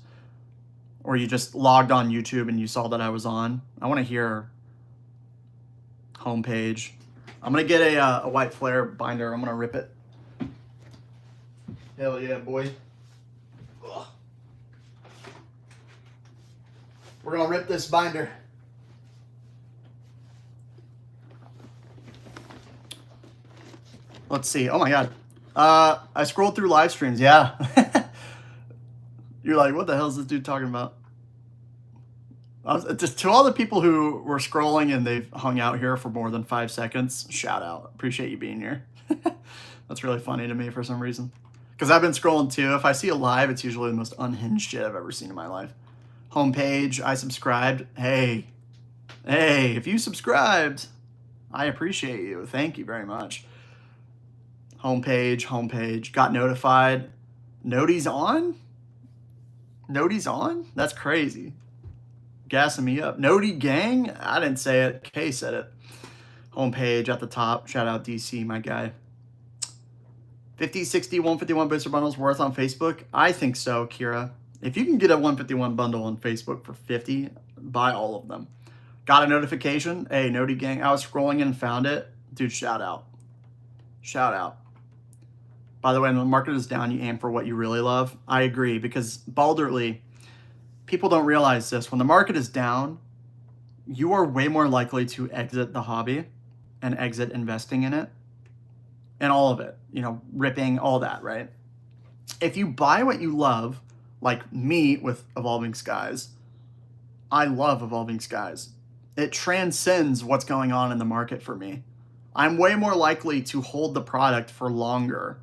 or you just logged on YouTube and you saw that I was on? I want to hear homepage. I'm going to get a white flare binder. I'm going to rip it. Hell yeah, boy. Ugh. We're going to rip this binder. Let's see. Oh my God. I scrolled through live streams. Yeah. You're like, what the hell is this dude talking about? Just to all the people who were scrolling and they've hung out here for more than 5 seconds, shout out. Appreciate you being here. That's really funny to me for some reason. Because I've been scrolling too. If I see a live, it's usually the most unhinged shit I've ever seen in my life. Homepage, I subscribed. Hey, if you subscribed, I appreciate you. Thank you very much. Homepage, got notified. Noty's on? Noty's on? That's crazy. Gassing me up. Noty gang? I didn't say it. Kay said it. Homepage at the top. Shout out DC, my guy. 50, 60, 151 booster bundles worth on Facebook? I think so, Kira. If you can get a 151 bundle on Facebook for 50, buy all of them. Got a notification. Hey, Noty gang. I was scrolling and found it. Dude, shout out. Shout out. By the way, when the market is down, you aim for what you really love. I agree, because Balderly, people don't realize this. When the market is down, you are way more likely to exit the hobby and exit investing in it and all of it, you know, ripping, all that, right? If you buy what you love, like me with Evolving Skies, I love Evolving Skies. It transcends what's going on in the market for me. I'm way more likely to hold the product for longer.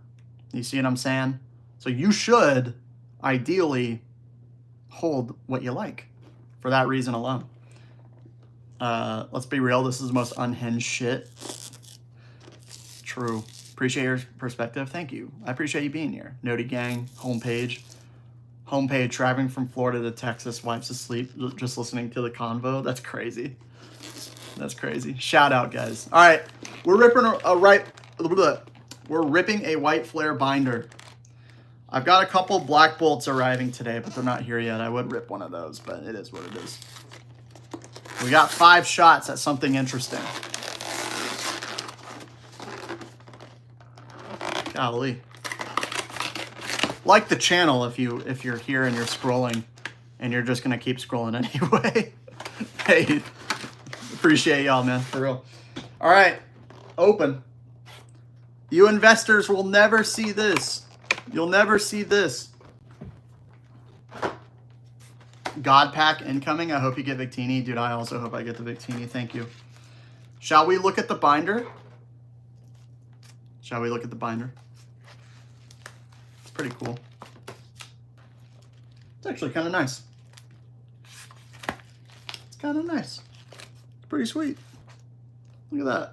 You see what I'm saying? So you should ideally hold what you like for that reason alone. Let's be real, this is the most unhinged shit. True. Appreciate your perspective. Thank you. I appreciate you being here. Noti Gang, homepage. Homepage, traveling from Florida to Texas, wipes asleep just listening to the convo. That's crazy. That's crazy. Shout out, guys. All right, we're ripping we're ripping a white flare binder. I've got a couple black bolts arriving today, but they're not here yet. I would rip one of those, but it is what it is. We got 5 shots at something interesting. Golly. Like the channel if you're here and you're scrolling and you're just gonna keep scrolling anyway. Hey, appreciate y'all, man, for real. All right, open. You investors will never see this. You'll never see this. God pack incoming. I hope you get Victini. Dude, I also hope I get the Victini. Thank you. Shall we look at the binder? Shall we look at the binder? It's pretty cool. It's actually kind of nice. It's kind of nice. It's pretty sweet. Look at that.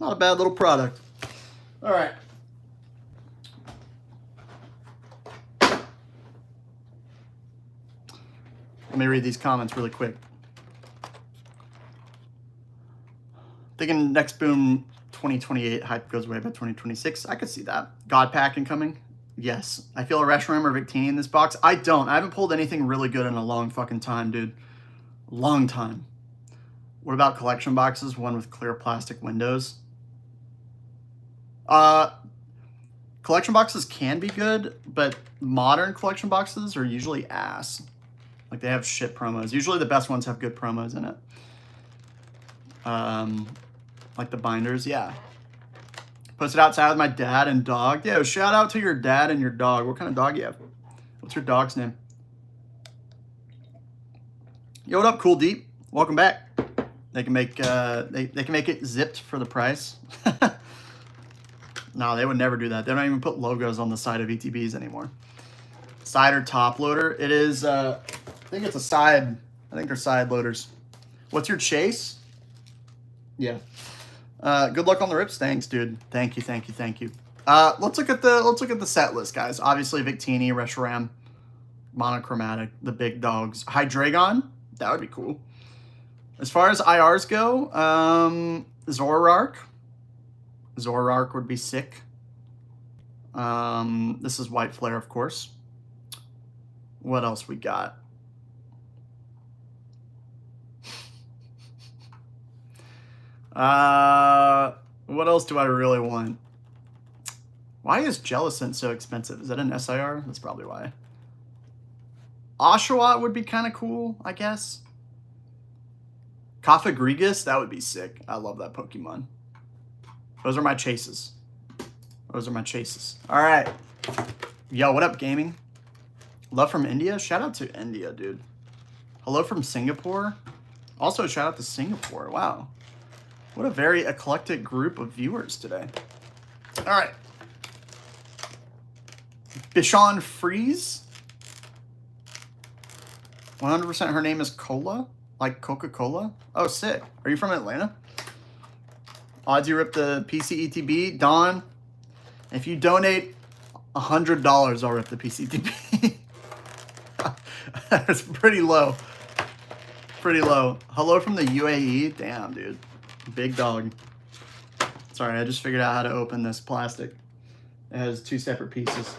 Not a bad little product. All right. Let me read these comments really quick. Thinking next boom 2028 hype goes away by 2026. I could see that. God pack incoming. Yes. I feel a Reshiram or Victini in this box. I don't. I haven't pulled anything really good in a long fucking time, dude. Long time. What about collection boxes? One with clear plastic windows. Collection boxes can be good, but modern collection boxes are usually ass. Like, they have shit promos. Usually the best ones have good promos in it. Like the binders, yeah. Posted outside with my dad and dog. Yeah, shout out to your dad and your dog. What kind of dog you have? What's your dog's name? Yo, what up, Cool Deep? Welcome back. They can make they can make it zipped for the price. No, they would never do that. They don't even put logos on the side of ETBs anymore. Side or top loader? It is, I think it's a side. I think they're side loaders. What's your chase? Yeah. Good luck on the rips. Thanks, dude. Thank you, thank you, thank you. Let's look at the set list, guys. Obviously, Victini, Reshiram, Monochromatic, the big dogs. Hydreigon, that would be cool. As far as IRs go, Zoroark. Zoroark would be sick. This is White Flare, of course. What else we got? What else do I really want? Why is Jellicent so expensive? Is that an SIR? That's probably why. Oshawott would be kind of cool, I guess. Cofagrigus, that would be sick. I love that Pokemon. Those are my chases. Those are my chases. All right. Yo, what up, gaming? Love from India? Shout out to India, dude. Hello from Singapore. Also, shout out to Singapore. Wow. What a very eclectic group of viewers today. All right. Bichon Freeze. 100% her name is Cola? Like Coca-Cola? Oh, sick. Are you from Atlanta? Odds you rip the PC ETB. Don, if you donate $100, I'll rip the PC ETB. That's pretty low. Pretty low. Hello from the UAE. Damn, dude. Big dog. Sorry, I just figured out how to open this plastic. It has 2 separate pieces.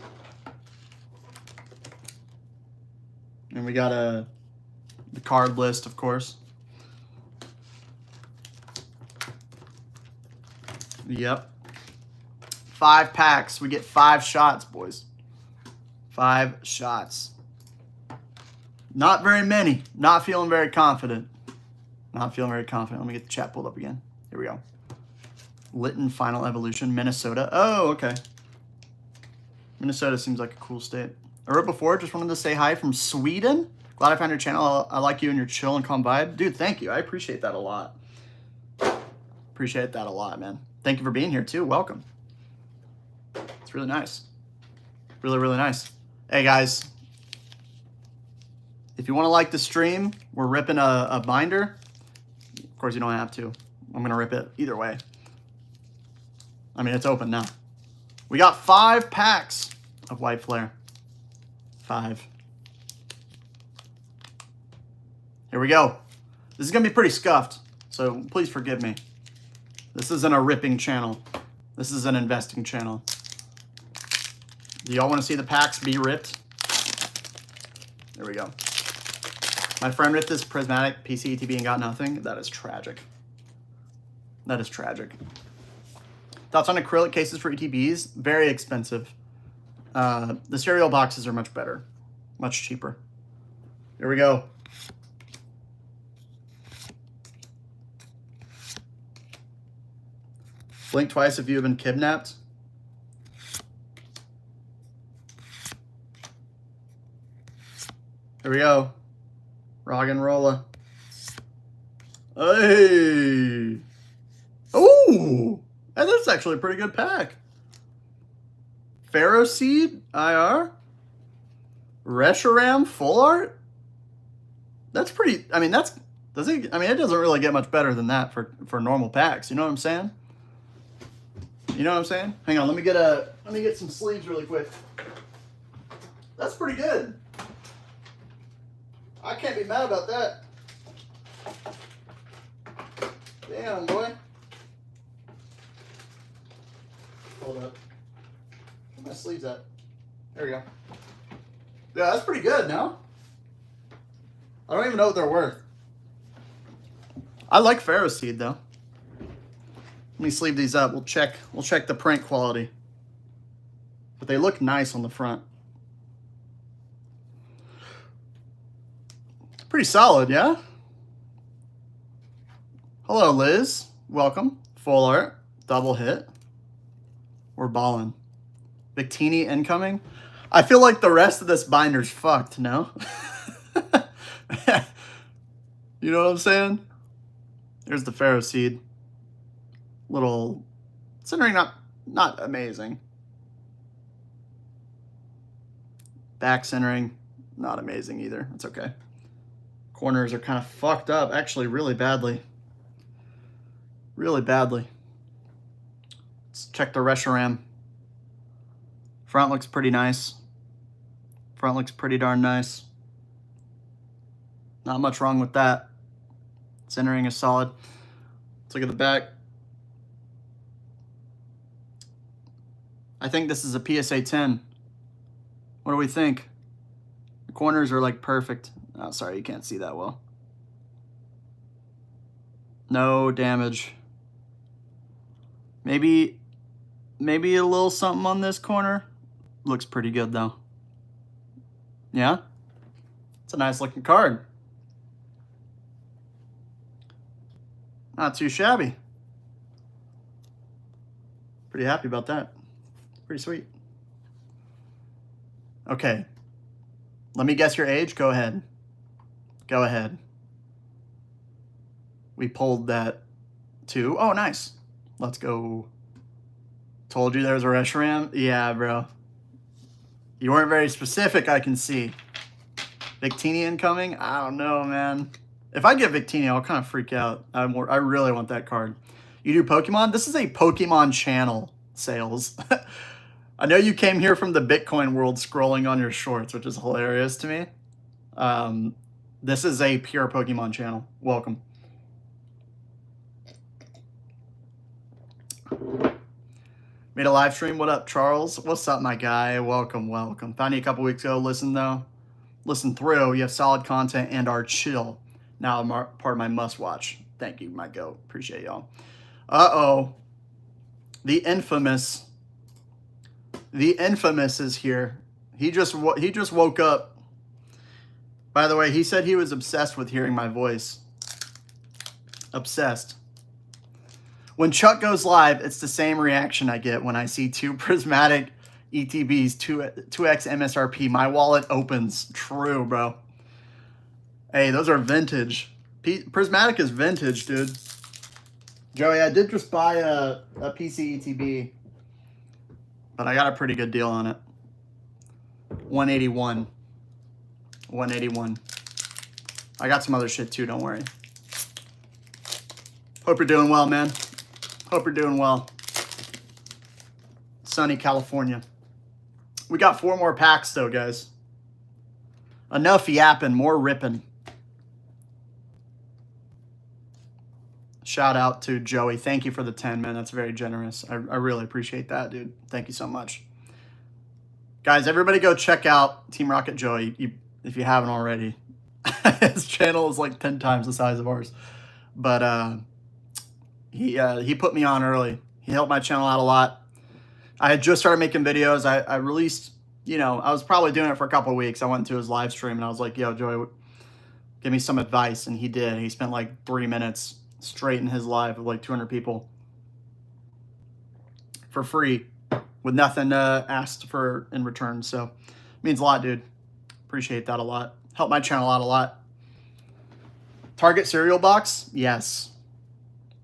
And we got the card list, of course. Yep. 5 packs. We get 5 shots, boys. 5 shots. Not very many. Not feeling very confident. Not feeling very confident. Let me get the chat pulled up again. Here we go. Lytton Final Evolution, Minnesota. Oh, okay. Minnesota seems like a cool state. I wrote before, just wanted to say hi from Sweden. Glad I found your channel. I like you and your chill and calm vibe. Dude, thank you. I appreciate that a lot. Appreciate that a lot, man. Thank you for being here, too. Welcome. It's really nice. Really, really nice. Hey, guys. If you want to like the stream, we're ripping a binder. Of course, you don't have to. I'm going to rip it either way. I mean, it's open now. We got 5 packs of White Flare. 5. Here we go. This is going to be pretty scuffed, so please forgive me. This isn't a ripping channel. This is an investing channel. Do y'all want to see the packs be ripped? There we go. My friend ripped this prismatic PCETB and got nothing. That is tragic. That is tragic. Thoughts on acrylic cases for ETBs? Very expensive. The cereal boxes are much better. Much cheaper. Here we go. Blink twice if you have been kidnapped. Here we go. Rock and rolla. Hey! Ooh! And that's actually a pretty good pack. Pharaoh Seed, IR. Reshiram, full art. That's pretty, I mean, it doesn't really get much better than that for normal packs. You know what I'm saying? You know what I'm saying? Hang on, let me get some sleeves really quick. That's pretty good. I can't be mad about that. Damn, boy. Hold up. Where my sleeves at? There we go. Yeah, that's pretty good, no? I don't even know what they're worth. I like Pharaoh Seed, though. Let me sleeve these up. We'll check the print quality. But they look nice on the front. Pretty solid, yeah? Hello, Liz. Welcome. Full art. Double hit. We're balling. Victini incoming. I feel like the rest of this binder's fucked, no? You know what I'm saying? Here's the Pharaoh Seed. Little centering, not amazing. Back centering, not amazing either. It's okay. Corners are kind of fucked up, actually, really badly. Really badly. Let's check the Reshiram. Front looks pretty nice. Front looks pretty darn nice. Not much wrong with that. Centering is solid. Let's look at the back. I think this is a PSA 10. What do we think? The corners are like perfect. Oh, sorry, you can't see that well. No damage. Maybe a little something on this corner. Looks pretty good though. Yeah? It's a nice looking card. Not too shabby. Pretty happy about that. Pretty sweet. Okay. Let me guess your age. Go ahead. Go ahead. We pulled that 2. Oh, nice. Let's go. Told you there was a Reshiram? Yeah, bro. You weren't very specific, I can see. Victini incoming? I don't know, man. If I get Victini, I'll kind of freak out. I really want that card. You do Pokemon? This is a Pokemon channel, Sales. I know you came here from the Bitcoin world scrolling on your shorts, which is hilarious to me. This is a pure Pokemon channel. Welcome. Made a live stream. What up, Charles? What's up, my guy? Welcome, welcome. Found you a couple weeks ago. Listen, though. Listen through. You have solid content and are chill. Now I'm part of my must-watch. Thank you, my goat. Appreciate y'all. Uh-oh. The infamous is here. He just woke up. By the way, he said he was obsessed with hearing my voice. Obsessed. When Chuck goes live, it's the same reaction I get when I see 2 prismatic ETBs, 2x MSRP. My wallet opens. True, bro. Hey, those are vintage. Prismatic is vintage, dude. Joey, I did just buy a PC ETB, but I got a pretty good deal on it. 181. 181. I got some other shit too, don't worry. Hope you're doing well, man. Hope you're doing well. Sunny California. We got 4 more packs though, guys. Enough yapping, more ripping. Shout out to Joey. Thank you for the 10, man. That's very generous. I really appreciate that, dude. Thank you so much. Guys, everybody go check out Team Rocket Joey if you haven't already. His channel is like 10 times the size of ours. But he put me on early. He helped my channel out a lot. I had just started making videos. I released, you know, I was probably doing it for a couple of weeks. I went to his live stream and I was like, yo, Joey, give me some advice. And he did. He spent like 3 minutes straight in his live with like 200 people for free with nothing asked for in return. So it means a lot, dude. Appreciate that a lot. Helped my channel out a lot. Target cereal box? Yes.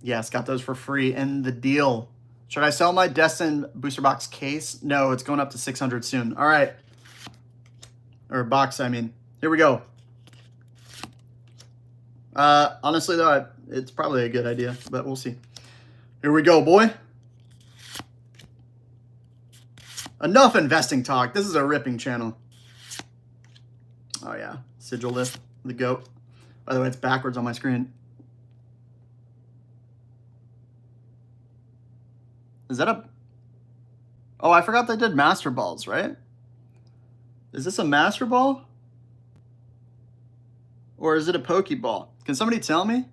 Yes, got those for free in the deal. Should I sell my Destin booster box case? No, it's going up to 600 soon. All right. Or box, I mean. Here we go. Honestly, though, it's probably a good idea, but we'll see. Here we go, boy. Enough investing talk. This is a ripping channel. Oh, yeah. Sigil lift, the GOAT. By the way, it's backwards on my screen. Is that a... Oh, I forgot they did Master Balls, right? Is this a Master Ball? Or is it a Pokeball? Can somebody tell me?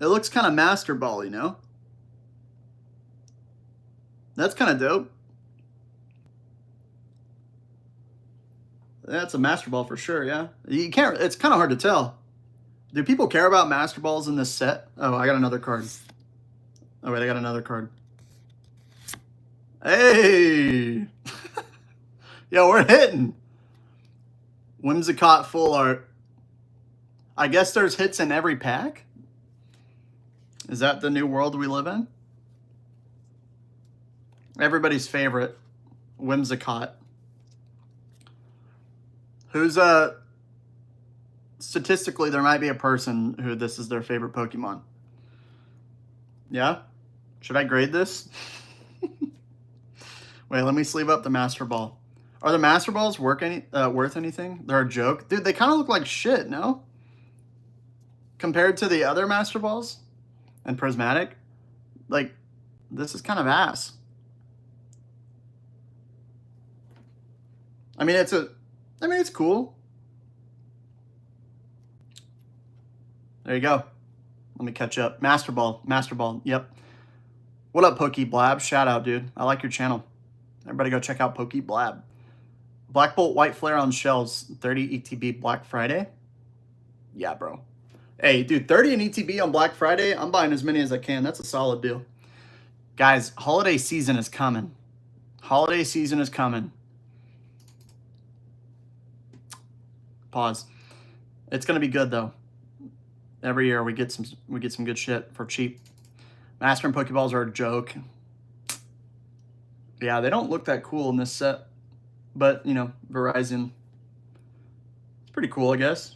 It looks kind of Master Ball, you know? That's kind of dope. That's a Master Ball for sure, yeah. You can't, it's kind of hard to tell. Do people care about Master Balls in this set? Oh, I got another card. Oh, wait, I got another card. Hey! Yo, we're hitting. Whimsicott full art. I guess there's hits in every pack? Is that the new world we live in? Everybody's favorite, Whimsicott. Who's statistically there might be a person who this is their favorite Pokemon. Yeah? Should I grade this? Wait, let me sleeve up the Master Ball. Are the Master Balls worth anything? They're a joke? Dude, they kind of look like shit, no? Compared to the other Master Balls and Prismatic, like, this is kind of ass. I mean, it's cool. There you go. Let me catch up. Master Ball, yep. What up, Pokeblab? Shout out, dude. I like your channel. Everybody go check out Pokeblab. Black Bolt White Flare on shelves, 30 ETB Black Friday. Yeah, bro. Hey, dude, 30 in ETB on Black Friday. I'm buying as many as I can. That's a solid deal. Guys, holiday season is coming. Holiday season is coming. Pause. It's gonna be good though. Every year we get some good shit for cheap. Master and Pokeballs are a joke. Yeah, they don't look that cool in this set. But, you know, Verizon. It's pretty cool, I guess.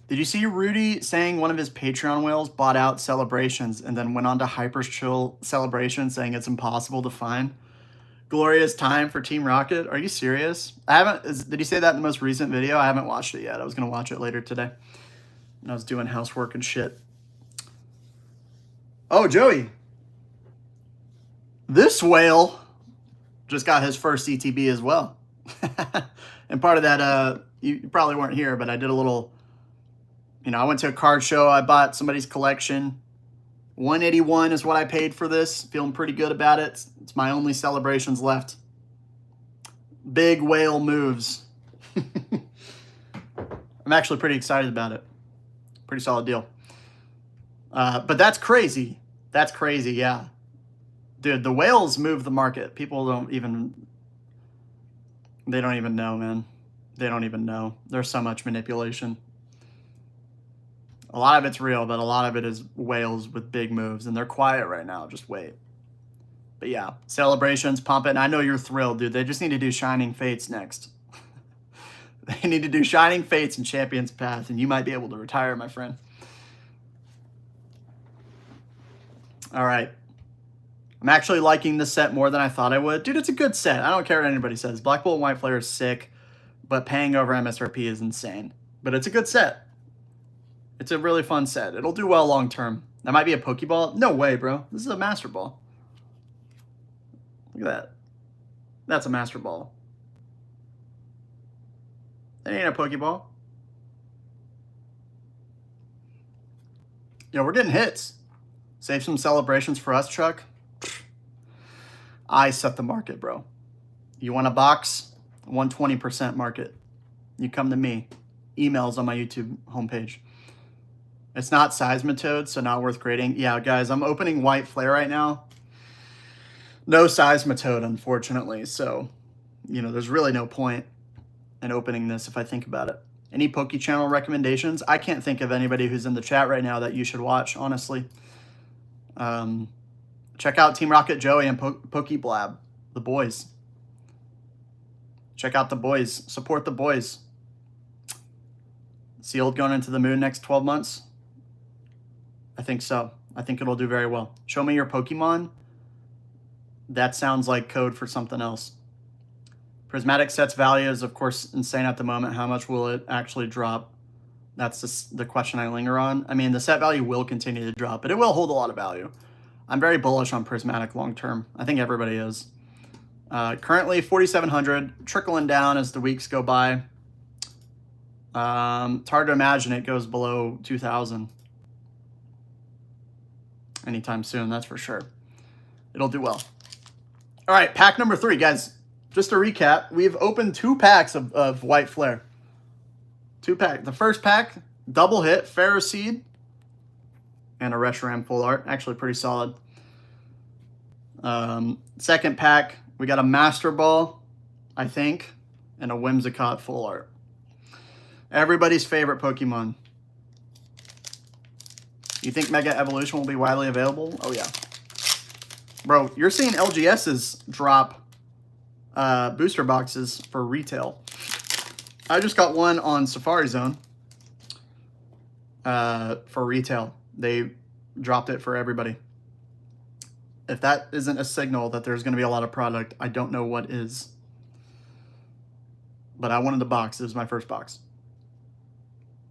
Did you see Rudy saying one of his Patreon whales bought out Celebrations and then went on to Hyper's Chill Celebration saying it's impossible to find? Glorious time for Team Rocket. Are you serious? Did he say that in the most recent video? I haven't watched it yet. I was going to watch it later today. And I was doing housework and shit. Oh, Joey. This whale just got his first ETB as well. And part of that, you probably weren't here, but I did a little, you know, I went to a card show. I bought somebody's collection. $181 is what I paid for this. Feeling pretty good about it. It's my only celebrations left. Big whale moves. I'm actually pretty excited about it. Pretty solid deal. But that's crazy. That's crazy, yeah. Dude, the whales move the market. People don't even know, man. They don't even know. There's so much manipulation. A lot of it's real, but a lot of it is whales with big moves, and they're quiet right now. Just wait. But yeah, celebrations, pump it. And I know you're thrilled, dude. They just need to do Shining Fates next. They need to do Shining Fates and Champions Path, and you might be able to retire, my friend. All right. I'm actually liking this set more than I thought I would. Dude, it's a good set. I don't care what anybody says. Black Bolt and White Flare is sick, but paying over MSRP is insane. But it's a good set. It's a really fun set. It'll do well long term. That might be a Pokeball. No way, bro. This is a Master Ball. Look at that. That's a Master Ball. That ain't a Pokeball. Yo, we're getting hits. Save some celebrations for us, Chuck. I set the market, bro. You want a box? 120% market. You come to me. Emails on my YouTube homepage. It's not Seismitoad, so not worth grading. Yeah, guys, I'm opening White Flare right now. No Seismitoad, unfortunately. So, you know, there's really no point in opening this if I think about it. Any Poke Channel recommendations? I can't think of anybody who's in the chat right now that you should watch, honestly. Check out Team Rocket Joey and Pokeblab, the boys. Check out the boys. Support the boys. Sealed going into the moon next 12 months? I think so. I think it'll do very well. Show me your Pokemon. That sounds like code for something else. Prismatic set's value is, of course, insane at the moment. How much will it actually drop? That's the question I linger on. I mean, the set value will continue to drop, but it will hold a lot of value. I'm very bullish on Prismatic long term. I think everybody is. Currently, 4,700, trickling down as the weeks go by. It's hard to imagine it goes below 2,000 anytime soon, that's for sure. It'll do well. All right, pack number 3, guys. Just to recap, we've opened 2 packs of White Flare. 2 packs. The first pack, double hit, Ferroseed, and a Reshiram full art. Actually pretty solid. Second pack, we got a Master Ball, I think, and a Whimsicott full art. Everybody's favorite Pokemon. You think Mega Evolution will be widely available? Oh, yeah. Bro, you're seeing LGS's drop booster boxes for retail. I just got one on Safari Zone for retail. They dropped it for everybody. If that isn't a signal that there's going to be a lot of product, I don't know what is. But I wanted the box. It was my first box.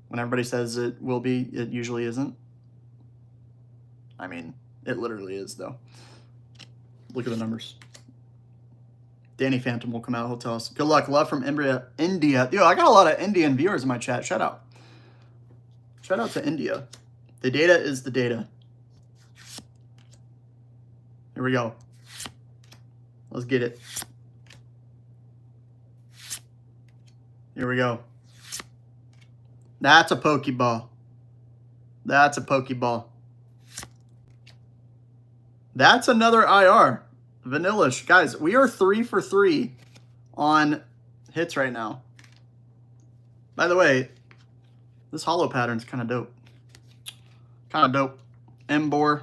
When everybody says it will be, it usually isn't. I mean, it literally is, though. Look at the numbers. Danny Phantom will come out. He'll tell us. Good luck. Love from India. Yo, I got a lot of Indian viewers in my chat. Shout out. Shout out to India. The data is the data. Here we go. Let's get it. Here we go. That's a Pokeball. That's a Pokeball. That's another IR. Vanillish. Guys, we are 3 for 3 on hits right now. By the way, this hollow pattern's kind of dope. Kind of dope. Emboar.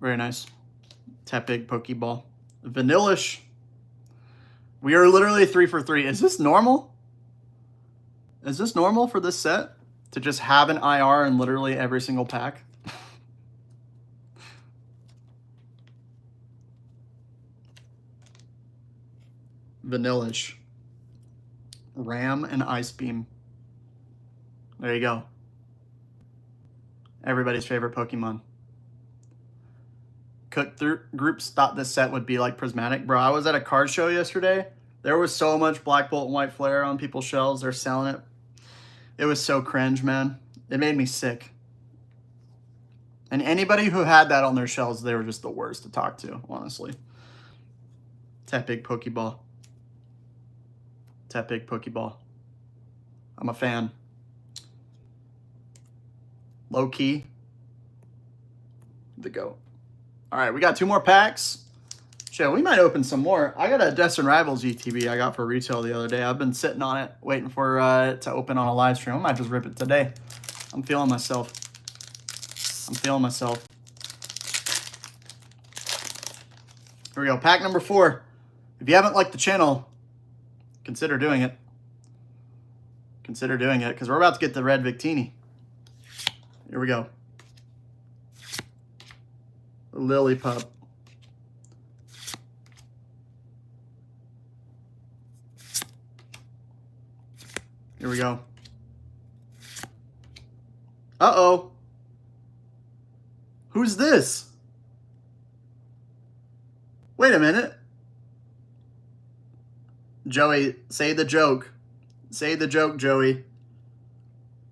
Very nice. Tepig Pokeball. Vanillish. We are literally 3 for 3. Is this normal? Is this normal for this set? To just have an IR in literally every single pack? Vanillish. Ram and Ice Beam. There you go. Everybody's favorite Pokemon. Cook groups thought this set would be like Prismatic. Bro, I was at a card show yesterday. There was so much Black Bolt and White Flare on people's shelves. They're selling it. It was so cringe, man. It made me sick. And anybody who had that on their shelves, they were just the worst to talk to, honestly. It's that big Pokeball. It's that big Pokeball. I'm a fan. Low key. The GOAT. All right, we got 2 more packs. Shit, we might open some more. I got a Destin Rivals ETB I got for retail the other day. I've been sitting on it, waiting for it to open on a live stream. I might just rip it today. I'm feeling myself. I'm feeling myself. Here we go. Pack number 4. If you haven't liked the channel, consider doing it. Consider doing it, because we're about to get the red Victini. Here we go. Lillipup. Here we go. Uh-oh. Who's this? Wait a minute. Joey, say the joke. Say the joke, Joey.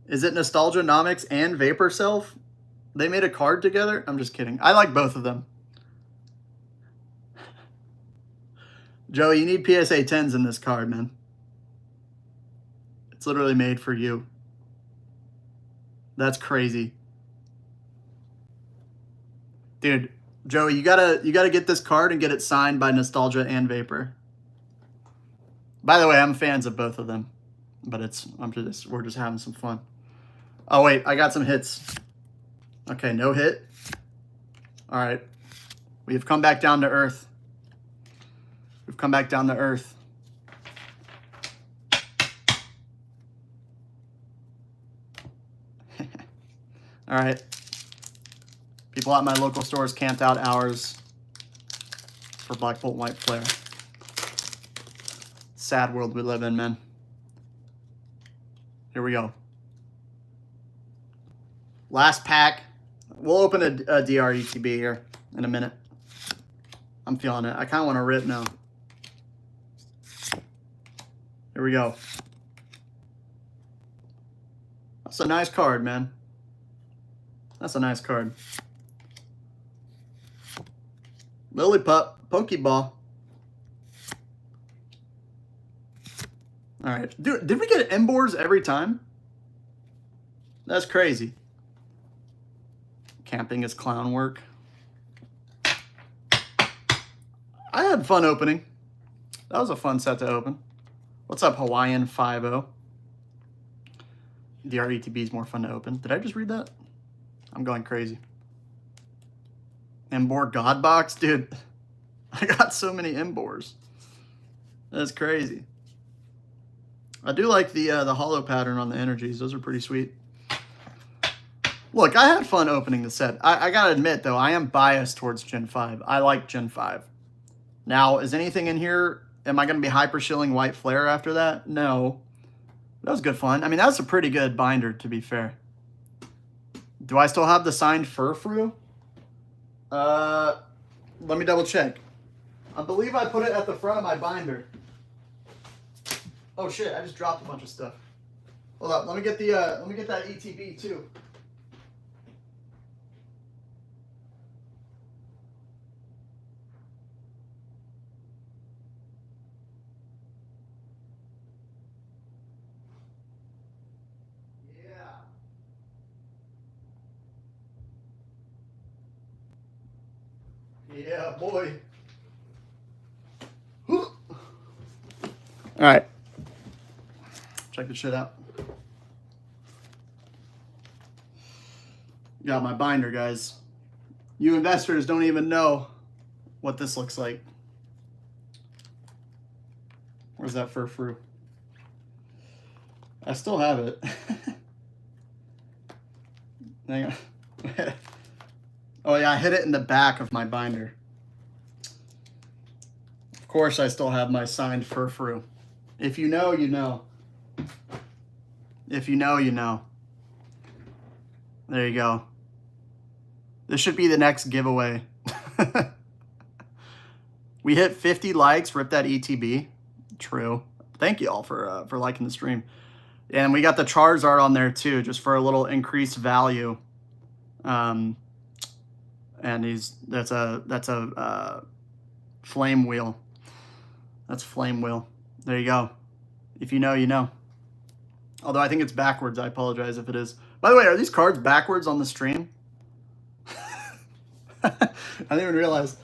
Is it Nostalgianomics and Vapor Self? They made a card together? I'm just kidding. I like both of them. Joey, you need PSA 10s in this card, man. It's literally made for you. That's crazy. Dude, Joey, you gotta get this card and get it signed by Nostalgia and Vapor. By the way, I'm fans of both of them. But we're just having some fun. Oh wait, I got some hits. Okay, no hit. All right. We have come back down to earth. We've come back down to earth. All right. People at my local stores camped out hours for Black Bolt White Flare. Sad world we live in, man. Here we go. Last pack. We'll open a DR ETB here in a minute. I'm feeling it. I kind of want to rip now. Here we go. That's a nice card, man. That's a nice card. Lillipup, Pokeball. All right. Dude, did we get Emboars every time? That's crazy. Camping is clown work. I had fun opening. That was a fun set to open. What's up, Hawaiian 5-0? The RETB is more fun to open. Did I just read that? I'm going crazy. Emboar God Box? Dude, I got so many Emboars. That's crazy. I do like the hollow pattern on the energies. Those are pretty sweet. Look, I had fun opening the set. I gotta admit, though, I am biased towards Gen 5. I like Gen 5. Now, is anything in here? Am I going to be hyper shilling White Flare after that? No. That was good fun. I mean, that was a pretty good binder, to be fair. Do I still have the signed Furfrou? Let me double check. I believe I put it at the front of my binder. Oh shit, I just dropped a bunch of stuff. Hold up, let me get that ETB too. Yeah, boy. All right. Check this shit out. Got my binder, guys. You investors don't even know what this looks like. Where's that Furfrou? I still have it. Hang on. Oh yeah, I hid it in the back of my binder. Of course, I still have my signed Furfrou. If you know, you know. If you know, you know. There you go. This should be the next giveaway. We hit 50 likes. Rip that ETB. True. Thank you all for liking the stream. And we got the Charizard on there too, just for a little increased value. and that's a flame wheel. That's flame wheel. There you go. If you know, you know. Although I think it's backwards. I apologize if it is. By the way, are these cards backwards on the stream? I didn't even realize.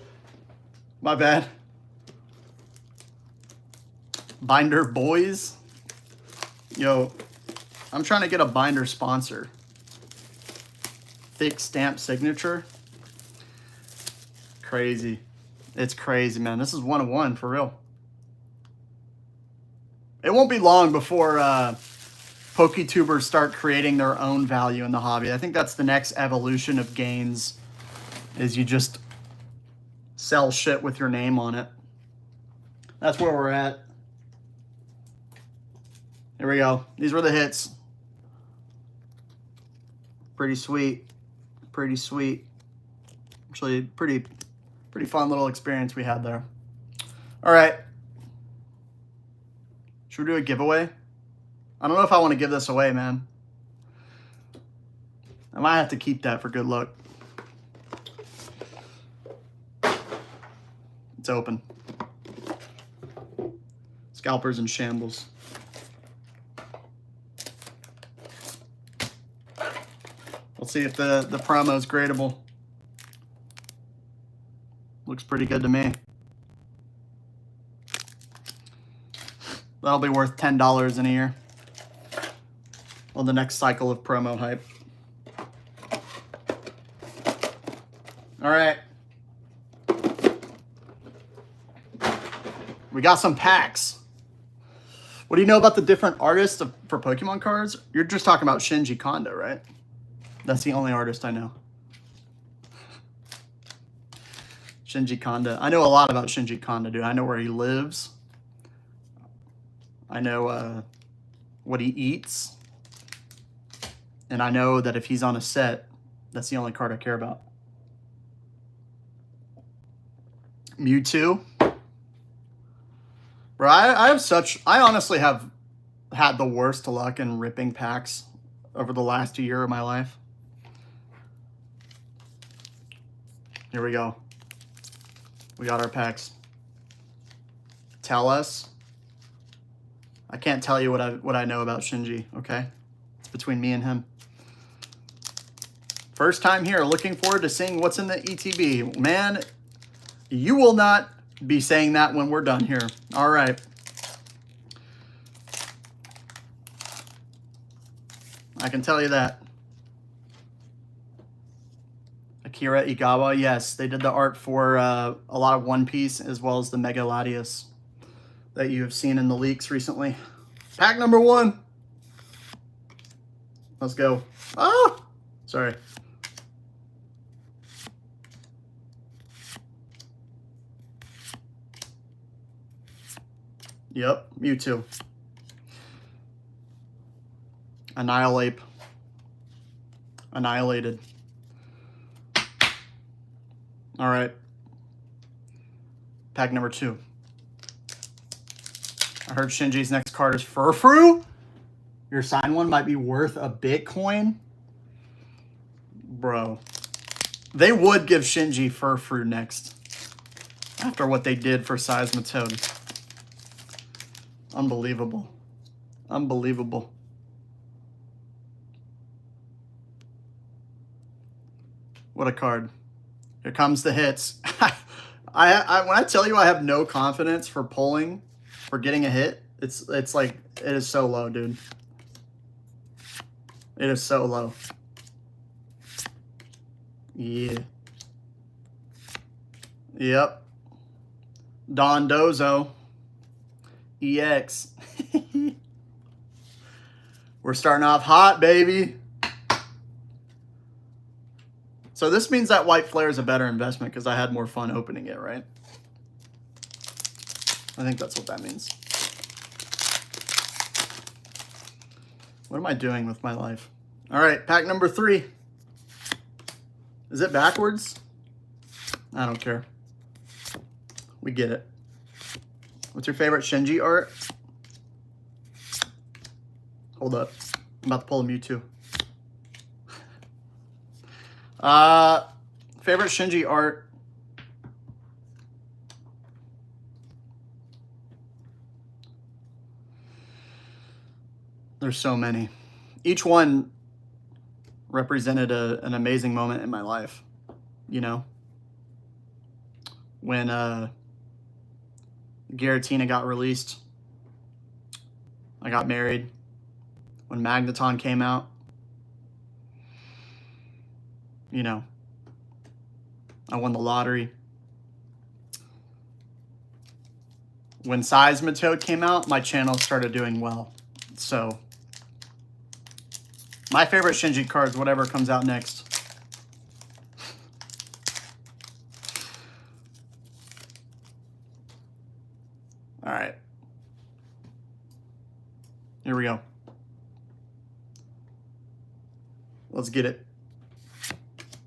My bad. Binder boys. Yo, I'm trying to get a binder sponsor. Thick stamp signature. Crazy. It's crazy, man. This is 101 for real. It won't be long before PokeTubers start creating their own value in the hobby. I think that's the next evolution of gains, is you just sell shit with your name on it. That's where we're at. Here we go. These were the hits. Pretty sweet. Pretty sweet. Actually, pretty fun little experience we had there. All right. Should we do a giveaway? I don't know if I want to give this away, man. I might have to keep that for good luck. It's open. Scalpers in shambles. Let's see if the promo is gradable. Looks pretty good to me. That'll be worth $10 in a year. On the next cycle of promo hype. All right. We got some packs. What do you know about the different artists for Pokemon cards? You're just talking about Shinji Kondo, right? That's the only artist I know. Shinji Kondo. I know a lot about Shinji Kondo, dude. I know where he lives. I know what he eats. And I know that if he's on a set, that's the only card I care about. Mewtwo. Bro, I honestly have had the worst luck in ripping packs over the last year of my life. Here we go. We got our packs. Tell us. I can't tell you what I know about Shinji, okay? It's between me and him. First time here, looking forward to seeing what's in the ETB. Man, you will not be saying that when we're done here. All right. I can tell you that. Akira Igawa, yes, they did the art for a lot of One Piece as well as the Mega Latias that you have seen in the leaks recently. Pack number 1. Let's go. Ah! Sorry. Yep, Mewtwo. Annihilate. Annihilated. All right. Pack number 2. I heard Shinji's next card is Furfrou. Your signed one might be worth a Bitcoin. Bro. They would give Shinji Furfrou next. After what they did for Seismitoad. Unbelievable. Unbelievable. What a card. Here comes the hits. When I tell you I have no confidence for pulling, for getting a hit, it's like, it is so low, dude. It is so low. Yeah. Yep. Dondozo. EX. We're starting off hot, baby. So this means that White Flare is a better investment because I had more fun opening it, right? I think that's what that means. What am I doing with my life? All right, pack number 3. Is it backwards? I don't care. We get it. What's your favorite Shinji art? Hold up. I'm about to pull a Mewtwo. Favorite Shinji art. There's so many. Each one represented an amazing moment in my life, you know? When Giratina got released, I got married. When Magneton came out, you know, I won the lottery. When Seismitoad came out, my channel started doing well. So, my favorite Shinji cards, whatever comes out next. All right. Here we go. Let's get it.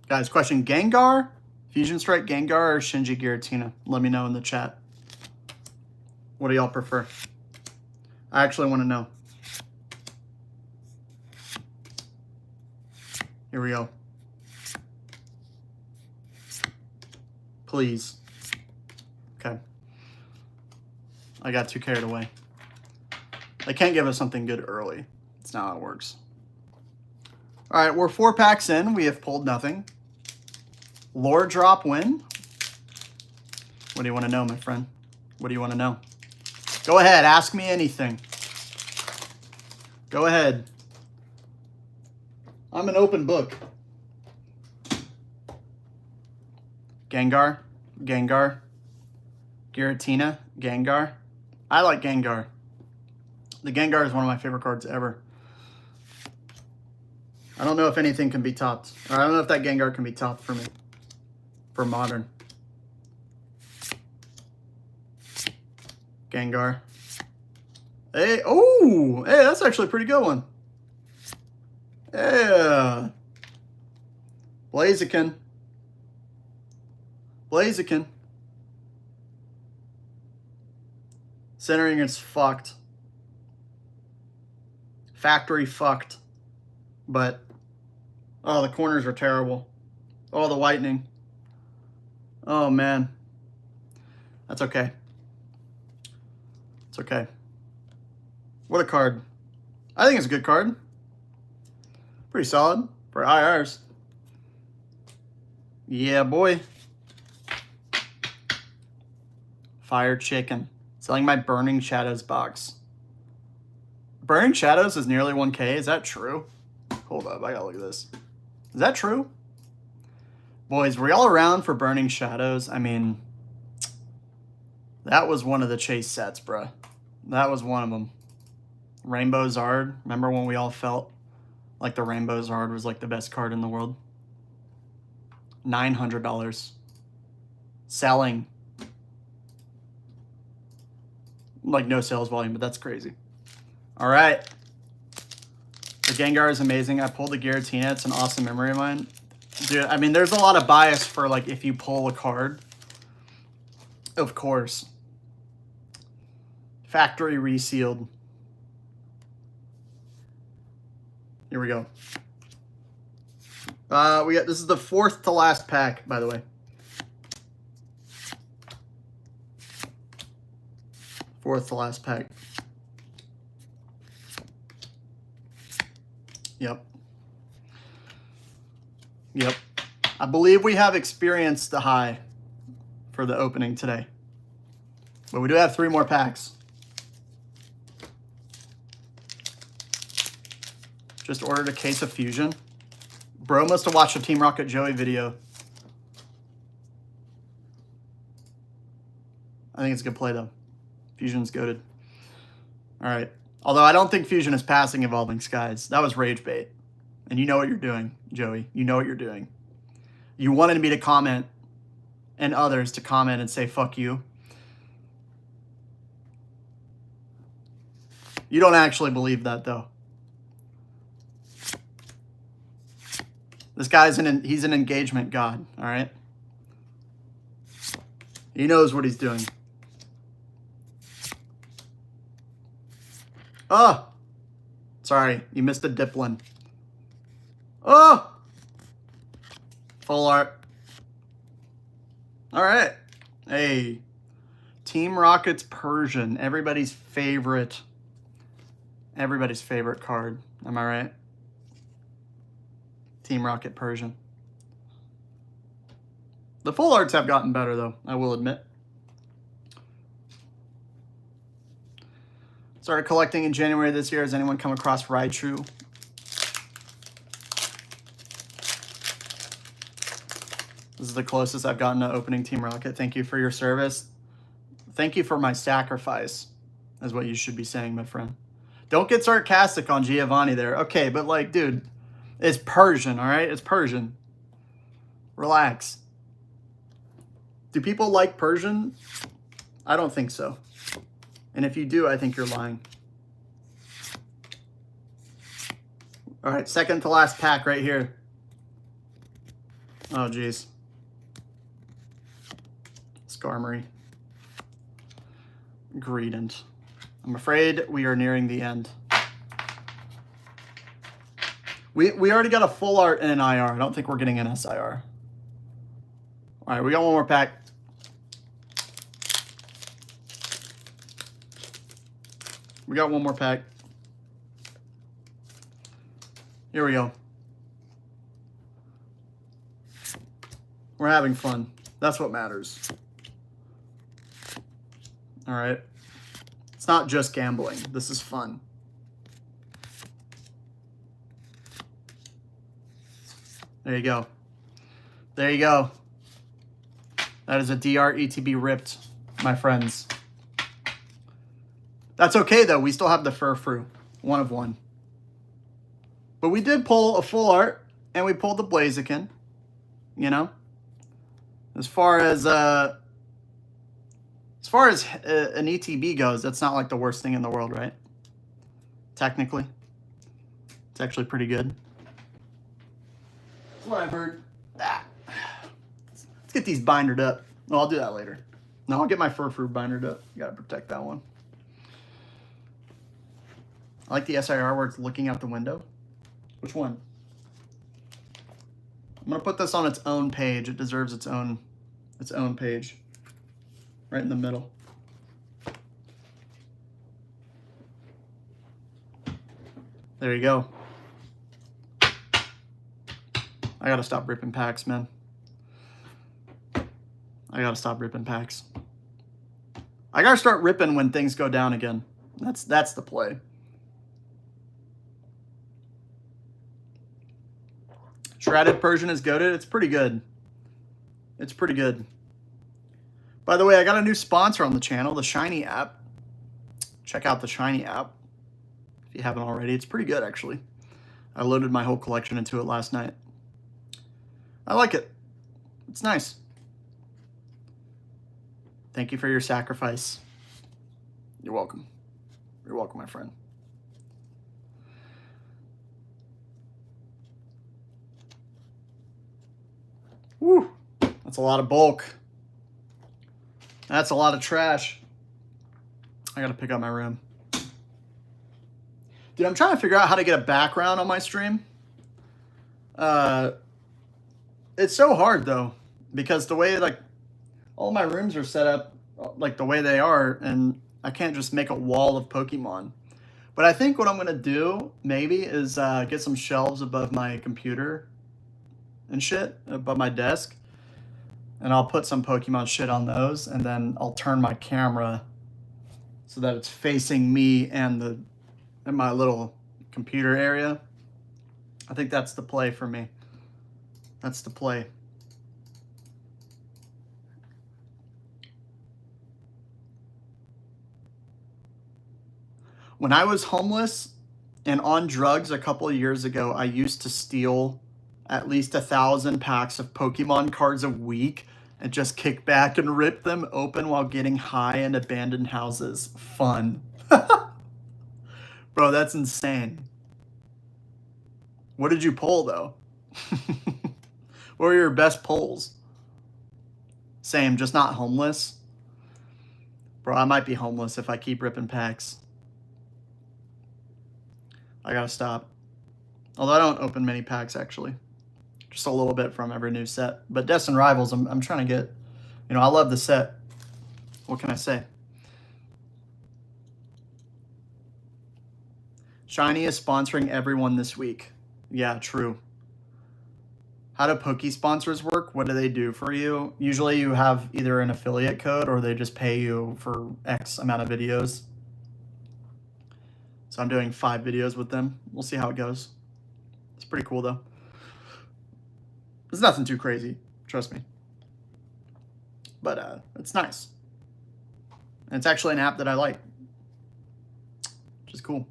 Guys, question, Gengar, Fusion Strike Gengar, or Shinji Giratina? Let me know in the chat. What do y'all prefer? I actually want to know. Here we go. Please. Okay. I got too carried away. They can't give us something good early. That's not how it works. All right, we're 4 packs in. We have pulled nothing. Lore drop win. What do you want to know, my friend? What do you want to know? Go ahead, ask me anything. Go ahead. I'm an open book. Gengar, Gengar, Giratina, Gengar. I like Gengar. The Gengar is one of my favorite cards ever. I don't know if anything can be topped. Or I don't know if that Gengar can be topped for me. For Modern. Gengar. Hey, oh! Hey, that's actually a pretty good one. Yeah. Blaziken. Blaziken. Centering is fucked. Factory fucked. But, oh, the corners are terrible. Oh, the whitening. Oh, man. That's okay. It's okay. What a card. I think it's a good card. Pretty solid for IRs. Yeah, boy. Fire Chicken. Selling my Burning Shadows box. Burning Shadows is nearly 1K. Is that true? Hold up. I gotta look at this. Is that true? Boys, were y'all around for Burning Shadows? I mean, that was one of the chase sets, bruh. That was one of them. Rainbow Zard. Remember when we all felt like the Rainbow Zard was like the best card in the world? $900. Selling. Like no sales volume, but that's crazy. All right. The Gengar is amazing. I pulled the Giratina. It's an awesome memory of mine. Dude, I mean, there's a lot of bias for like if you pull a card. Of course. Factory resealed. Here we go. This is the 4th to last pack, by the way. 4th to last pack. Yep. Yep. I believe we have experienced the high for the opening today. But we do have 3 more packs. Just ordered a case of Fusion. Bro must have watched a Team Rocket Joey video. I think it's a good play, though. Fusion's goated. All right. Although I don't think Fusion is passing Evolving Skies. That was rage bait. And you know what you're doing, Joey. You know what you're doing. You wanted me to comment and others to comment and say, fuck you. You don't actually believe that, though. This guy's he's an engagement god, all right? He knows what he's doing. Oh! Sorry, you missed a Diplin. Oh! Full art. All right. Hey, Team Rocket's Persian. Everybody's favorite card. Am I right? Team Rocket Persian. The full arts have gotten better, though, I will admit. Started collecting in January this year. Has anyone come across Raichu? This is the closest I've gotten to opening Team Rocket. Thank you for your service. Thank you for my sacrifice, is what you should be saying, my friend. Don't get sarcastic on Giovanni there. Okay, but like, dude, it's Persian, all right? It's Persian. Relax. Do people like Persian? I don't think so. And if you do, I think you're lying. All right, second to last pack right here. Oh, geez. Skarmory. Greedent. I'm afraid we are nearing the end. We already got a full art and an IR. I don't think we're getting an SIR. All right, we got one more pack. We got one more pack. Here we go. We're having fun. That's what matters. All right. It's not just gambling. This is fun. There you go. There you go. That is a DR ETB ripped, my friends. That's okay, though. We still have the Furfrou. 1 of 1. But we did pull a full art, and we pulled the Blaziken. You know? As far as an ETB goes, that's not like the worst thing in the world, right? Technically. It's actually pretty good. That's what I've heard. Ah. Let's get these bindered up. No, I'll do that later. No, I'll get my Furfrou bindered up. You gotta protect that one. I like the SIR where it's looking out the window. Which one? I'm gonna put this on its own page. It deserves its own page. Right in the middle. There you go. I gotta stop ripping packs, man. I gotta stop ripping packs. I gotta start ripping when things go down again. That's the play. Shrouded Persian is goated. It's pretty good. It's pretty good. By the way, I got a new sponsor on the channel, the Shiny app. Check out the Shiny app if you haven't already. It's pretty good, actually. I loaded my whole collection into it last night. I like it. It's nice. Thank you for your sacrifice. You're welcome. You're welcome, my friend. Woo! That's a lot of bulk. That's a lot of trash. I gotta pick up my room. Dude, I'm trying to figure out how to get a background on my stream. It's so hard though, because the way like all my rooms are set up like the way they are, and I can't just make a wall of Pokemon. But I think what I'm gonna do maybe is get some shelves above my computer and shit, above my desk. And I'll put some Pokemon shit on those, and then I'll turn my camera so that it's facing me and my little computer area. I think that's the play for me. That's the play. When I was homeless and on drugs a couple of years ago, I used to steal at least 1,000 packs of Pokemon cards a week and just kick back and rip them open while getting high in abandoned houses. Fun. Bro, that's insane. What did you pull, though? What were your best pulls? Same, just not homeless. Bro, I might be homeless if I keep ripping packs. I gotta stop. Although I don't open many packs, actually. Just a little bit from every new set. But Destined Rivals, I'm trying to You know, I love the set. What can I say? Shiny is sponsoring everyone this week. Yeah, true. How do Poke sponsors work? What do they do for you? Usually you have either an affiliate code or they just pay you for X amount of videos. So I'm doing 5 videos with them. We'll see how it goes. It's pretty cool though. It's nothing too crazy, trust me. But it's nice. And it's actually an app that I like, which is cool.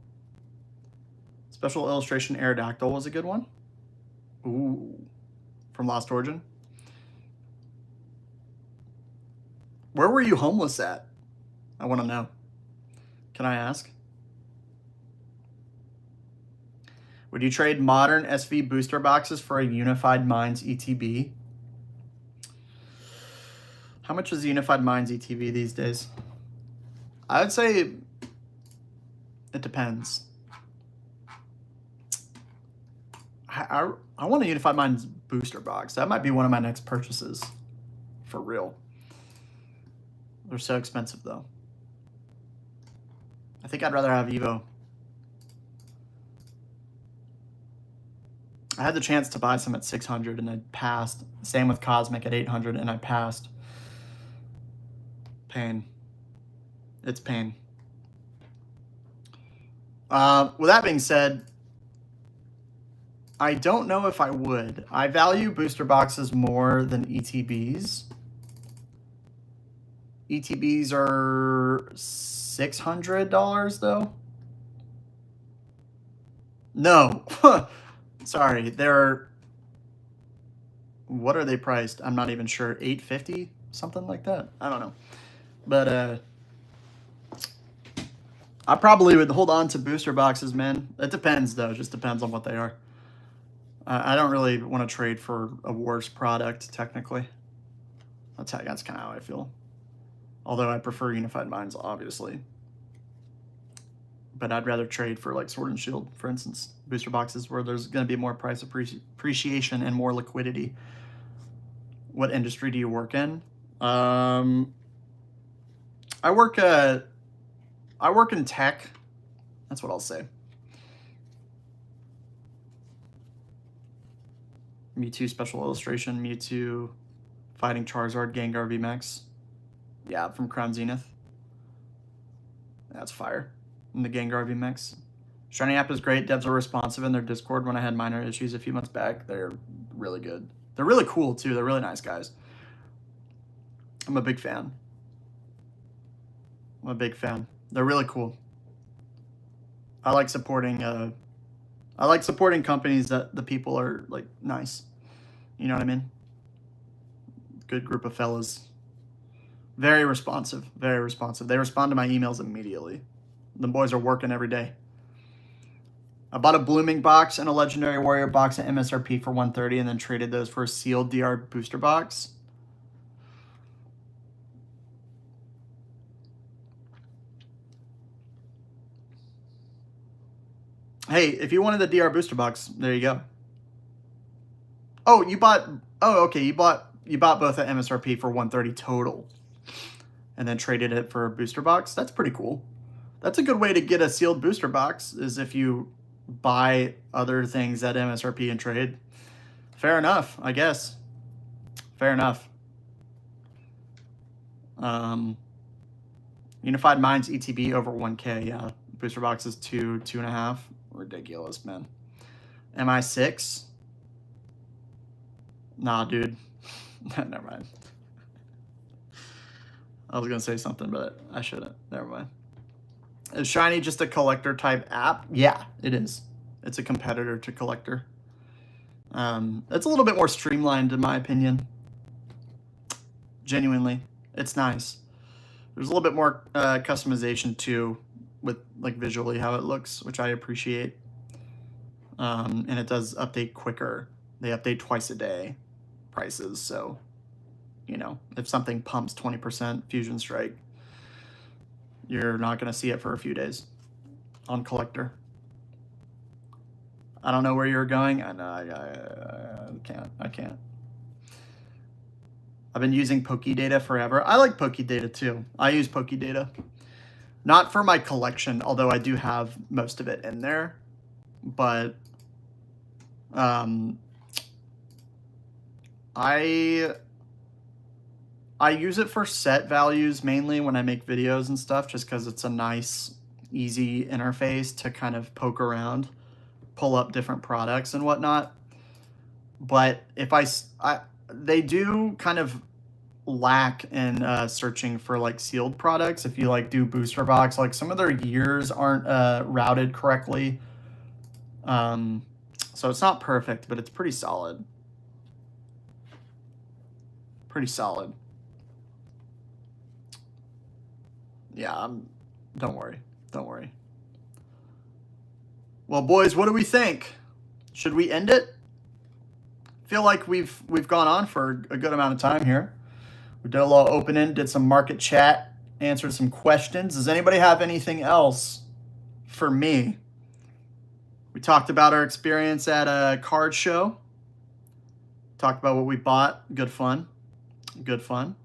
Special Illustration Aerodactyl was a good one. Ooh, from Lost Origin. Where were you homeless at? I want to know. Can I ask? Would you trade modern SV booster boxes for a Unified Minds ETB? How much is Unified Minds ETB these days? I would say it depends. I want a Unified Minds booster box. That might be one of my next purchases. For real. They're so expensive though. I think I'd rather have Evo. I had the chance to buy some at 600 and I passed. Same with Cosmic at 800 and I passed. Pain. It's pain. With that being said, I don't know if I would. I value booster boxes more than ETBs. ETBs are $600 though. No. Sorry, they're, what are they priced? I'm not even sure. $850, something like that. I don't know. But I probably would hold on to booster boxes, man. It depends though. It just depends on what they are. I don't really want to trade for a worse product, technically. That's kind of how I feel. Although I prefer Unified Minds, obviously. But I'd rather trade for like Sword and Shield, for instance, booster boxes where there's going to be more price appreciation and more liquidity. What industry do you work in? I work in tech. That's what I'll say. Mewtwo Special Illustration, Mewtwo Fighting Charizard, Gengar VMAX. Yeah, from Crown Zenith. That's fire. And the Gengar VMAX. Shiny app is great. Devs are responsive in their Discord. When I had minor issues a few months back, they're really good. They're really cool too. They're really nice guys. I'm a big fan. I'm a big fan. They're really cool. I like supporting companies that the people are like nice. You know what I mean? Good group of fellas. Very responsive. Very responsive. They respond to my emails immediately. The boys are working every day. I bought a Blooming box and a Legendary Warrior box at MSRP for $130 and then traded those for a sealed DR booster box. Hey, if you wanted the DR booster box, there you go. Oh, okay, you bought both at MSRP for $130 total and then traded it for a booster box. That's pretty cool. That's a good way to get a sealed booster box, is if you buy other things at MSRP and trade. Fair enough, I guess. Fair enough. Unified Minds ETB over 1K. Yeah, booster box is 2.5. Ridiculous, man. MI6? Nah, dude. Never mind. I was gonna say something, but I shouldn't. Never mind. Is Shiny just a collector type app? Yeah, it is. It's a competitor to Collector. It's a little bit more streamlined in my opinion. Genuinely, it's nice. There's a little bit more customization too, with like visually how it looks, which I appreciate. And it does update quicker. They update twice a day prices, so you know, if something pumps 20% Fusion Strike, you're not going to see it for a few days on Collector. I don't know where you're going. I can't. I've been using PokeData forever. I like PokeData too. I use PokeData. Not for my collection, although I do have most of it in there. But I use it for set values mainly when I make videos and stuff, just because it's a nice, easy interface to kind of poke around, pull up different products and whatnot. But if they do kind of lack in searching for like sealed products. If you like do booster box, like some of their years aren't routed correctly. So it's not perfect, but it's pretty solid. Pretty solid. Yeah, don't worry. Don't worry. Well, boys, what do we think? Should we end it? Feel like we've gone on for a good amount of time here. We did a little opening, did some market chat, answered some questions. Does anybody have anything else for me? We talked about our experience at a card show. Talked about what we bought. Good fun. Good fun.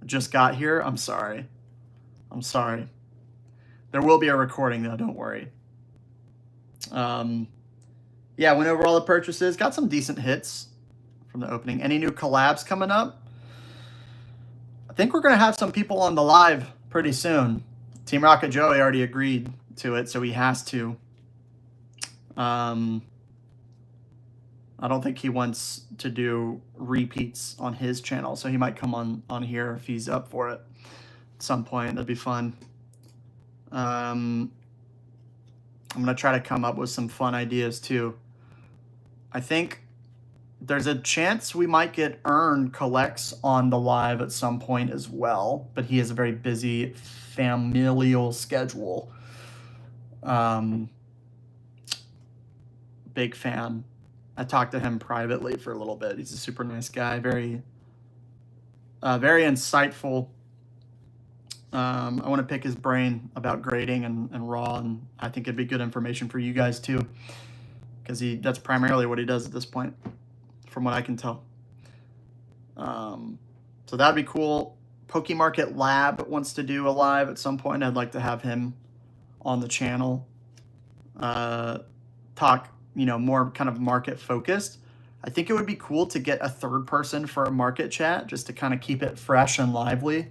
Just got here. I'm sorry. I'm sorry. There will be a recording though, don't worry. Yeah, went over all the purchases. Got some decent hits from the opening. Any new collabs coming up? I think we're going to have some people on the live pretty soon. Team Rocket Joey already agreed to it, so he has to. I don't think he wants to do repeats on his channel, so he might come on here if he's up for it at some point. That'd be fun. I'm going to try to come up with some fun ideas too. I think there's a chance we might get Earn Collects on the live at some point as well, but he has a very busy familial schedule. Big fan. I talked to him privately for a little bit. He's a super nice guy, very insightful. I want to pick his brain about grading and raw, and I think it'd be good information for you guys too, because that's primarily what he does at this point, from what I can tell. So that'd be cool. Pokemarket Lab wants to do a live at some point. I'd like to have him on the channel. Talk, more kind of market focused. I think it would be cool to get a third person for a market chat, just to kind of keep it fresh and lively.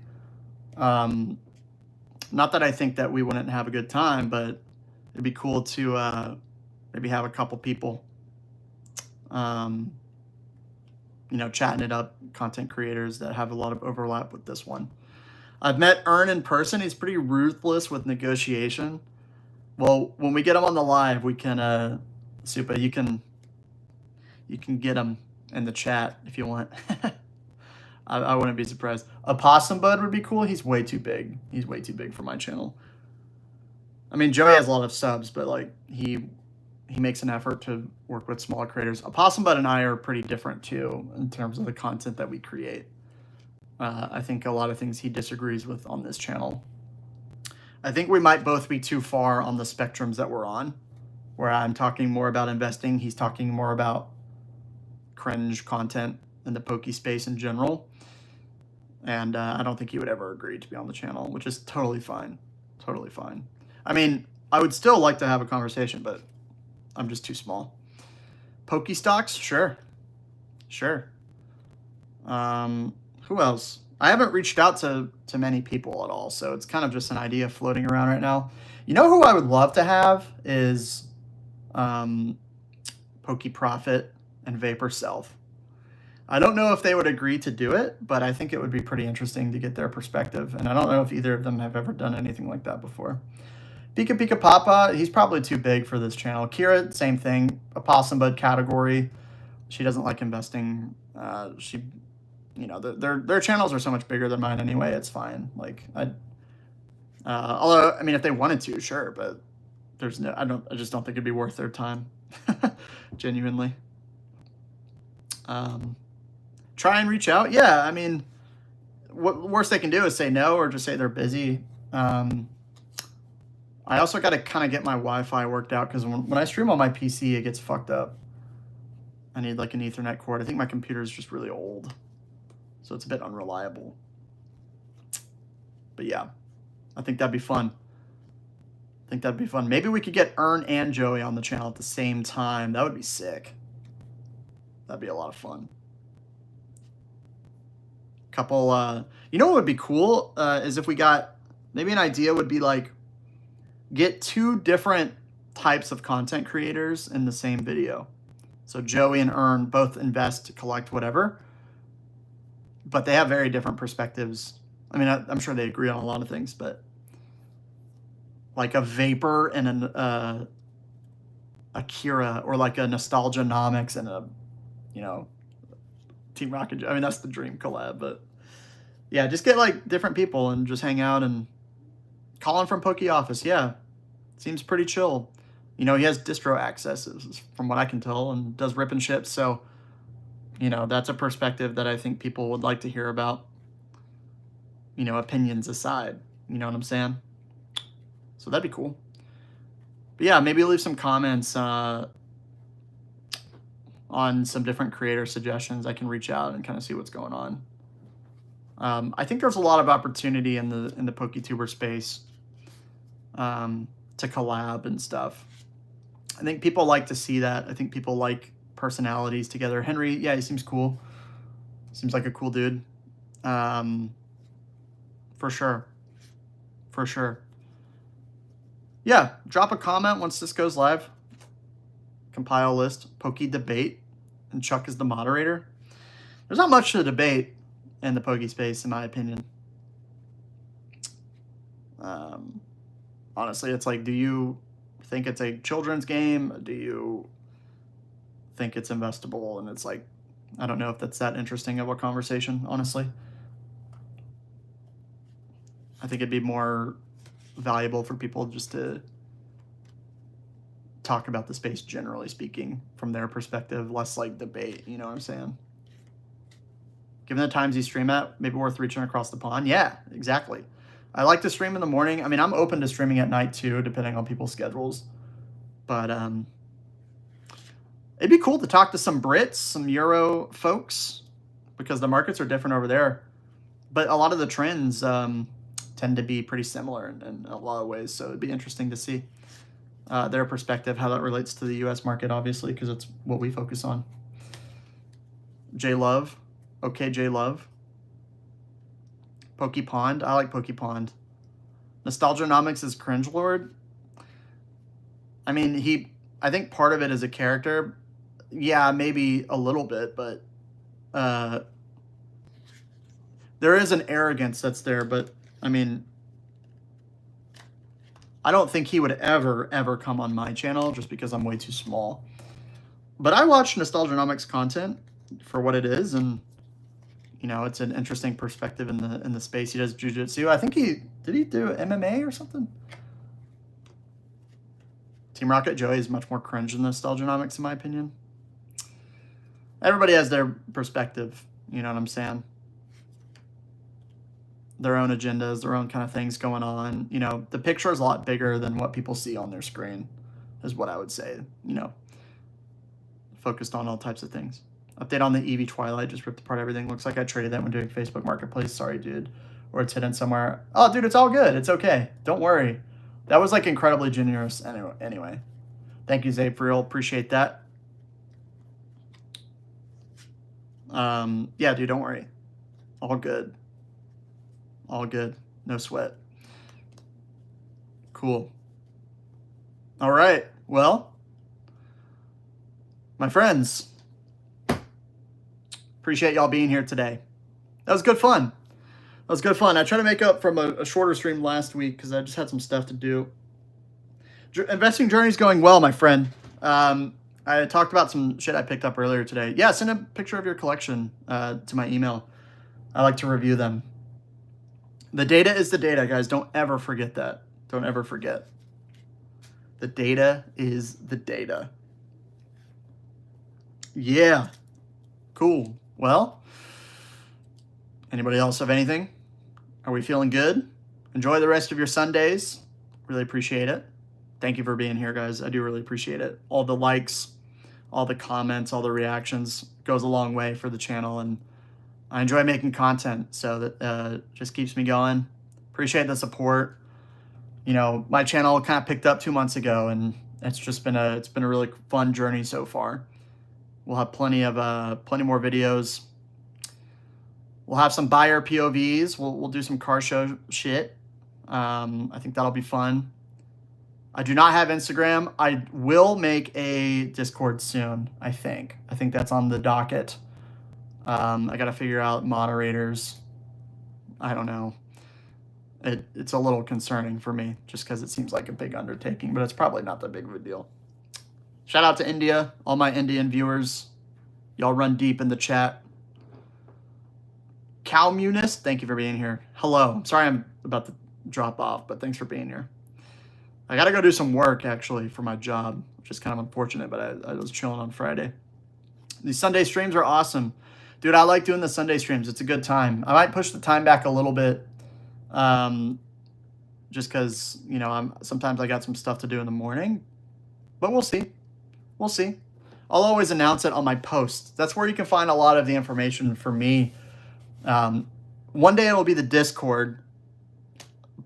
Not that I think that we wouldn't have a good time, but it'd be cool to maybe have a couple people, chatting it up, content creators that have a lot of overlap with this one. I've met Earn in person. He's pretty ruthless with negotiation. Well, when we get him on the live, we can, Supa, you can get him in the chat if you want. I wouldn't be surprised. Opossum Bud would be cool. He's way too big. He's way too big for my channel. I mean, Joey has a lot of subs, but like he makes an effort to work with smaller creators. Opossum Bud and I are pretty different too in terms of the content that we create. I think a lot of things he disagrees with on this channel. I think we might both be too far on the spectrums that we're on, where I'm talking more about investing. He's talking more about cringe content in the Poke space in general. And I don't think he would ever agree to be on the channel, which is totally fine. Totally fine. I mean, I would still like to have a conversation, but I'm just too small. Pokestocks? Sure. Sure. Who else? I haven't reached out to many people at all, so it's kind of just an idea floating around right now. You know who I would love to have is PokeProfit and Vapor Self. I don't know if they would agree to do it, but I think it would be pretty interesting to get their perspective. And I don't know if either of them have ever done anything like that before. Pika Pika Papa, he's probably too big for this channel. Kira, same thing. Opossum Bud category. She doesn't like investing. Their channels are so much bigger than mine anyway. It's fine. Like although I mean, if they wanted to, sure, but I just don't think it'd be worth their time. Genuinely. Try and reach out. Yeah, I mean, what worst they can do is say no or just say they're busy. I also got to kind of get my Wi-Fi worked out because when I stream on my PC, it gets fucked up. I need like an Ethernet cord. I think my computer is just really old. so it's a bit unreliable. But yeah, I think that'd be fun. Maybe we could get Ern and Joey on the channel at the same time. That would be sick. That'd be a lot of fun. Couple, you know what would be cool is if we got, maybe an idea would be like, get 2 different types of content creators in the same video. So Joey and Ern both invest, collect, whatever, but they have very different perspectives. I mean, I'm sure they agree on a lot of things, but like a Vapor and an Akira, or like a Nostalgianomics and a, you know, Team Rocket. I mean, that's the dream collab, but yeah, just get like different people and just hang out. And Colin from PokeOffice, yeah, seems pretty chill. You know, he has distro accesses from what I can tell, and does rip and ship. So, you know, that's a perspective that I think people would like to hear about. You know, opinions aside, you know what I'm saying? So that'd be cool. But yeah, maybe leave some comments on some different creator suggestions. I can reach out and kind of see what's going on. I think there's a lot of opportunity in the PokeTuber space to collab and stuff. I think people like to see that. I think people like personalities together. Henry, yeah, he seems cool. Seems like a cool dude. For sure. For sure. Yeah, drop a comment once this goes live. Compile list, Poke debate, and Chuck is the moderator. There's not much to debate in the Poke space, in my opinion. Honestly, it's like, do you think it's a children's game? Do you think it's investable? And it's like, I don't know if that's that interesting of a conversation, honestly. I think it'd be more valuable for people just to talk about the space, generally speaking, from their perspective, less like debate, you know what I'm saying? Given the times you stream at, maybe worth reaching across the pond. Yeah, exactly. I like to stream in the morning. I mean, I'm open to streaming at night too, depending on people's schedules. But it'd be cool to talk to some Brits, some Euro folks, because the markets are different over there. But a lot of the trends tend to be pretty similar in a lot of ways. So it'd be interesting to see their perspective, how that relates to the U.S. market, obviously, because it's what we focus on. J Love. Okay, J Love. Pokepond. I like Pokepond. Nostalgianomics is Cringelord. I mean, I think part of it is a character. Yeah, maybe a little bit, but there is an arrogance that's there. But, I mean, I don't think he would ever come on my channel just because I'm way too small. But I watch Nostalgianomics content for what it is, and you know, it's an interesting perspective in the space. He does jiu-jitsu. I think did he do MMA or something? Team Rocket Joey is much more cringe than Nostalgianomics, in my opinion. Everybody has their perspective, you know what I'm saying? Their own agendas, their own kind of things going on. You know, the picture is a lot bigger than what people see on their screen, is what I would say, you know. Focused on all types of things. Update on the Eevee Twilight, just ripped apart everything. Looks like I traded that when doing Facebook Marketplace. Sorry, dude. Or it's hidden somewhere. Oh, dude, it's all good. It's okay. Don't worry. That was, like, incredibly generous. Anyway. Thank you, Zabe, for real. Appreciate that. Yeah, dude, don't worry. All good. All good. No sweat. Cool. All right. Well, my friends, appreciate y'all being here today. That was good fun. That was good fun. I tried to make up from a shorter stream last week because I just had some stuff to do. Investing journey is going well, my friend. I talked about some shit I picked up earlier today. Yeah, send a picture of your collection to my email. I like to review them. The data is the data, guys. Don't ever forget that. Don't ever forget. The data is the data. Yeah. Cool. Well, anybody else have anything? Are we feeling good? Enjoy the rest of your Sundays. Really appreciate it. Thank you for being here, guys. I do really appreciate it. All the likes, all the comments, all the reactions goes a long way for the channel, and I enjoy making content, so that just keeps me going. Appreciate the support. You know, my channel kind of picked up 2 months ago, and it's been a really fun journey so far. We'll have plenty more videos. We'll have some buyer POVs. We'll do some car show shit. I think that'll be fun. I do not have Instagram. I will make a Discord soon, I think. I think that's on the docket. I got to figure out moderators. I don't know. It's a little concerning for me just because it seems like a big undertaking, but it's probably not that big of a deal. Shout out to India, all my Indian viewers. Y'all run deep in the chat. Calmunist, thank you for being here. Hello. I'm sorry I'm about to drop off, but thanks for being here. I got to go do some work, actually, for my job, which is kind of unfortunate, but I was chilling on Friday. These Sunday streams are awesome. Dude, I like doing the Sunday streams. It's a good time. I might push the time back a little bit just because, you know, sometimes I got some stuff to do in the morning. But we'll see. We'll see. I'll always announce it on my post. That's where you can find a lot of the information for me. One day it'll be the Discord.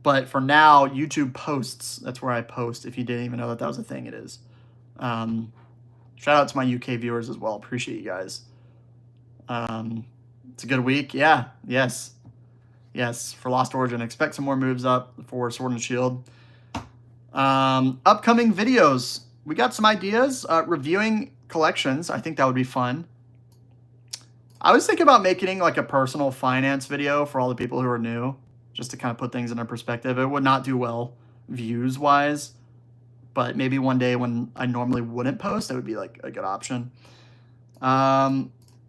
But for now, YouTube posts. That's where I post. If you didn't even know that was a thing, it is. Shout out to my UK viewers as well. Appreciate you guys. It's a good week. Yeah. Yes. Yes. For Lost Origin. Expect some more moves up for Sword and Shield. Upcoming videos. We got some ideas. Reviewing collections. I think that would be fun. I was thinking about making like a personal finance video for all the people who are new, just to kind of put things into perspective. It would not do well views-wise, but maybe one day when I normally wouldn't post, it would be like a good option.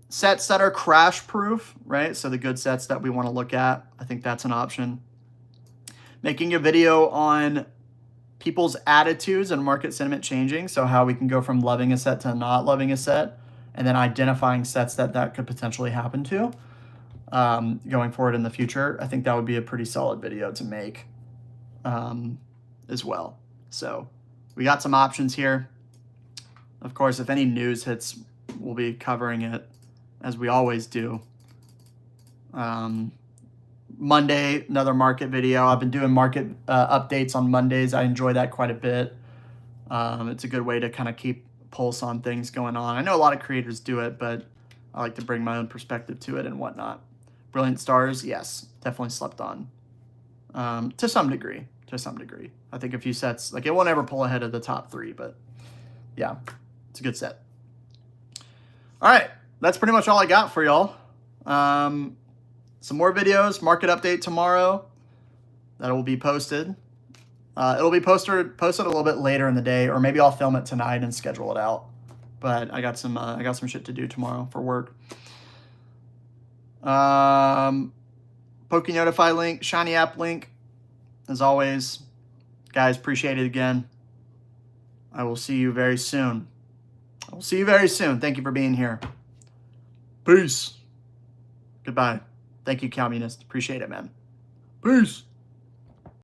Sets that are crash-proof, right? So the good sets that we want to look at, I think that's an option. Making a video on people's attitudes and market sentiment changing, so how we can go from loving a set to not loving a set, and then identifying sets that could potentially happen to. Going forward in the future, I think that would be a pretty solid video to make as well. So we got some options here. Of course, if any news hits, we'll be covering it as we always do. Monday, another market video. I've been doing market updates on Mondays. I enjoy that quite a bit. It's a good way to kind of keep pulse on things going on. I know a lot of creators do it, but I like to bring my own perspective to it and whatnot. Brilliant Stars, yes, definitely slept on. To some degree. I think a few sets, like it won't ever pull ahead of the top 3, but yeah, it's a good set. All right, that's pretty much all I got for y'all. Some more videos, market update tomorrow that will be posted. It'll be posted a little bit later in the day, or maybe I'll film it tonight and schedule it out. But I got some shit to do tomorrow for work. PokeNotify link, Shiny app link, as always. Guys, appreciate it again. I will see you very soon. Thank you for being here. Peace. Goodbye. Thank you, Calmunist. Appreciate it, man. Peace.